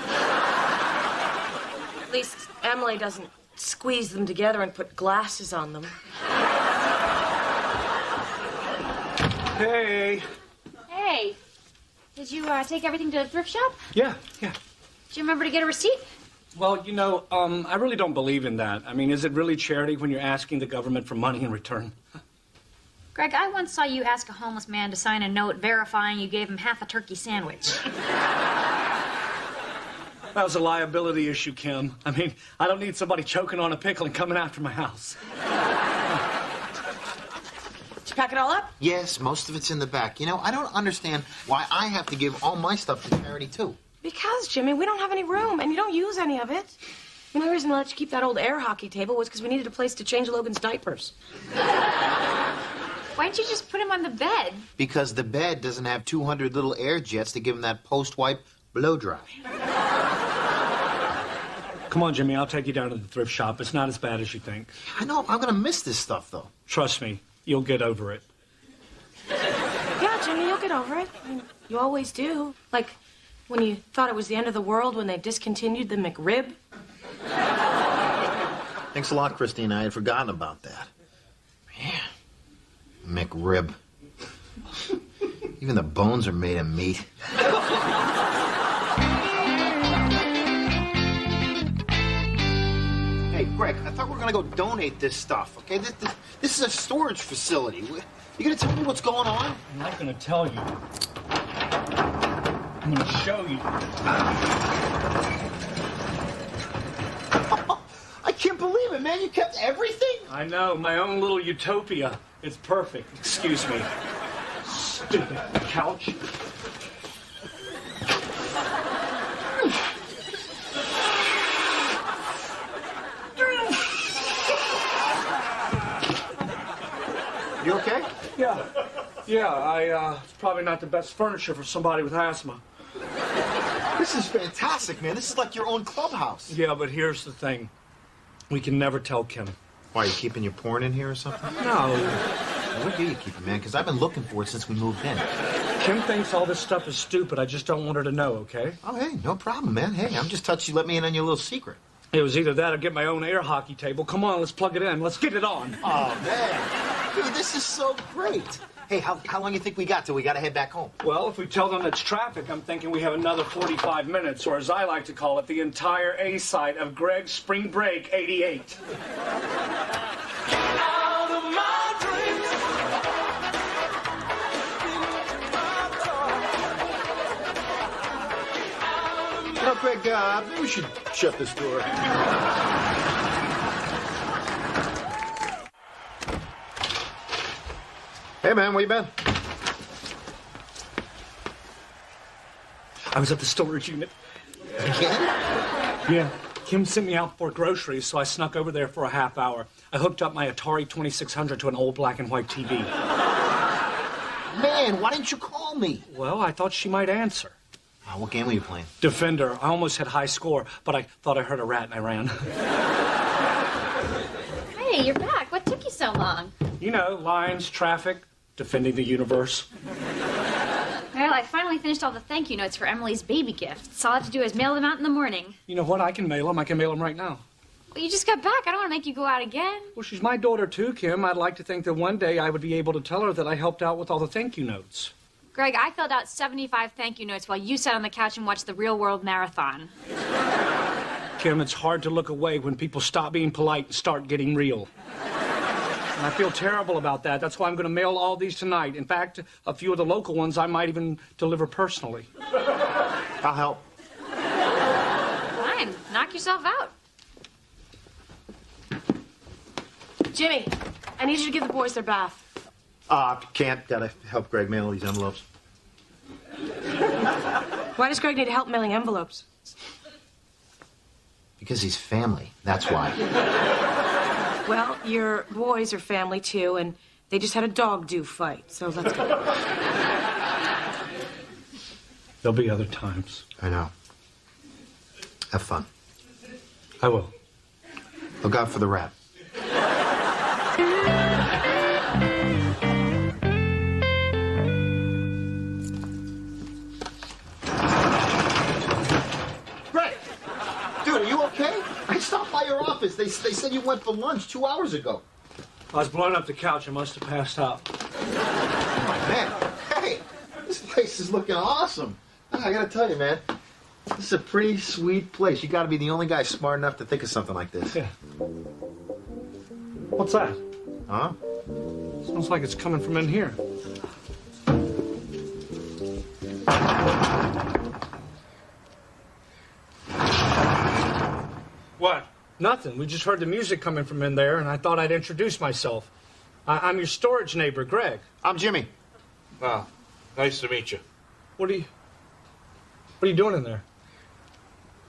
At least Emily doesn't squeeze them together and put glasses on them. Hey. Hey, did you take everything to the thrift shop? Yeah. Did you remember to get a receipt? Well, I really don't believe in that. I mean, is it really charity when you're asking the government for money in return? Greg, I once saw you ask a homeless man to sign a note verifying you gave him half a turkey sandwich. That was a liability issue, Kim. I mean, I don't need somebody choking on a pickle and coming after my house. Did you pack it all up? Yes, most of it's in the back. I don't understand why I have to give all my stuff to charity, too. Because, Jimmy, we don't have any room, and you don't use any of it. The only reason I let you keep that old air hockey table was because we needed a place to change Logan's diapers. Why didn't you just put him on the bed? Because the bed doesn't have 200 little air jets to give him that post-wipe blow dry. Come on, Jimmy, I'll take you down to the thrift shop. It's not as bad as you think. I know, I'm gonna miss this stuff, though. Trust me, you'll get over it. Yeah, Jimmy, you'll get over it. I mean, you always do. Like when you thought it was the end of the world when they discontinued the McRib. Thanks a lot, Christine. I had forgotten about that. Man, McRib. Even the bones are made of meat. Hey, Greg, I thought we were gonna go donate this stuff, okay? This is a storage facility. You gonna tell me what's going on? I'm not gonna tell you. I'm gonna show you. I can't believe it, man. You kept everything? I know, my own little utopia. It's perfect. Excuse me. Stupid couch. You okay? Yeah, it's probably not the best furniture for somebody with asthma. This is fantastic, man. This is like your own clubhouse. Yeah, but here's the thing. We can never tell Kim. Why, you keeping your porn in here or something? No. Where do you keep it, man? Because I've been looking for it since we moved in. Kim thinks all this stuff is stupid. I just don't want her to know, okay? Oh, hey, no problem, man. Hey, I'm just touched you let me in on your little secret. It was either that or get my own air hockey table. Come on, let's plug it in. Let's get it on. Oh, man. Dude, this is so great. Hey, how long you think we got till we got to head back home? Well, if we tell them it's traffic, I'm thinking we have another 45 minutes, or as I like to call it, the entire A-side of Greg's Spring Break 88. Well, Greg, maybe we should shut this door. Hey, man, where you been? I was at the storage unit. Again? Yeah. Kim sent me out for groceries, so I snuck over there for a half hour. I hooked up my Atari 2600 to an old black and white TV. Man, why didn't you call me? Well, I thought she might answer. Oh, what game were you playing? Defender. I almost had high score, but I thought I heard a rat and I ran. Hey, you're back. What took you so long? You know, lines, traffic, defending the universe. Well, I finally finished all the thank you notes for Emily's baby gifts. All I have to do is mail them out in the morning. You know what? I can mail them. I can mail them right now. Well, you just got back. I don't want to make you go out again. Well, she's my daughter, too, Kim. I'd like to think that one day I would be able to tell her that I helped out with all the thank you notes. Greg, I filled out 75 thank you notes while you sat on the couch and watched the Real World Marathon. Kim, it's hard to look away when people stop being polite and start getting real. And I feel terrible about that. That's why I'm going to mail all these tonight. In fact, a few of the local ones I might even deliver personally. I'll help. Fine. Knock yourself out. Jimmy, I need you to give the boys their bath. Can't. Gotta help Greg mail these envelopes. Why does Greg need help mailing envelopes? Because he's family. That's why. Well, your boys are family, too, and they just had a dog-do fight, so let's go. There'll be other times. I know. Have fun. I will. Look out for the rat. you went for lunch 2 hours ago. I was blowing up the couch. I must have passed out. Oh, man. Hey, this place is looking awesome. I gotta tell you, man. This is a pretty sweet place. You gotta be the only guy smart enough to think of something like this. Yeah. What's that? Huh? Smells like it's coming from in here. What? Nothing. We just heard the music coming from in there, and I thought I'd introduce myself. I'm your storage neighbor, Greg. I'm Jimmy. Ah, nice to meet you. What are you doing in there?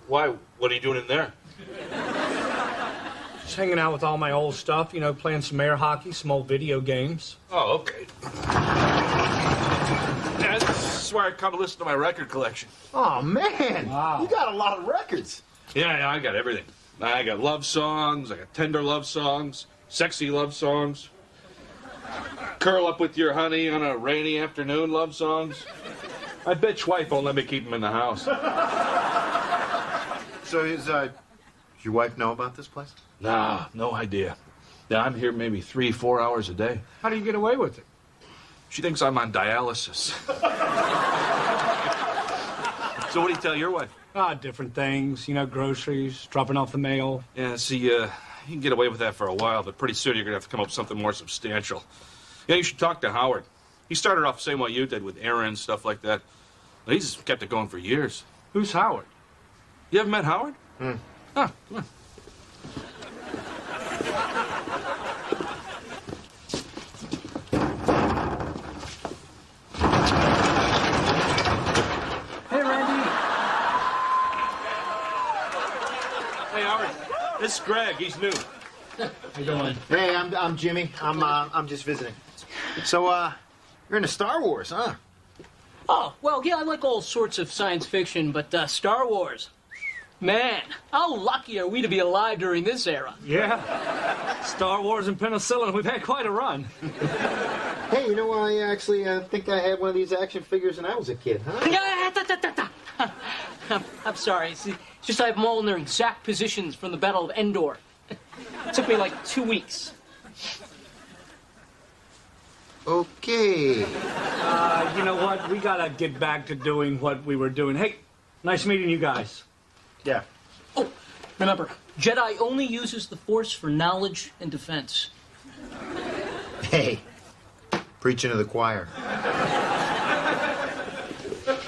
Why? What are you doing in there? Just hanging out with all my old stuff, you know, playing some air hockey, some old video games. Oh, okay. Yeah, this is where I come to listen to my record collection. Oh, man. Wow. You got a lot of records. Yeah, I got everything. I got love songs, I got tender love songs, sexy love songs, curl up with your honey on a rainy afternoon love songs. My bitch wife won't let me keep them in the house. So does your wife know about this place? Nah, no idea. Yeah, I'm here maybe 3-4 hours a day. How do you get away with it? She thinks I'm on dialysis. So what do you tell your wife? Different things, you know, groceries, dropping off the mail. Yeah, see, you can get away with that for a while, but pretty soon you're going to have to come up with something more substantial. Yeah, you should talk to Howard. He started off the same way you did with errands, stuff like that. Well, he's kept it going for years. Who's Howard? You haven't met Howard? Hmm. Ah, come on. Hey, Randy. Hey, Howard. This is Greg. He's new. How you doing? Hey, I'm Jimmy. I'm just visiting. So, you're into Star Wars, huh? Oh, well, yeah, I like all sorts of science fiction, but Star Wars. Man, how lucky are we to be alive during this era? Yeah. Star Wars and penicillin. We've had quite a run. Hey, you know, I actually think I had one of these action figures when I was a kid, huh? Yeah, I'm sorry. It's just I have them all in their exact positions from the Battle of Endor. It took me like 2 weeks. Okay. You know what? We gotta get back to doing what we were doing. Hey, nice meeting you guys. Yeah. Oh, remember, Jedi only uses the Force for knowledge and defense. Hey, preaching to the choir.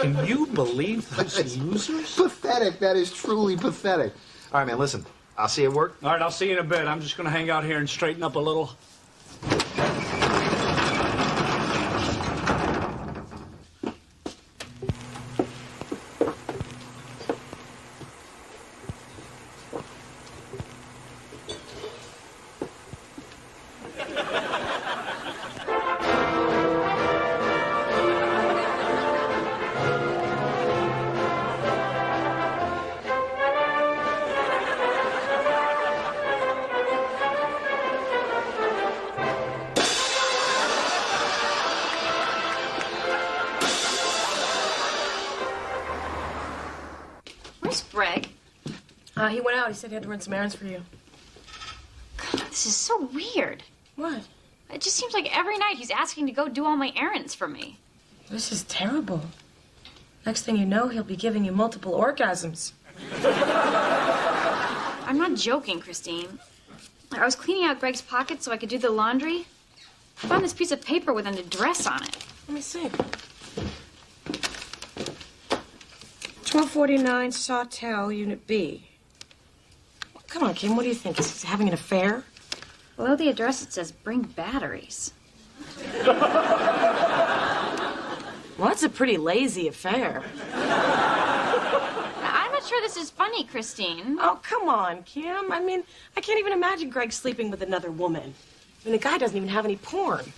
Can you believe those losers? Pathetic. That is truly pathetic. All right, man, listen. I'll see you at work. All right, I'll see you in a bit. I'm just gonna hang out here and straighten up a little. Where's Greg? He went out. He said he had to run some errands for you. God, this is so weird. What? It just seems like every night he's asking to go do all my errands for me. This is terrible. Next thing you know, he'll be giving you multiple orgasms. I'm not joking, Christine. I was cleaning out Greg's pockets so I could do the laundry. I found this piece of paper with an address on it. Let me see. 1249 Sawtell, Unit B. Come on, Kim, what do you think? Is he having an affair? Below the address it says, bring batteries. Well, that's a pretty lazy affair. I'm not sure this is funny, Christine. Oh, come on, Kim. I mean, I can't even imagine Greg sleeping with another woman. I mean, the guy doesn't even have any porn.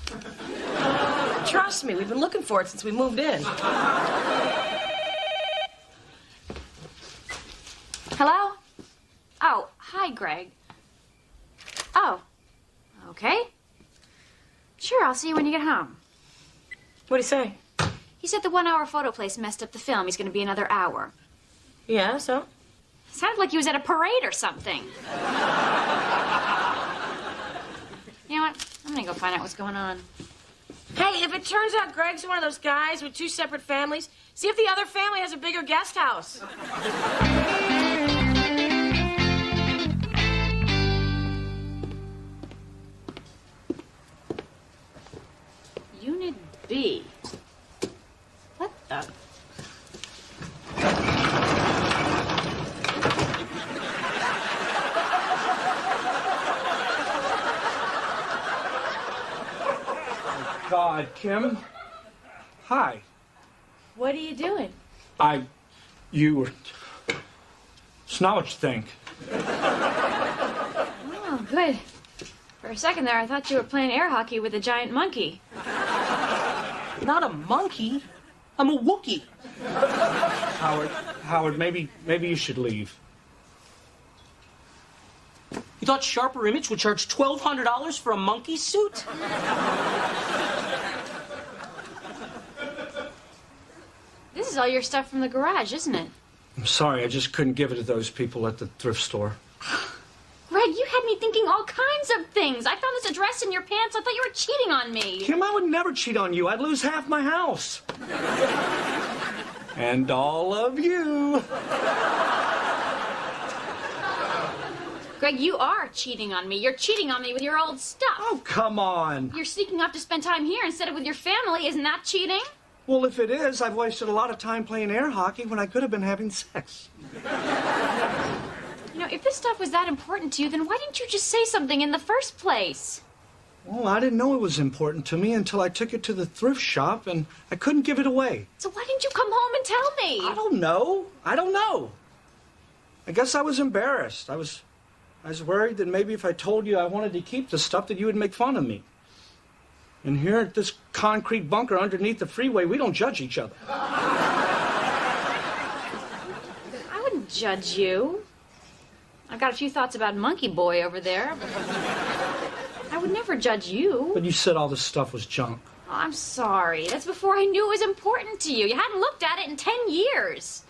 Trust me, we've been looking for it since we moved in. Hello? Oh, hi, Greg. Oh, okay. Sure, I'll see you when you get home. What'd he say? He said the 1 hour photo place messed up the film. He's going to be another hour. Yeah, so? Sounded like he was at a parade or something. gonna go find out what's going on. Hey, if it turns out Greg's one of those guys with 2 separate families, see if the other family has a bigger guest house. Unit B. What the? God, Kim. Hi. What are you doing? You. It's not what you think. Oh, good. For a second there, I thought you were playing air hockey with a giant monkey. Not a monkey. I'm a Wookiee. Howard, maybe you should leave. You thought Sharper Image would charge $1,200 for a monkey suit? This is all your stuff from the garage, isn't it? I'm sorry, I just couldn't give it to those people at the thrift store. Greg, you had me thinking all kinds of things. I found this address in your pants. I thought you were cheating on me. Kim, I would never cheat on you. I'd lose half my house. And all of you. Greg, you are cheating on me. You're cheating on me with your old stuff. Oh, come on. You're sneaking off to spend time here instead of with your family. Isn't that cheating? Well, if it is, I've wasted a lot of time playing air hockey when I could have been having sex. You know, if this stuff was that important to you, then why didn't you just say something in the first place? Well, I didn't know it was important to me until I took it to the thrift shop, and I couldn't give it away. So why didn't you come home and tell me? I don't know. I guess I was embarrassed. I was worried that maybe if I told you I wanted to keep the stuff that you would make fun of me. And here at this concrete bunker underneath the freeway, we don't judge each other. I wouldn't judge you. I've got a few thoughts about Monkey Boy over there. I would never judge you. But you said all this stuff was junk. Oh, I'm sorry. That's before I knew it was important to you. You hadn't looked at it in 10 years.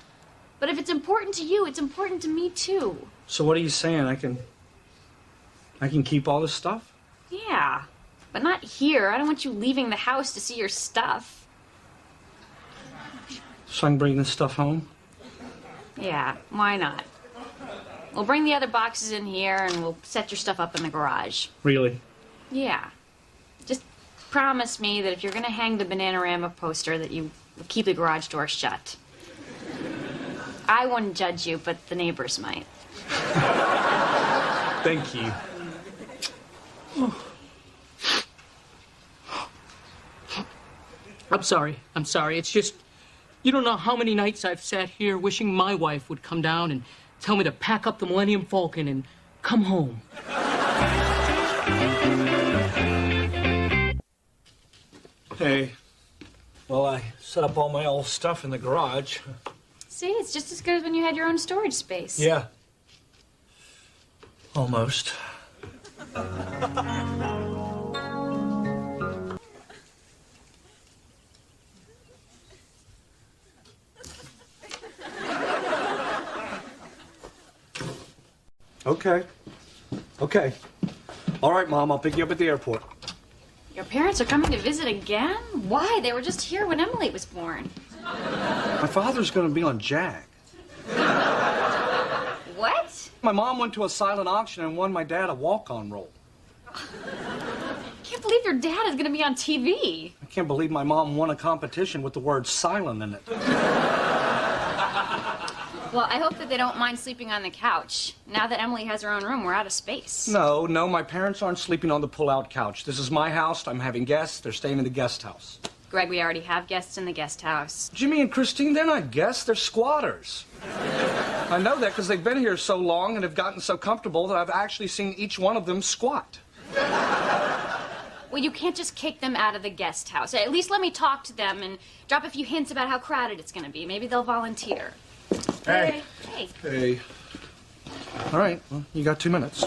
But if it's important to you, it's important to me, too. So what are you saying? I can keep all this stuff? Yeah, but not here. I don't want you leaving the house to see your stuff. So I can bring this stuff home? Yeah, why not? We'll bring the other boxes in here and we'll set your stuff up in the garage. Really? Yeah. Just promise me that if you're going to hang the Bananarama poster that you will keep the garage door shut. I wouldn't judge you, but the neighbors might. Thank you. I'm sorry. It's just, you don't know how many nights I've sat here wishing my wife would come down and tell me to pack up the Millennium Falcon and come home. Hey. Well, I set up all my old stuff in the garage. See, it's just as good as when you had your own storage space. Yeah. Almost. Okay. All right, Mom, I'll pick you up at the airport. Your parents are coming to visit again? Why? They were just here when Emily was born. My father's going to be on JAG. What? My mom went to a silent auction and won my dad a walk-on role. I can't believe your dad is going to be on TV. I can't believe my mom won a competition with the word silent in it. Well, I hope that they don't mind sleeping on the couch. Now that Emily has her own room, we're out of space. No, my parents aren't sleeping on the pull-out couch. This is my house. I'm having guests. They're staying in the guest house. Greg, we already have guests in the guest house. Jimmy and Christine, they're not guests. They're squatters. I know that because they've been here so long and have gotten so comfortable that I've actually seen each one of them squat. Well, you can't just kick them out of the guest house. At least let me talk to them and drop a few hints about how crowded it's going to be. Maybe they'll volunteer. Hey. Hey. Hey. All right, well, you got 2 minutes.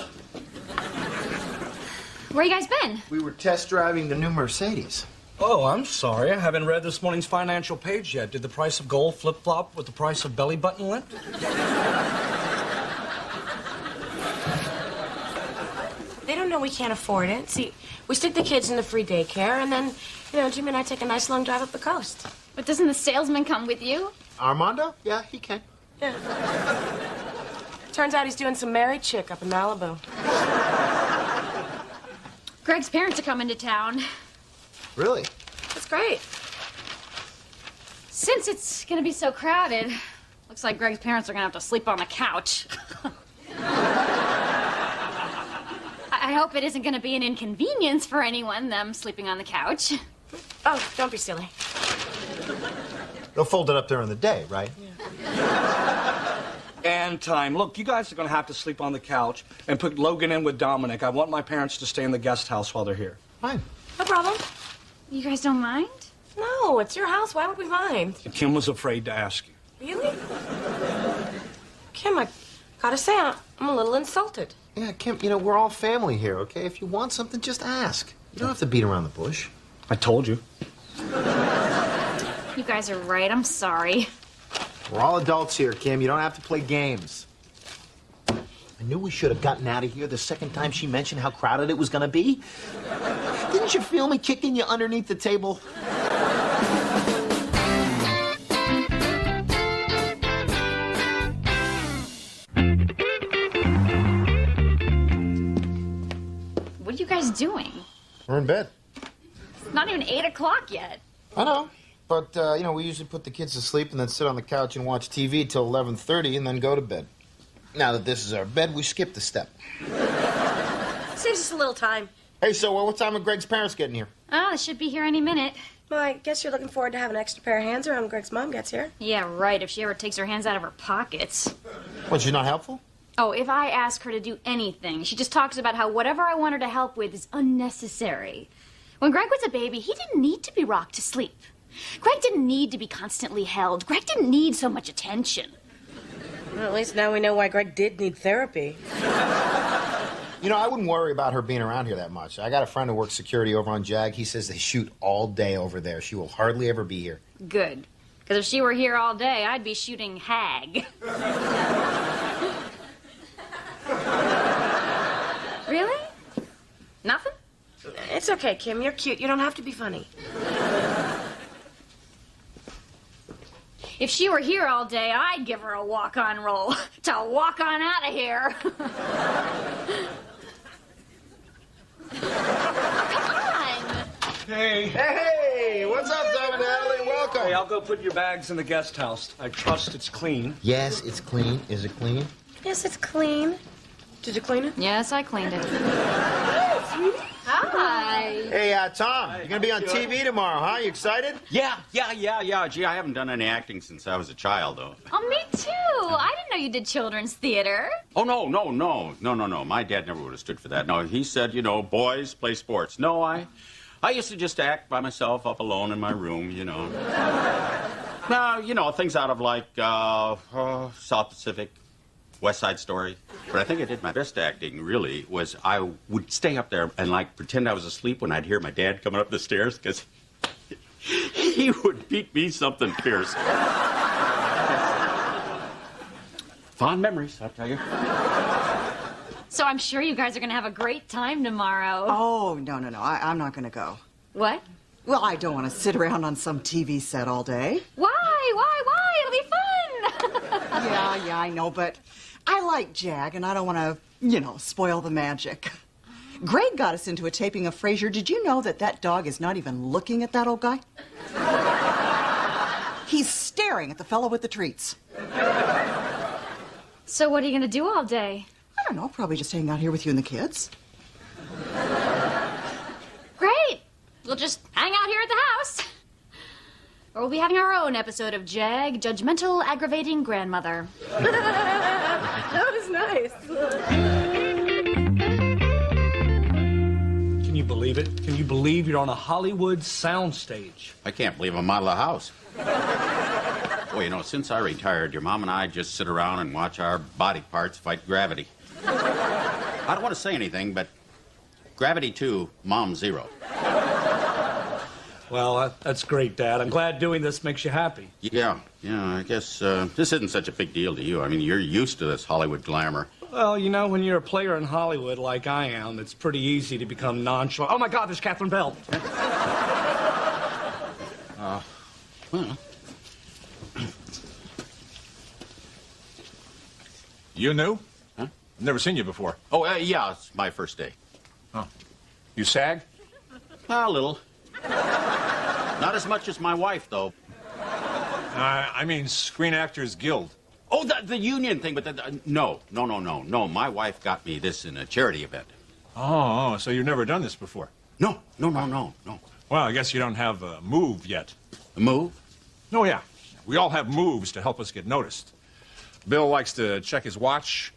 Where you guys been? We were test driving the new Mercedes. Oh, I'm sorry. I haven't read this morning's financial page yet. Did the price of gold flip-flop with the price of belly button lint? They don't know we can't afford it. See, we stick the kids in the free daycare, and then, Jimmy and I take a nice long drive up the coast. But doesn't the salesman come with you? Armando? Yeah, he can. Yeah. Turns out he's doing some married chick up in Malibu. Greg's parents are coming to town. Really? That's great. Since it's gonna be so crowded, looks like Greg's parents are gonna have to sleep on the couch. I hope it isn't gonna be an inconvenience for anyone, them sleeping on the couch. Oh, don't be silly. They'll fold it up during the day, right? And time. Look, you guys are going to have to sleep on the couch and put Logan in with Dominic. I want my parents to stay in the guest house while they're here. Fine. No problem. You guys don't mind? No, it's your house. Why would we mind? Kim was afraid to ask you. Really? Kim, I gotta say, I'm a little insulted. Yeah, Kim, we're all family here, okay? If you want something, just ask. You don't have to beat around the bush. I told you. You guys are right. I'm sorry. We're all adults here, Kim. You don't have to play games. I knew we should have gotten out of here the second time she mentioned how crowded it was going to be. Didn't you feel me kicking you underneath the table? What are you guys doing? We're in bed. It's not even 8 o'clock yet. I know. But, we usually put the kids to sleep and then sit on the couch and watch TV till 11:30 and then go to bed. Now that this is our bed, we skipped a step. Saves us a little time. Hey, so what time are Greg's parents getting here? Oh, they should be here any minute. Well, I guess you're looking forward to having an extra pair of hands around when Greg's mom gets here. Yeah, right, if she ever takes her hands out of her pockets. What, she's not helpful? Oh, if I ask her to do anything, she just talks about how whatever I want her to help with is unnecessary. When Greg was a baby, he didn't need to be rocked to sleep. Greg didn't need to be constantly held. Greg didn't need so much attention. Well, at least now we know why Greg did need therapy. I wouldn't worry about her being around here that much. I got a friend who works security over on Jag. He says they shoot all day over there. She will hardly ever be here. Good. Because if she were here all day, I'd be shooting Hag. Really? Nothing? It's okay, Kim. You're cute. You don't have to be funny. If she were here all day, I'd give her a walk-on roll to walk on out of here. Come on. Hey. Hey, what's up, Tom and Natalie? Welcome. Hey, I'll go put your bags in the guest house. I trust it's clean. Yes, it's clean. Is it clean? Yes, it's clean. Did you clean it? Yes, I cleaned it. Hi. Hey, Tom, you're going to be on TV tomorrow, huh? You excited? Yeah. Gee, I haven't done any acting since I was a child, though. Oh, me too. I didn't know you did children's theater. Oh, no. My dad never would have stood for that. No, he said, boys play sports. No, I used to just act by myself up alone in my room, Now, things out of like South Pacific, West Side Story. But I think I did my best acting, really, was I would stay up there and, pretend I was asleep when I'd hear my dad coming up the stairs, because he would beat me something fierce. Fond memories, I tell you. So I'm sure you guys are going to have a great time tomorrow. Oh, no. I'm not going to go. What? Well, I don't want to sit around on some TV set all day. Why? It'll be fun. Yeah, I know, but I like Jag, and I don't want to, spoil the magic. Greg got us into a taping of Frasier. Did you know that dog is not even looking at that old guy? He's staring at the fellow with the treats. So what are you going to do all day? I don't know, probably just hang out here with you and the kids. Great. We'll just hang out here at the house. Or we'll be having our own episode of Jag, Judgmental, Aggravating Grandmother. That was nice. Can you believe it? Can you believe you're on a Hollywood soundstage? I can't believe I'm out of the house. Well, since I retired, your mom and I just sit around and watch our body parts fight gravity. I don't want to say anything, but gravity 2, mom 0. Well, that's great, Dad. I'm glad doing this makes you happy. Yeah, I guess this isn't such a big deal to you. I mean, you're used to this Hollywood glamour. Well, you know, when you're a player in Hollywood like I am, it's pretty easy to become nonchalant. Oh, my God, there's Catherine Bell. Well. You new? Huh? Never seen you before. Oh, yeah, it's my first day. Oh. You sag? A little. Not as much as my wife, though. I mean Screen Actors Guild. Oh, the union thing, but no. My wife got me this in a charity event. Oh, so you've never done this before? No. Well, I guess you don't have a move yet. A move? Oh, yeah. We all have moves to help us get noticed. Bill likes to check his watch.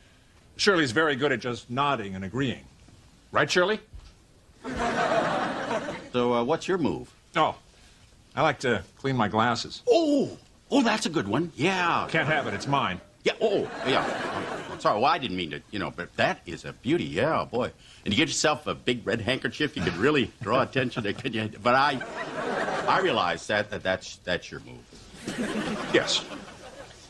Shirley's very good at just nodding and agreeing. Right, Shirley? So, what's your move? Oh, I like to clean my glasses. Oh, that's a good one. Yeah. Can't have it. It's mine. Yeah, yeah. Oh, sorry, well, I didn't mean to, but that is a beauty. Yeah, boy. And you get yourself a big red handkerchief, you could really draw attention to, could you? But I realize that's your move. Yes.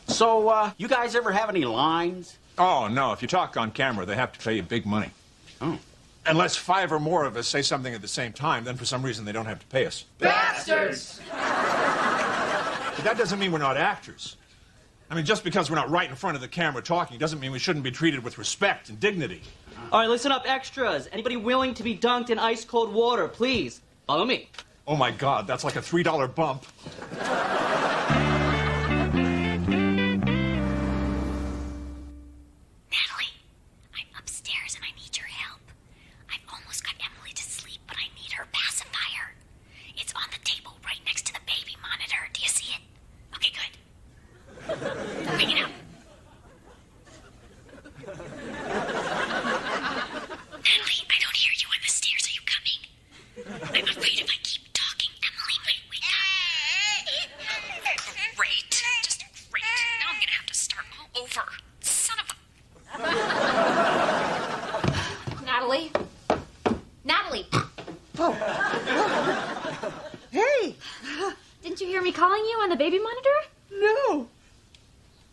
So, you guys ever have any lines? Oh, no. If you talk on camera, they have to pay you big money. Oh. Unless 5 or more of us say something at the same time, then for some reason they don't have to pay us. Bastards! But that doesn't mean we're not actors. I mean, just because we're not right in front of the camera talking doesn't mean we shouldn't be treated with respect and dignity. All right, listen up, extras. Anybody willing to be dunked in ice-cold water, please? Follow me. Oh, my God, that's like a $3 bump. Natalie! Oh. Hey! Didn't you hear me calling you on the baby monitor? No.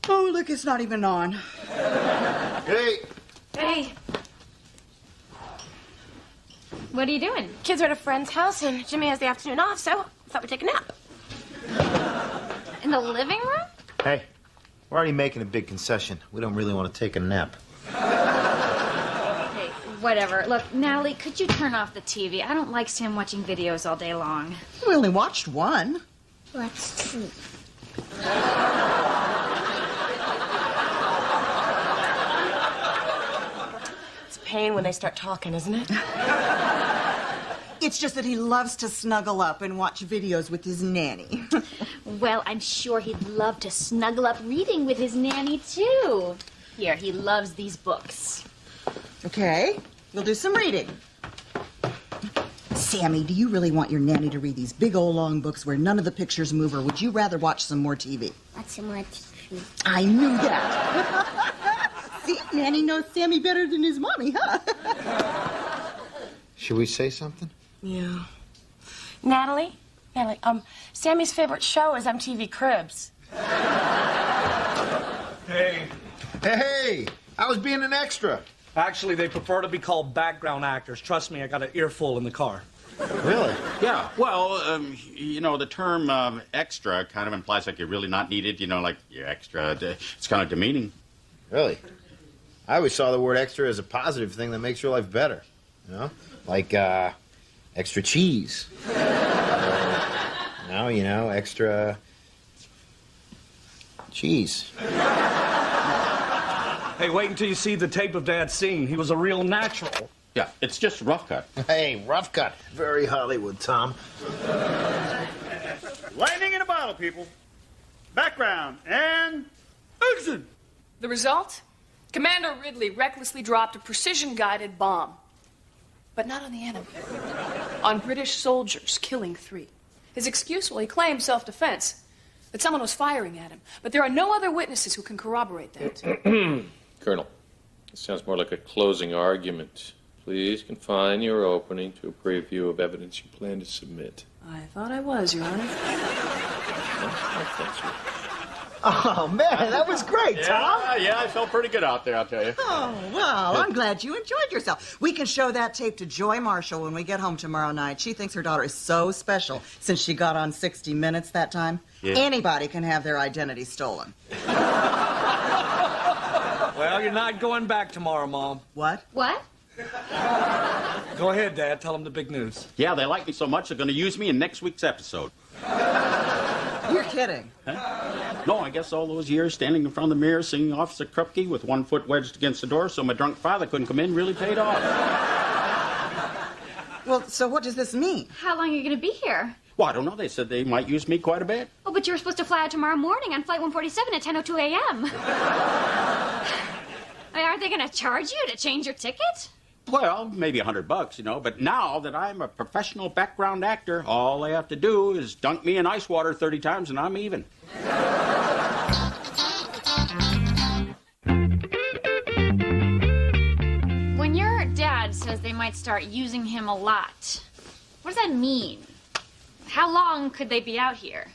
Oh, look, it's not even on. Hey! Hey. What are you doing? Kids are at a friend's house, and Jimmy has the afternoon off, so I thought we'd take a nap. In the living room? Hey, we're already making a big concession. We don't really want to take a nap. Hey, whatever. Look, Natalie, could you turn off the TV? I don't like Sam watching videos all day long. We only watched one. That's true. It's a pain when they start talking, isn't it? It's just that he loves to snuggle up and watch videos with his nanny. Well, I'm sure he'd love to snuggle up reading with his nanny, too. Here, he loves these books. Okay, we'll do some reading. Sammy, do you really want your nanny to read these big old long books where none of the pictures move, or would you rather watch some more TV? Watch some more TV. I knew that. See, Nanny knows Sammy better than his mommy, huh? Should we say something? Yeah. Natalie, Sammy's favorite show is MTV Cribs. Hey. Hey, I was being an extra. Actually, they prefer to be called background actors. Trust me, I got an earful in the car. Really? Yeah. Well, the term extra kind of implies like you're really not needed. Like you're extra. It's kind of demeaning. Really? I always saw the word extra as a positive thing that makes your life better. Like extra cheese. Extra cheese. Hey, wait until you see the tape of Dad's scene. He was a real natural. Yeah, it's just rough cut. Hey, rough cut. Very Hollywood, Tom. Lightning in a bottle, people. Background and action. The result? Commander Ridley recklessly dropped a precision-guided bomb. But not on the enemy. On British soldiers, killing 3. His excuse, well, he claimed self-defense. That someone was firing at him. But there are no other witnesses who can corroborate that. Colonel, this sounds more like a closing argument. Please confine your opening to a preview of evidence you plan to submit. I thought I was, Your Honor. Oh, man, that was great, Tom. Yeah, I felt pretty good out there, I'll tell you. Oh, well, I'm glad you enjoyed yourself. We can show that tape to Joy Marshall when we get home tomorrow night. She thinks her daughter is so special since she got on 60 Minutes that time. Yeah. Anybody can have their identity stolen. Well, you're not going back tomorrow, Mom. What? What? Go ahead, Dad. Tell them the big news. Yeah, they like me so much they're going to use me in next week's episode. You're kidding. Huh? No, I guess all those years standing in front of the mirror singing Officer Krupke with one foot wedged against the door so my drunk father couldn't come in really paid off. Well, so what does this mean? How long are you going to be here? Well, I don't know. They said they might use me quite a bit. Oh, but you were supposed to fly out tomorrow morning on Flight 147 at 10:02 a.m. I mean, aren't they going to charge you to change your ticket? Well, maybe $100, you know, but now that I'm a professional background actor, all they have to do is dunk me in ice water 30 times and I'm even. When your dad says they might start using him a lot, what does that mean? How long could they be out here?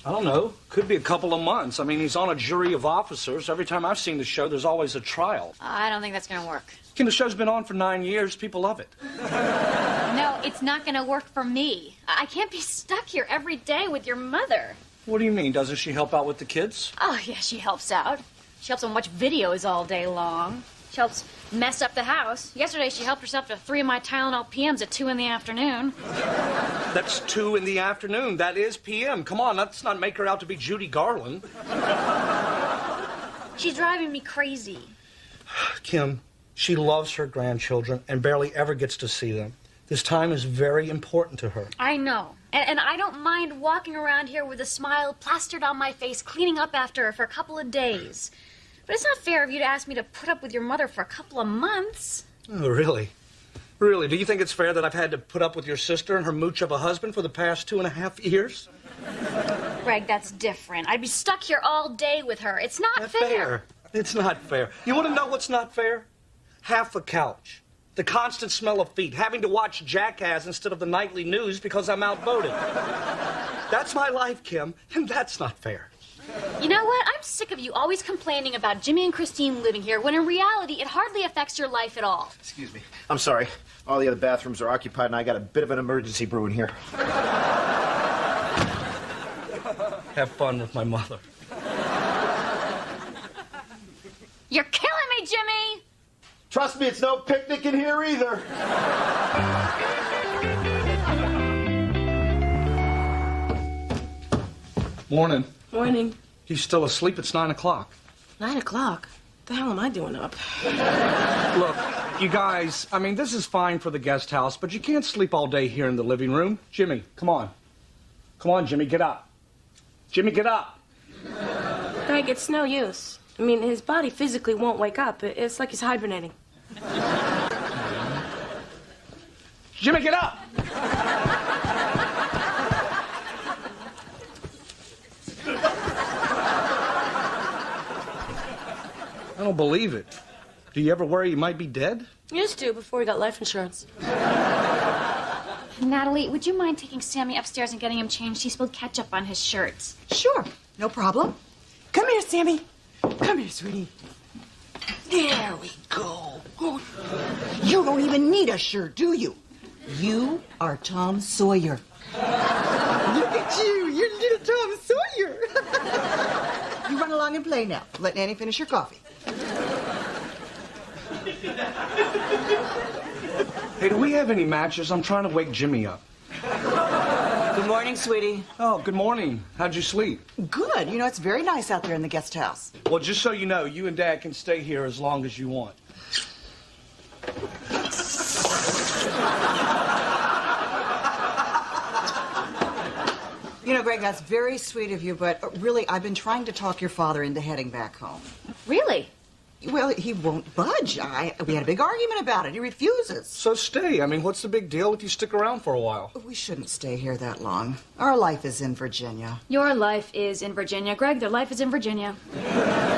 I don't know. Could be a couple of months. I mean, he's on a jury of officers. Every time I've seen the show, there's always a trial. I don't think that's going to work. Kim, the show's been on for 9 years. People love it. No, it's not going to work for me. I can't be stuck here every day with your mother. What do you mean? Doesn't she help out with the kids? Oh, yeah, she helps out. She helps them watch videos all day long. She helps mess up the house. Yesterday, she helped herself to 3 of my Tylenol PMs at 2 in the afternoon. That's 2 in the afternoon. That is PM. Come on, let's not make her out to be Judy Garland. She's driving me crazy. Kim, she loves her grandchildren and barely ever gets to see them. This time is very important to her. I know. And I don't mind walking around here with a smile plastered on my face, cleaning up after her for a couple of days. But it's not fair of you to ask me to put up with your mother for a couple of months. Oh, really? Really? Do you think it's fair that I've had to put up with your sister and her mooch of a husband for the past 2.5 years? Greg, that's different. I'd be stuck here all day with her. It's not fair. It's not fair. You want to know what's not fair? Half a couch. The constant smell of feet. Having to watch Jackass instead of the nightly news because I'm outvoted. That's my life, Kim, and that's not fair. You know what? I'm sick of you always complaining about Jimmy and Christine living here when in reality it hardly affects your life at all. Excuse me. I'm sorry. All the other bathrooms are occupied and I got a bit of an emergency brewing here. Have fun with my mother. You're killing me, Jimmy! Trust me, it's no picnic in here either. Morning. Morning. He's still asleep. It's 9 o'clock. 9 o'clock? What the hell am I doing up? Look, you guys, I mean, this is fine for the guest house, but you can't sleep all day here in the living room. Jimmy, come on. Come on, Jimmy, get up. Jimmy, get up. Greg, it's no use. I mean, his body physically won't wake up. It's like he's hibernating. Jimmy, get up! I don't believe it. Do you ever worry you might be dead? Used to before he got life insurance. Natalie, would you mind taking Sammy upstairs and getting him changed? He spilled ketchup on his shirt. Sure, no problem. Come here, Sammy. Come here, sweetie. There we go. Oh, you don't even need a shirt, do you? You are Tom Sawyer. Look at you. You're little Tom Sawyer. You run along and play now. Let Nanny finish your coffee. Hey, do we have any matches? I'm trying to wake Jimmy up. Good morning, sweetie. Oh, good morning. How'd you sleep? Good. You know, it's very nice out there in the guest house. Well, just so you know, you and Dad can stay here as long as you want. You know, Greg, that's very sweet of you, but really, I've been trying to talk your father into heading back home. Really? Well, he won't budge. We had a big argument about it. He refuses. So stay. I mean, what's the big deal if you stick around for a while? We shouldn't stay here that long. Our life is in Virginia. Your life is in Virginia. Greg, their life is in Virginia.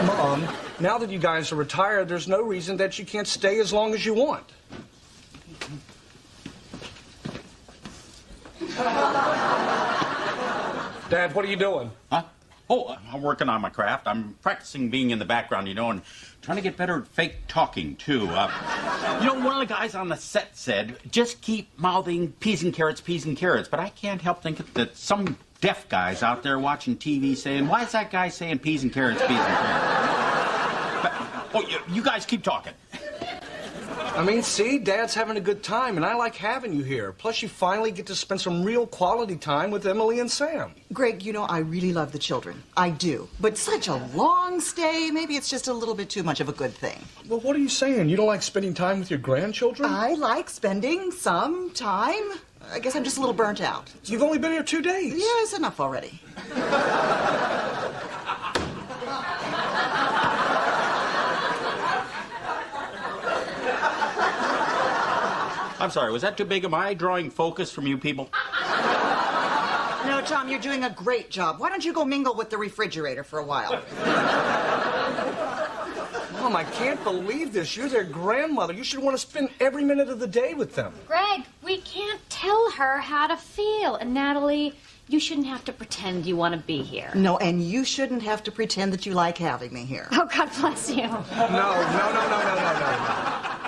Mom, now that you guys are retired, there's no reason that you can't stay as long as you want. Dad, what are you doing? Huh? Oh, I'm working on my craft. I'm practicing being in the background, you know, and trying to get better at fake talking, too. You know, one of the guys on the set said, just keep mouthing peas and carrots, but I can't help thinking that some deaf guys out there watching TV saying, why is that guy saying peas and carrots, peas and carrots? But, you guys keep talking. I mean, see, Dad's having a good time, and I like having you here. Plus, you finally get to spend some real quality time with Emily and Sam. Greg, you know, I really love the children. I do. But such a long stay, maybe it's just a little bit too much of a good thing. Well, what are you saying? You don't like spending time with your grandchildren? I like spending some time. I guess I'm just a little burnt out. You've only been here 2 days. Yeah, it's enough already. I'm sorry, was that too big? Am I drawing focus from you people? No, Tom, you're doing a great job. Why don't you go mingle with the refrigerator for a while? Mom, I can't believe this. You're their grandmother. You should want to spend every minute of the day with them. Greg, we can't tell her how to feel. And Natalie, you shouldn't have to pretend you want to be here. No, and you shouldn't have to pretend that you like having me here. Oh, God bless you. No.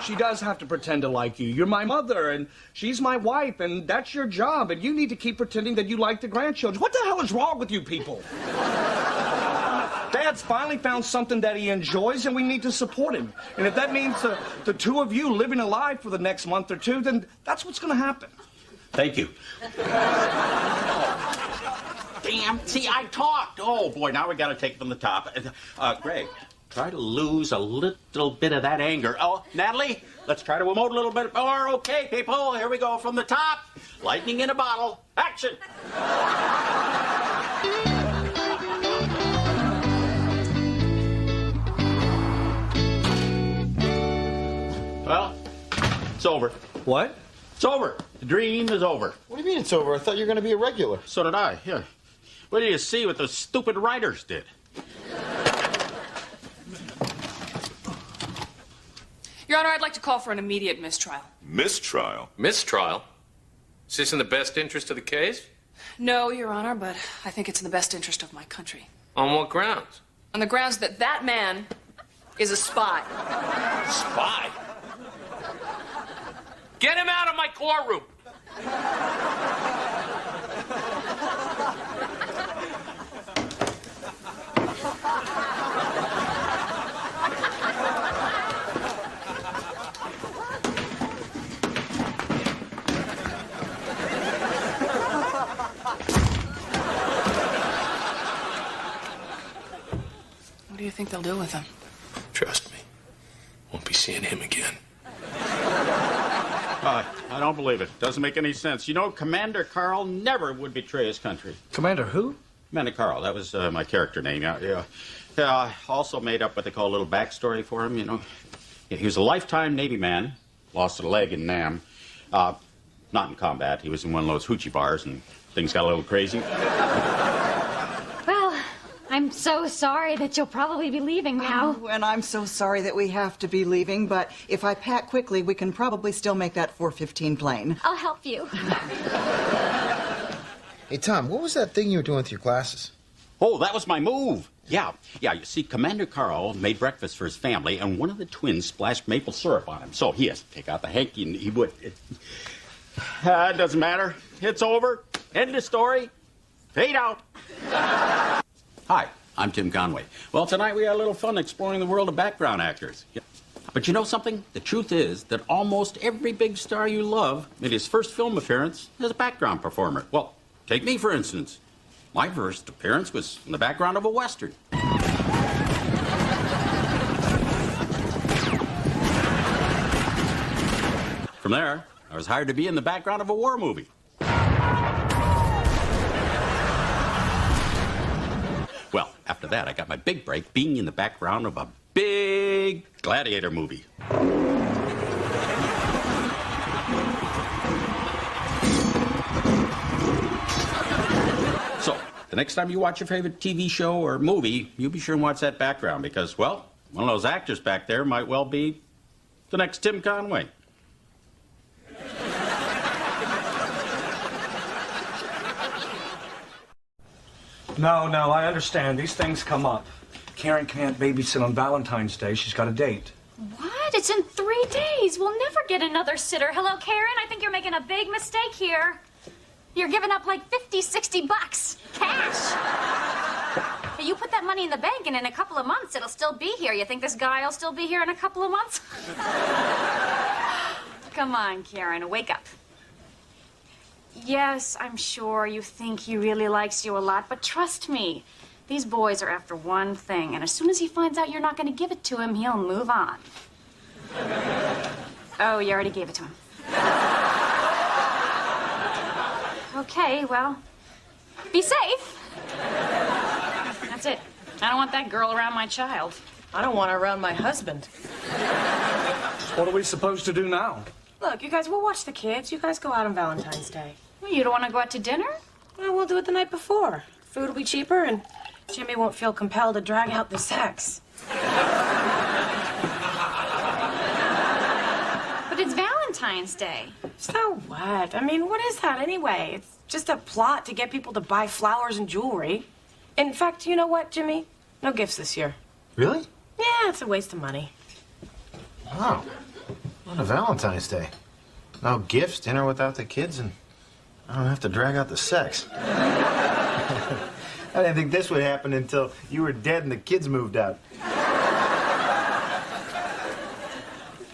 She does have to pretend to like you. You're my mother, and she's my wife, and that's your job, and you need to keep pretending that you like the grandchildren. What the hell is wrong with you people? Dad's finally found something that he enjoys, and we need to support him. And if that means the two of you living alive for the next month or two, then that's what's going to happen. Thank you. Damn, see, I talked. Oh, boy, now we got to take it from the top. Greg, try to lose a little bit of that anger. Oh, Natalie, let's try to emote a little bit more. Okay, people, here we go from the top. Lightning in a bottle. Action! Well, it's over. What? It's over. The dream is over. What do you mean it's over? I thought you were going to be a regular. So did I, yeah. What did you see what those stupid writers did? Your Honor, I'd like to call for an immediate mistrial. Mistrial? Mistrial? Is this in the best interest of the case? No, Your Honor, but I think it's in the best interest of my country. On what grounds? On the grounds that that man is a spy. Spy? Get him out of my courtroom! What do you think they'll do with him? Trust me. Won't be seeing him again. I don't believe it. Doesn't make any sense. You know, Commander Carl never would betray his country. Commander who? Commander Carl. That was my character name. Yeah. I also made up what they call a little backstory for him, you know. He was a lifetime Navy man. Lost a leg in Nam. Not in combat. He was in one of those hoochie bars, and things got a little crazy. Well, I'm so sorry that you'll probably be leaving now. Oh, and I'm so sorry that we have to be leaving, but if I pack quickly, we can probably still make that 4:15 plane. I'll help you. Hey, Tom, what was that thing you were doing with your glasses? Oh, that was my move. Yeah, you see, Commander Carl made breakfast for his family, and one of the twins splashed maple syrup on him. So he has to take out the hanky, and he would... It doesn't matter. It's over. End of story. Fade out. Hi, I'm Tim Conway. Well, tonight we had a little fun exploring the world of background actors. Yeah. But you know something? The truth is that almost every big star you love made his first film appearance as a background performer. Well, take me, for instance. My first appearance was in the background of a Western. From there, I was hired to be in the background of a war movie. Well, after that, I got my big break being in the background of a big gladiator movie. So, the next time you watch your favorite TV show or movie, you be sure and watch that background because, well, one of those actors back there might well be the next Tim Conway. No, I understand. These things come up. Karen can't babysit on Valentine's Day. She's got a date. What? It's in 3 days. We'll never get another sitter. Hello, Karen. I think you're making a big mistake here. You're giving up like 50, 60 bucks. Cash. Hey, you put that money in the bank, and in a couple of months, it'll still be here. You think this guy will still be here in a couple of months? Come on, Karen. Wake up. Yes, I'm sure you think he really likes you a lot, but trust me, these boys are after one thing, and as soon as he finds out you're not going to give it to him, he'll move on. Oh, you already gave it to him. Okay, well, be safe. That's it. I don't want that girl around my child. I don't want her around my husband. What are we supposed to do now? Look, you guys, we'll watch the kids. You guys go out on Valentine's Day. Well, you don't want to go out to dinner? Well, we'll do it the night before. Food will be cheaper, and Jimmy won't feel compelled to drag out the sex. But it's Valentine's Day. So what? I mean, what is that anyway? It's just a plot to get people to buy flowers and jewelry. In fact, you know what, Jimmy? No gifts this year. Really? Yeah, it's a waste of money. Wow. On a Valentine's Day. No gifts, dinner without the kids, and I don't have to drag out the sex. I didn't think this would happen until you were dead and the kids moved out.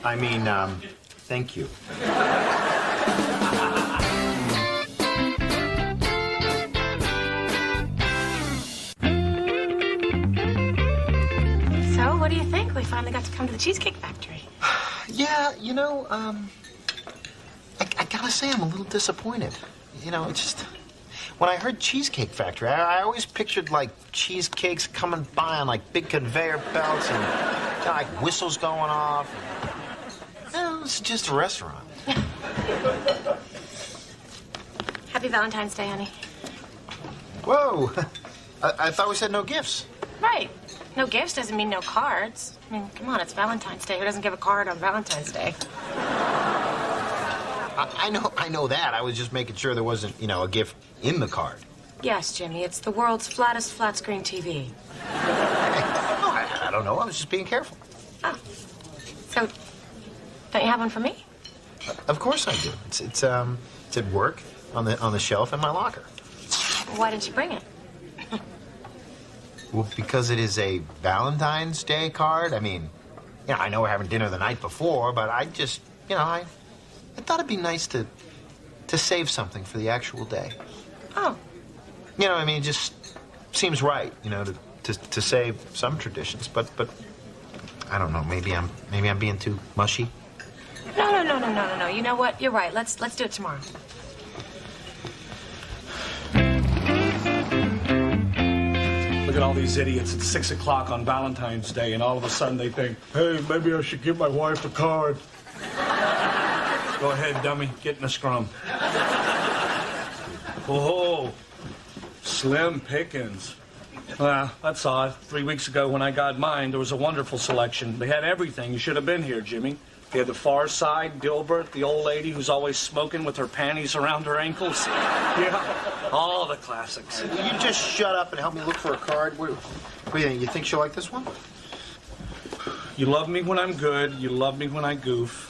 I mean, thank you. So, what do you think? We finally got to come to the Cheesecake Factory. Yeah, you know, I gotta say I'm a little disappointed. You know, it's just... When I heard Cheesecake Factory, I always pictured, like, cheesecakes coming by on, like, big conveyor belts and, you know, like, whistles going off. No, it's just a restaurant. Happy Valentine's Day, honey. Whoa! I thought we said no gifts. Right. No gifts doesn't mean no cards. I mean, come on, it's Valentine's Day. Who doesn't give a card on Valentine's Day? I know that. I was just making sure there wasn't, you know, a gift in the card. Yes, Jimmy, it's the world's flattest flat-screen TV. I don't know. I was just being careful. Oh. So, don't you have one for me? Of course I do. It's at work on the shelf in my locker. Why didn't you bring it? Well, because it is a Valentine's Day card. I mean, you know, I know we're having dinner the night before, but I just, you know, I thought it'd be nice to save something for the actual day. Oh. You know, I mean, it just seems right, you know, to save some traditions, but I don't know. Maybe I'm being too mushy. No. You know what? You're right. Let's do it tomorrow. Look at all these idiots at 6 o'clock on Valentine's Day, and all of a sudden they think, hey, maybe I should give my wife a card. Go ahead, dummy. Get in the scrum. Oh, slim pickings. Well, that's odd. 3 weeks ago when I got mine, there was a wonderful selection. They had everything. You should have been here, Jimmy. They had the Far Side, Dilbert, the old lady who's always smoking with her panties around her ankles. Yeah, all the classics. Will you just shut up and help me look for a card? What do you think? You think she'll like this one? You love me when I'm good. You love me when I goof.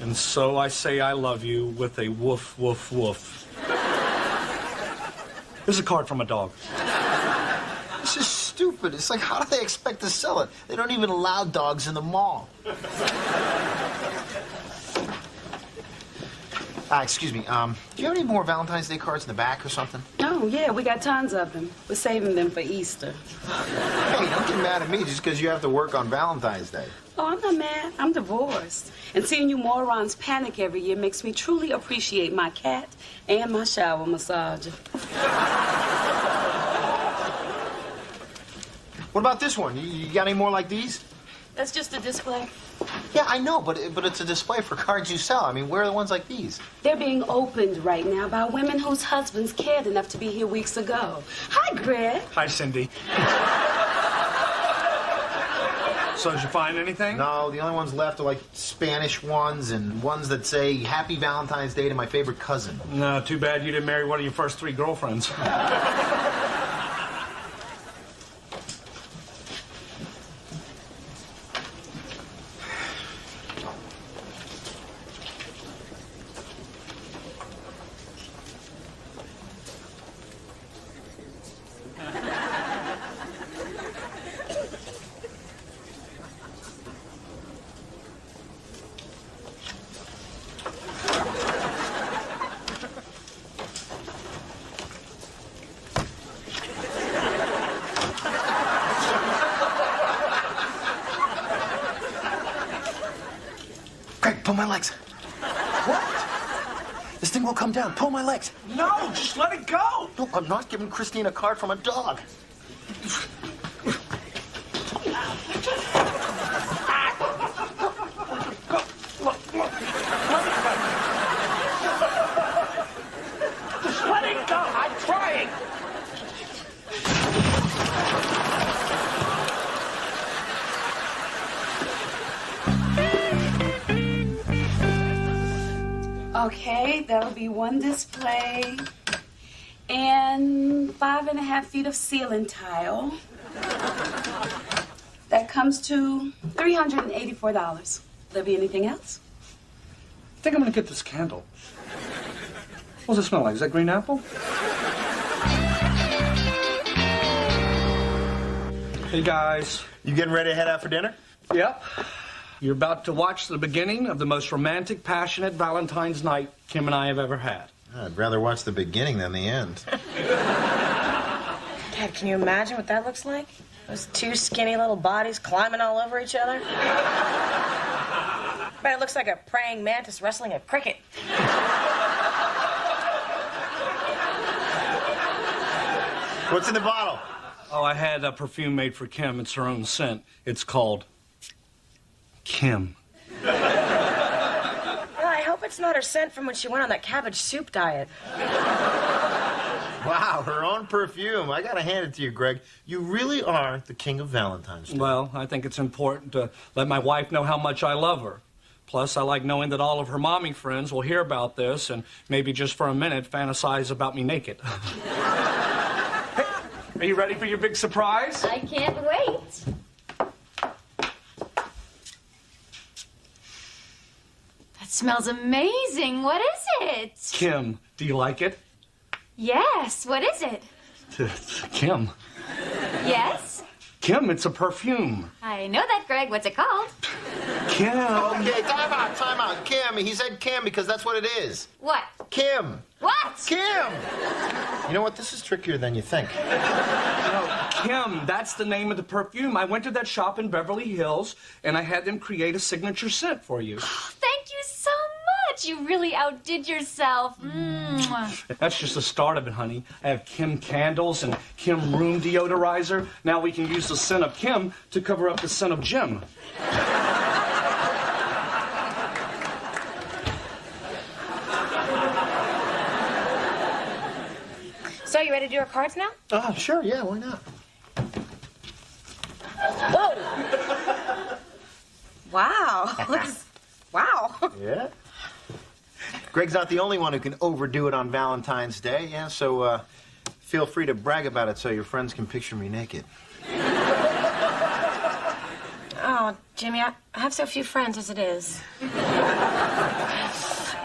And so I say I love you with a woof, woof, woof. Here's a card from a dog. This is stupid. It's like, how do they expect to sell it? They don't even allow dogs in the mall. Excuse me, do you have any more Valentine's Day cards in the back or something? Oh, yeah, we got tons of them. We're saving them for Easter. Hey, don't get mad at me just because you have to work on Valentine's Day. Oh, I'm not mad. I'm divorced. And seeing you morons panic every year makes me truly appreciate my cat and my shower massager. What about this one? You got any more like these? That's just a display. Yeah, I know, but it's a display for cards you sell. I mean, where are the ones like these? They're being opened right now by women whose husbands cared enough to be here weeks ago. Hi, Greg. Hi, Cindy. So did you find anything? No, the only ones left are like Spanish ones and ones that say Happy Valentine's Day to my favorite cousin. No, too bad you didn't marry one of your first 3 girlfriends. Pull my legs. What? This thing will come down. Pull my legs. No, just let it go. No, I'm not giving Christine a card from a dog. Just let it go. I'm trying. Okay, that'll be one display and 5.5 feet of ceiling tile. That comes to $384. There be anything else? I think I'm gonna get this candle. What does it smell like? Is that green apple? Hey guys. You getting ready to head out for dinner? Yep. You're about to watch the beginning of the most romantic, passionate Valentine's night Kim and I have ever had. I'd rather watch the beginning than the end. Dad, can you imagine what that looks like? Those two skinny little bodies climbing all over each other? But it looks like a praying mantis wrestling a cricket. What's in the bottle? Oh, I had a perfume made for Kim. It's her own scent. It's called Kim. Well, I hope it's not her scent from when she went on that cabbage soup diet. Wow, her own perfume. I gotta hand it to you, Greg. You really are the king of Valentine's Day. Well, I think it's important to let my wife know how much I love her. Plus, I like knowing that all of her mommy friends will hear about this and maybe just for a minute fantasize about me naked. Hey, are you ready for your big surprise? I can't wait. That smells amazing. What is it? Kim, do you like it? Yes, what is it? Kim. Yes? Kim, it's a perfume. I know that, Greg. What's it called? Kim. Okay, time out. Kim. He said Kim because that's what it is. What? Kim. What? Kim. You know what? This is trickier than you think. No, Kim, that's the name of the perfume. I went to that shop in Beverly Hills, and I had them create a signature scent for you. Thank you so much. You really outdid yourself. Mwah. That's just the start of it, honey. I have Kim candles and Kim room deodorizer. Now we can use the scent of Kim to cover up the scent of Jim. So, you ready to do our cards now? Sure, yeah, why not? Whoa! Wow. Wow. Yeah. Greg's not the only one who can overdo it on Valentine's Day, yeah, so feel free to brag about it so your friends can picture me naked. Oh, Jimmy, I have so few friends as it is.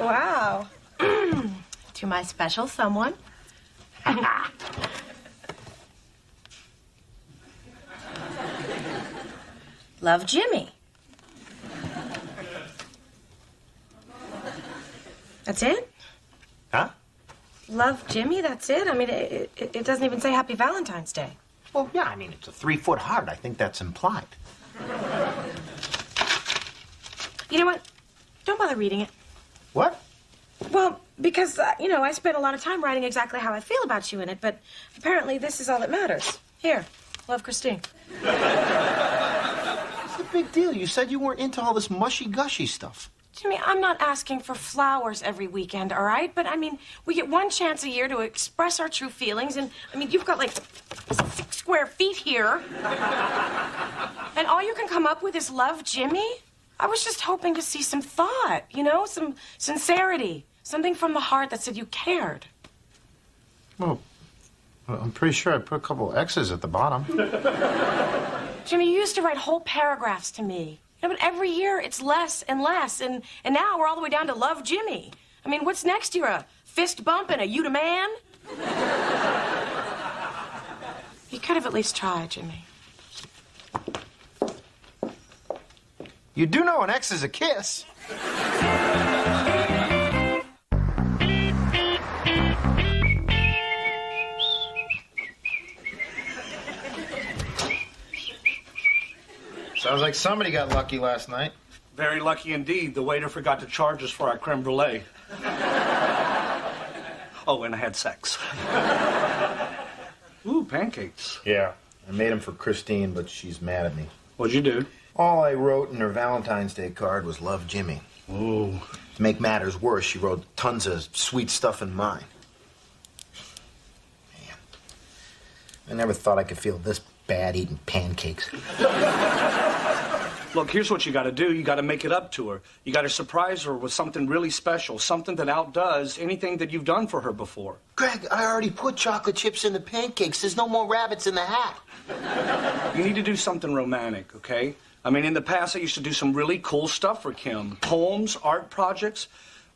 Wow. To my special someone. Love, Jimmy. That's it? Huh? Love, Jimmy, that's it? I mean, it doesn't even say Happy Valentine's Day. Well, yeah, I mean, it's a 3-foot heart. I think that's implied. You know what? Don't bother reading it. What? Well, because, I spent a lot of time writing exactly how I feel about you in it, but apparently this is all that matters. Here, love, Christine. What's the big deal? You said you weren't into all this mushy-gushy stuff. Jimmy, I'm not asking for flowers every weekend, all right? But, I mean, we get one chance a year to express our true feelings, and, I mean, you've got, like, 6 square feet here. And all you can come up with is love, Jimmy? I was just hoping to see some thought, some sincerity. Something from the heart that said you cared. Well, I'm pretty sure I put a couple X's at the bottom. Jimmy, you used to write whole paragraphs to me. But every year it's less and less, and now we're all the way down to love, Jimmy. I mean, what's next year? A fist bump and a you to man? You could have at least tried, Jimmy. You do know an X is a kiss. Sounds like somebody got lucky last night. Very lucky indeed. The waiter forgot to charge us for our creme brulee. Oh, and I had sex. Ooh, pancakes. Yeah, I made them for Christine, but she's mad at me. What'd you do? All I wrote in her Valentine's Day card was love Jimmy. Ooh. To make matters worse, she wrote tons of sweet stuff in mine. Man, I never thought I could feel this bad eating pancakes. Look, here's what you got to do. You got to make it up to her. You got to surprise her with something really special, something that outdoes anything that you've done for her before. Greg, I already put chocolate chips in the pancakes. There's no more rabbits in the hat. You need to do something romantic, okay? I mean, in the past, I used to do some really cool stuff for Kim. Poems, art projects.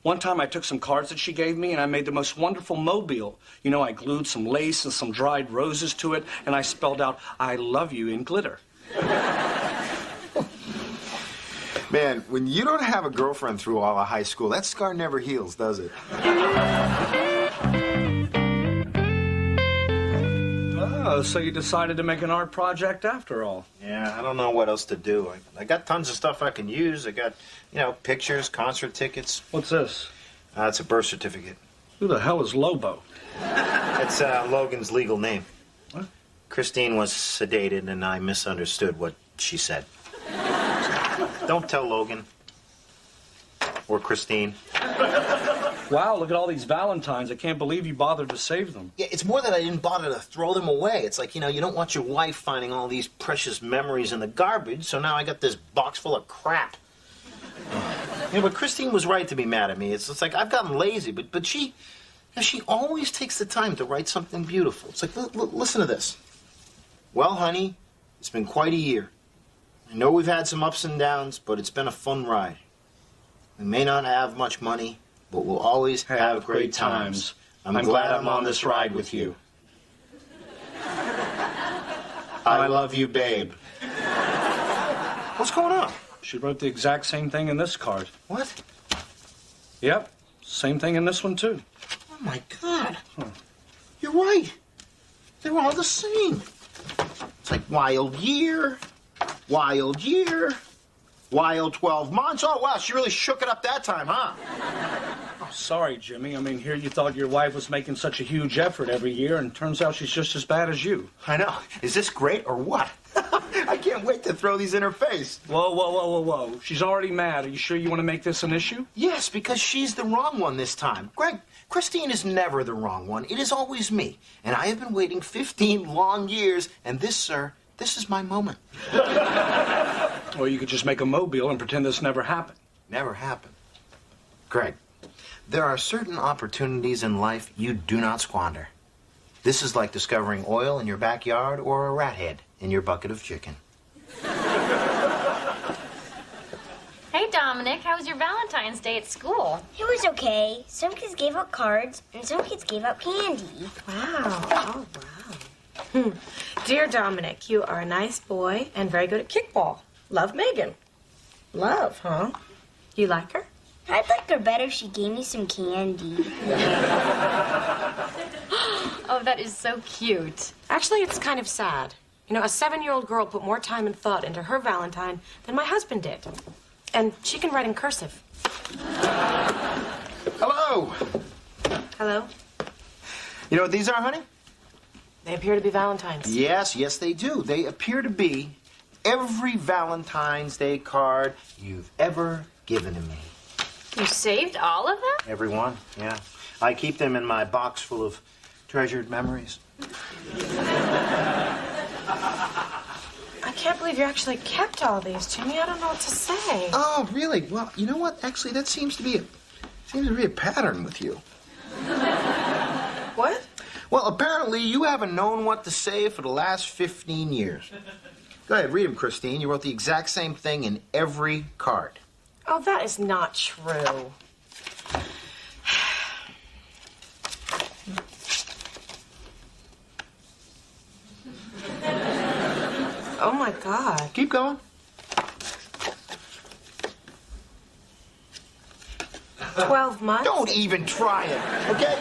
One time, I took some cards that she gave me, and I made the most wonderful mobile. You know, I glued some lace and some dried roses to it, and I spelled out, I love you in glitter. Man, when you don't have a girlfriend through all of high school, that scar never heals, does it? Oh, so you decided to make an art project after all. Yeah, I don't know what else to do. I got tons of stuff I can use. I got, pictures, concert tickets. What's this? It's a birth certificate. Who the hell is Lobo? It's Logan's legal name. What? Christine was sedated, and I misunderstood what she said. Don't tell Logan. Or Christine. Wow, look at all these Valentines. I can't believe you bothered to save them. Yeah, it's more that I didn't bother to throw them away. It's like, you don't want your wife finding all these precious memories in the garbage, so now I got this box full of crap. But Christine was right to be mad at me. It's like I've gotten lazy, but she always takes the time to write something beautiful. It's like, listen to this. Well, honey, it's been quite a year. I know we've had some ups and downs, but it's been a fun ride. We may not have much money, but we'll always have great times. I'm glad I'm on this ride with you. I love you, babe. What's going on? She wrote the exact same thing in this card. What? Yep, same thing in this one, too. Oh, my God. You're right. They're all the same. It's like wild year, wild 12 months. Oh, wow, she really shook it up that time, huh? Oh, sorry, Jimmy. I mean, here you thought your wife was making such a huge effort every year, and turns out she's just as bad as you. I know. Is this great or what? I can't wait to throw these in her face. Whoa. She's already mad. Are you sure you want to make this an issue? Yes, because she's the wrong one this time. Greg, Christine is never the wrong one. It is always me. And I have been waiting 15 long years, and this, sir, this is my moment. Or you could just make a mobile and pretend this never happened. Never happened. Greg, there are certain opportunities in life you do not squander. This is like discovering oil in your backyard or a rat head in your bucket of chicken. Hey, Dominic, how was your Valentine's Day at school? It was okay. Some kids gave out cards, and some kids gave out candy. Wow. Oh, wow. Dear Dominic, you are a nice boy and very good at kickball. Love Megan. Love, huh? You like her? I'd like her better if she gave me some candy. Oh, that is so cute. Actually, it's kind of sad. A 7-year-old girl put more time and thought into her Valentine than my husband did. And she can write in cursive. Hello. Hello? You know what these are, honey? They appear to be Valentines. Yes, they do. They appear to be every Valentine's Day card you've ever given to me. You saved all of them? Every one, yeah. I keep them in my box full of treasured memories. I can't believe you actually kept all these, Jimmy. I don't know what to say. Oh, really? Well, you know what? Actually, that seems to be a pattern with you. What? Well, apparently you haven't known what to say for the last 15 years. Go ahead, read them, Christine. You wrote the exact same thing in every card. Oh, that is not true. Oh, my God. Keep going. 12 months? Don't even try it, okay?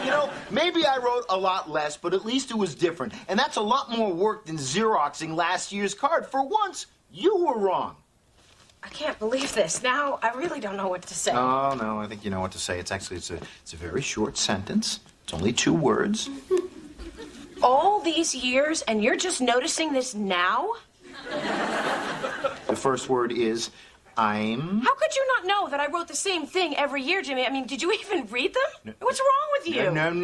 Maybe I wrote a lot less, but at least it was different. And that's a lot more work than Xeroxing last year's card. For once, you were wrong. I can't believe this. Now I really don't know what to say. Oh, no, I think you know what to say. It's a very short sentence. It's only 2 words. All these years, and you're just noticing this now? The first word is I'm. How could you not know that I wrote the same thing every year, Jimmy? I mean, did you even read them? What's wrong with you? No. You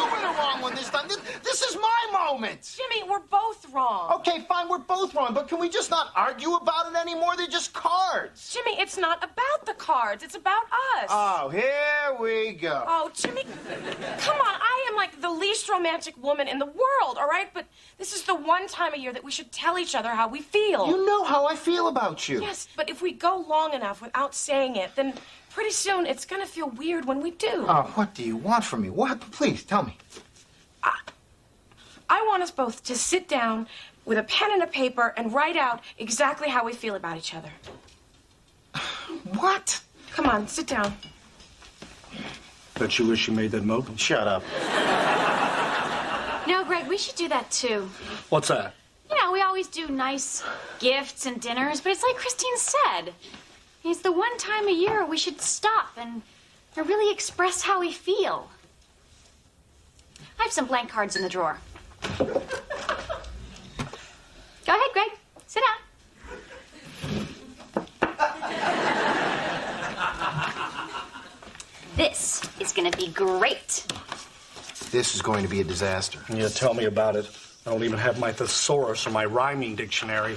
were the wrong one this time. This is my moment. Jimmy, we're both wrong. Okay, fine, we're both wrong, but can we just not argue about it anymore? They're just cards. Jimmy, it's not about the cards. It's about us. Oh, here we go. Oh, Jimmy, come on. I am like the least romantic woman in the world, all right? But this is the one time a year that we should tell each other how we feel. You know how I feel about you. Yes, but if we go long enough without saying it, then pretty soon it's gonna feel weird when we do. Oh, what do you want from me? What? Please, tell me. I want us both to sit down with a pen and a paper and write out exactly how we feel about each other. What? Come on, sit down. Bet you wish you made that mobile. Shut up. No, Greg, we should do that too. What's that? You know, we always do nice gifts and dinners, but it's like Christine said. It's the one time a year we should stop and really express how we feel. I have some blank cards in the drawer. Go ahead, Greg. Sit down. This is going to be great. This is going to be a disaster. Yeah, tell me about it. I don't even have my thesaurus or my rhyming dictionary.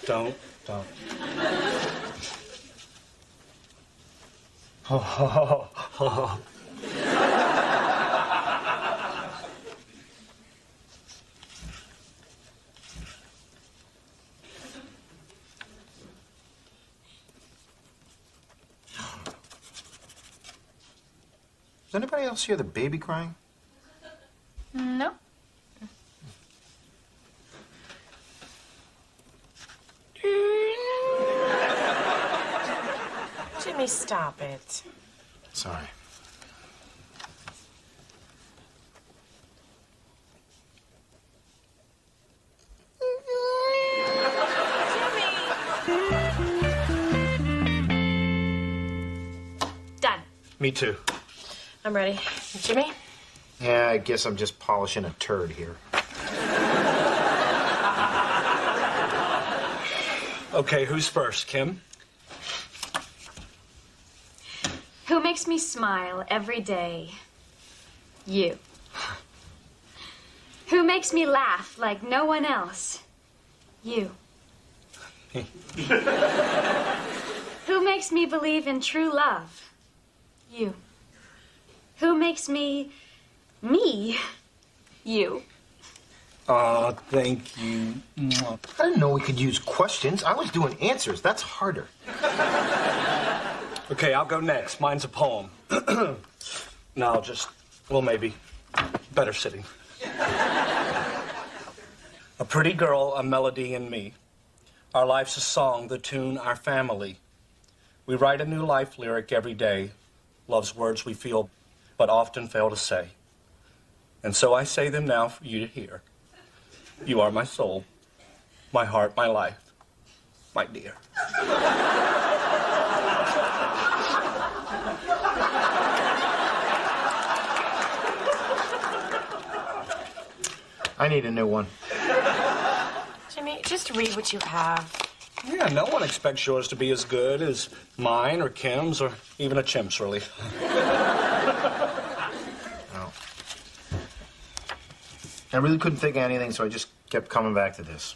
Don't. Does anybody else hear the baby crying? No. Jimmy, stop it. Sorry. Done. Me too. I'm ready. Jimmy? Yeah, I guess I'm just polishing a turd here. Okay, who's first? Kim? Who makes me smile every day? You. Who makes me laugh like no one else? You. Who makes me believe in true love? You. Who makes me You. Aw, thank you. I didn't know we could use questions. I was doing answers. That's harder. Okay, I'll go next. Mine's a poem. No, maybe better sitting. A pretty girl, a melody in me. Our life's a song, the tune, our family. We write a new life lyric every day. Love's words we feel, but often fail to say. And so I say them now for you to hear. You are my soul, my heart, my life, my dear. I need a new one. Jimmy, just read what you have. Yeah, no one expects yours to be as good as mine or Kim's or even a chimp's, really. No. I really couldn't think of anything, so I just kept coming back to this.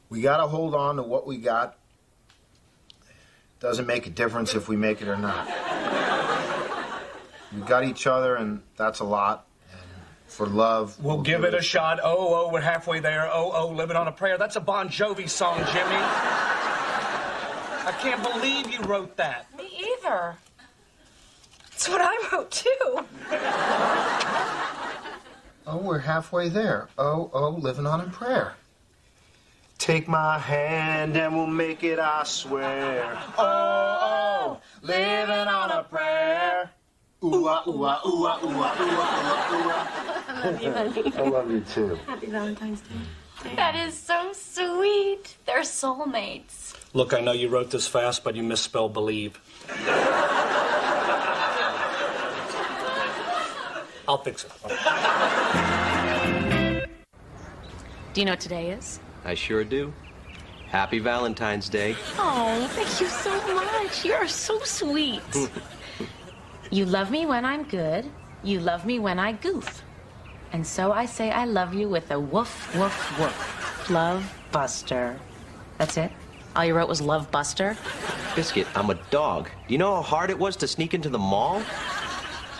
We gotta hold on to what we got. Doesn't make a difference if we make it or not. We got each other, and that's a lot. For love. We'll give it a shot. Oh, we're halfway there. Oh, living on a prayer. That's a Bon Jovi song, Jimmy. I can't believe you wrote that. Me either. That's what I wrote, too. Oh, we're halfway there. Oh, living on a prayer. Take my hand and we'll make it, I swear. Oh, living on a prayer. Ooh, ah, ooh, ah, ooh, ah, ooh, ah, ooh, ah, ooh, ah. I love you, honey. I love you too. Happy Valentine's Day. That is so sweet. They're soulmates. Look, I know you wrote this fast, but you misspelled believe. I'll fix it. Do you know what today is? I sure do. Happy Valentine's Day. Oh, thank you so much. You're so sweet. You love me when I'm good. You love me when I goof. And so I say I love you with a woof, woof, woof. Love Buster. That's it? All you wrote was Love Buster? Biscuit, I'm a dog. Do you know how hard it was to sneak into the mall?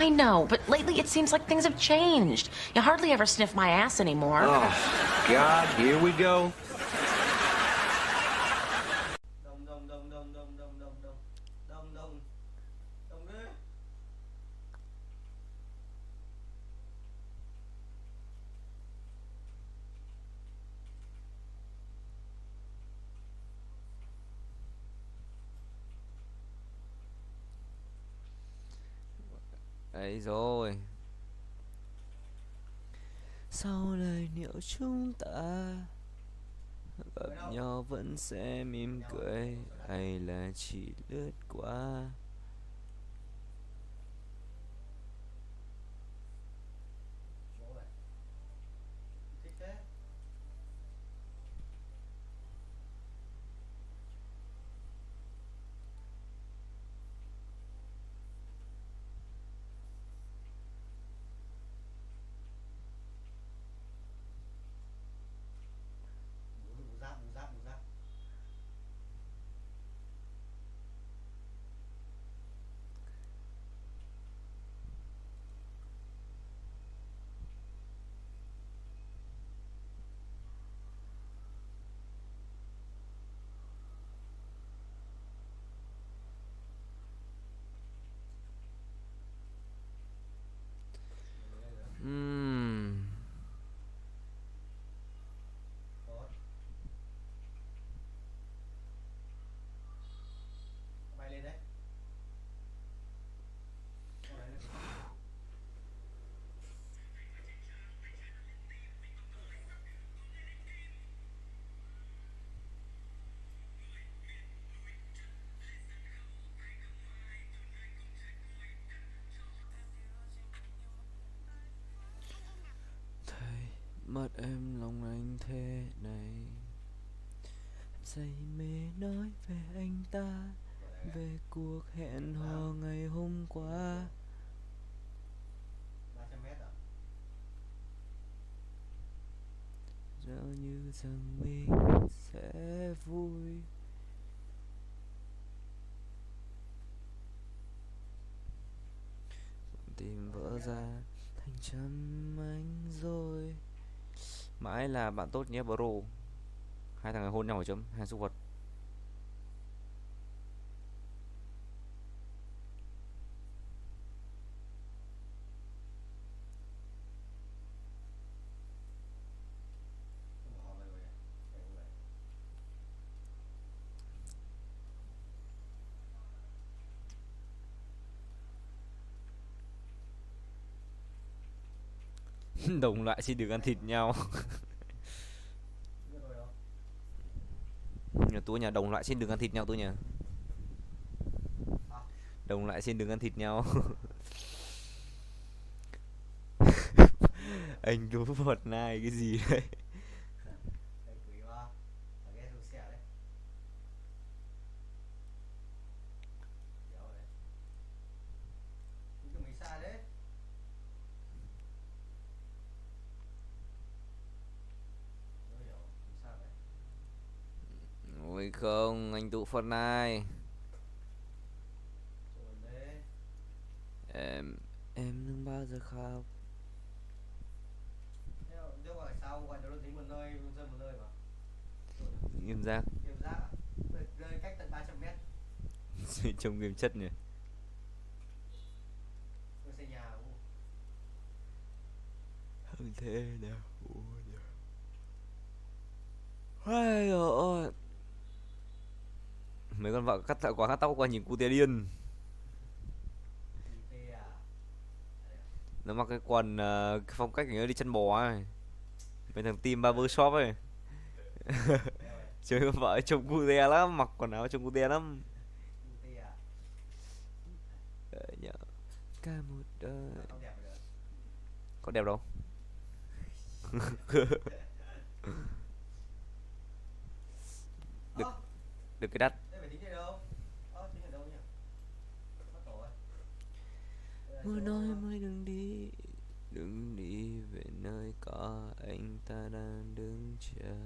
I know, but lately it seems like things have changed. You hardly ever sniff my ass anymore. Oh, God, here we go. Đấy rồi. Sau này nếu chúng ta gặp nhau vẫn sẽ mỉm cười hay là chỉ lướt qua. Mất em lòng anh thế này, say mê nói về anh ta, về cuộc hẹn hò ngày hôm qua. Giờ như rằng mình sẽ vui. Tìm vỡ ra thành trăm anh rồi. Mãi là bạn tốt nhé bro. Hai thằng này hôn nhau ở chấm hai số vật. Đồng loại xin được ăn thịt nhau. Tôi nhà đồng loại xin đừng ăn thịt nhau tôi nhà. Đồng loại xin đừng ăn thịt nhau. Anh đố Fortnite cái gì đấy? Ôi không, anh tụ Fortnite. Em đừng bao giờ khóc. Nghiêm giác. Rơi cách tận 300 mét. Trông nghiêm chất nhỉ. Xây nhà. Hơn thế nào. Ôi trời ơi. Mấy con vợ cắt quả cắt tóc qua nhìn cu tía điên. Nó mặc cái quần cái phong cách như đi chân bò ấy. Bên thằng team barbershop ấy. Chơi con vợ trông cu tía lắm, mặc quần áo trông cu tía lắm. Nhớ cả một đời. Có đẹp đâu. Được cái đắt. Mưa nói mới đừng đi về nơi có anh ta đang đứng chờ.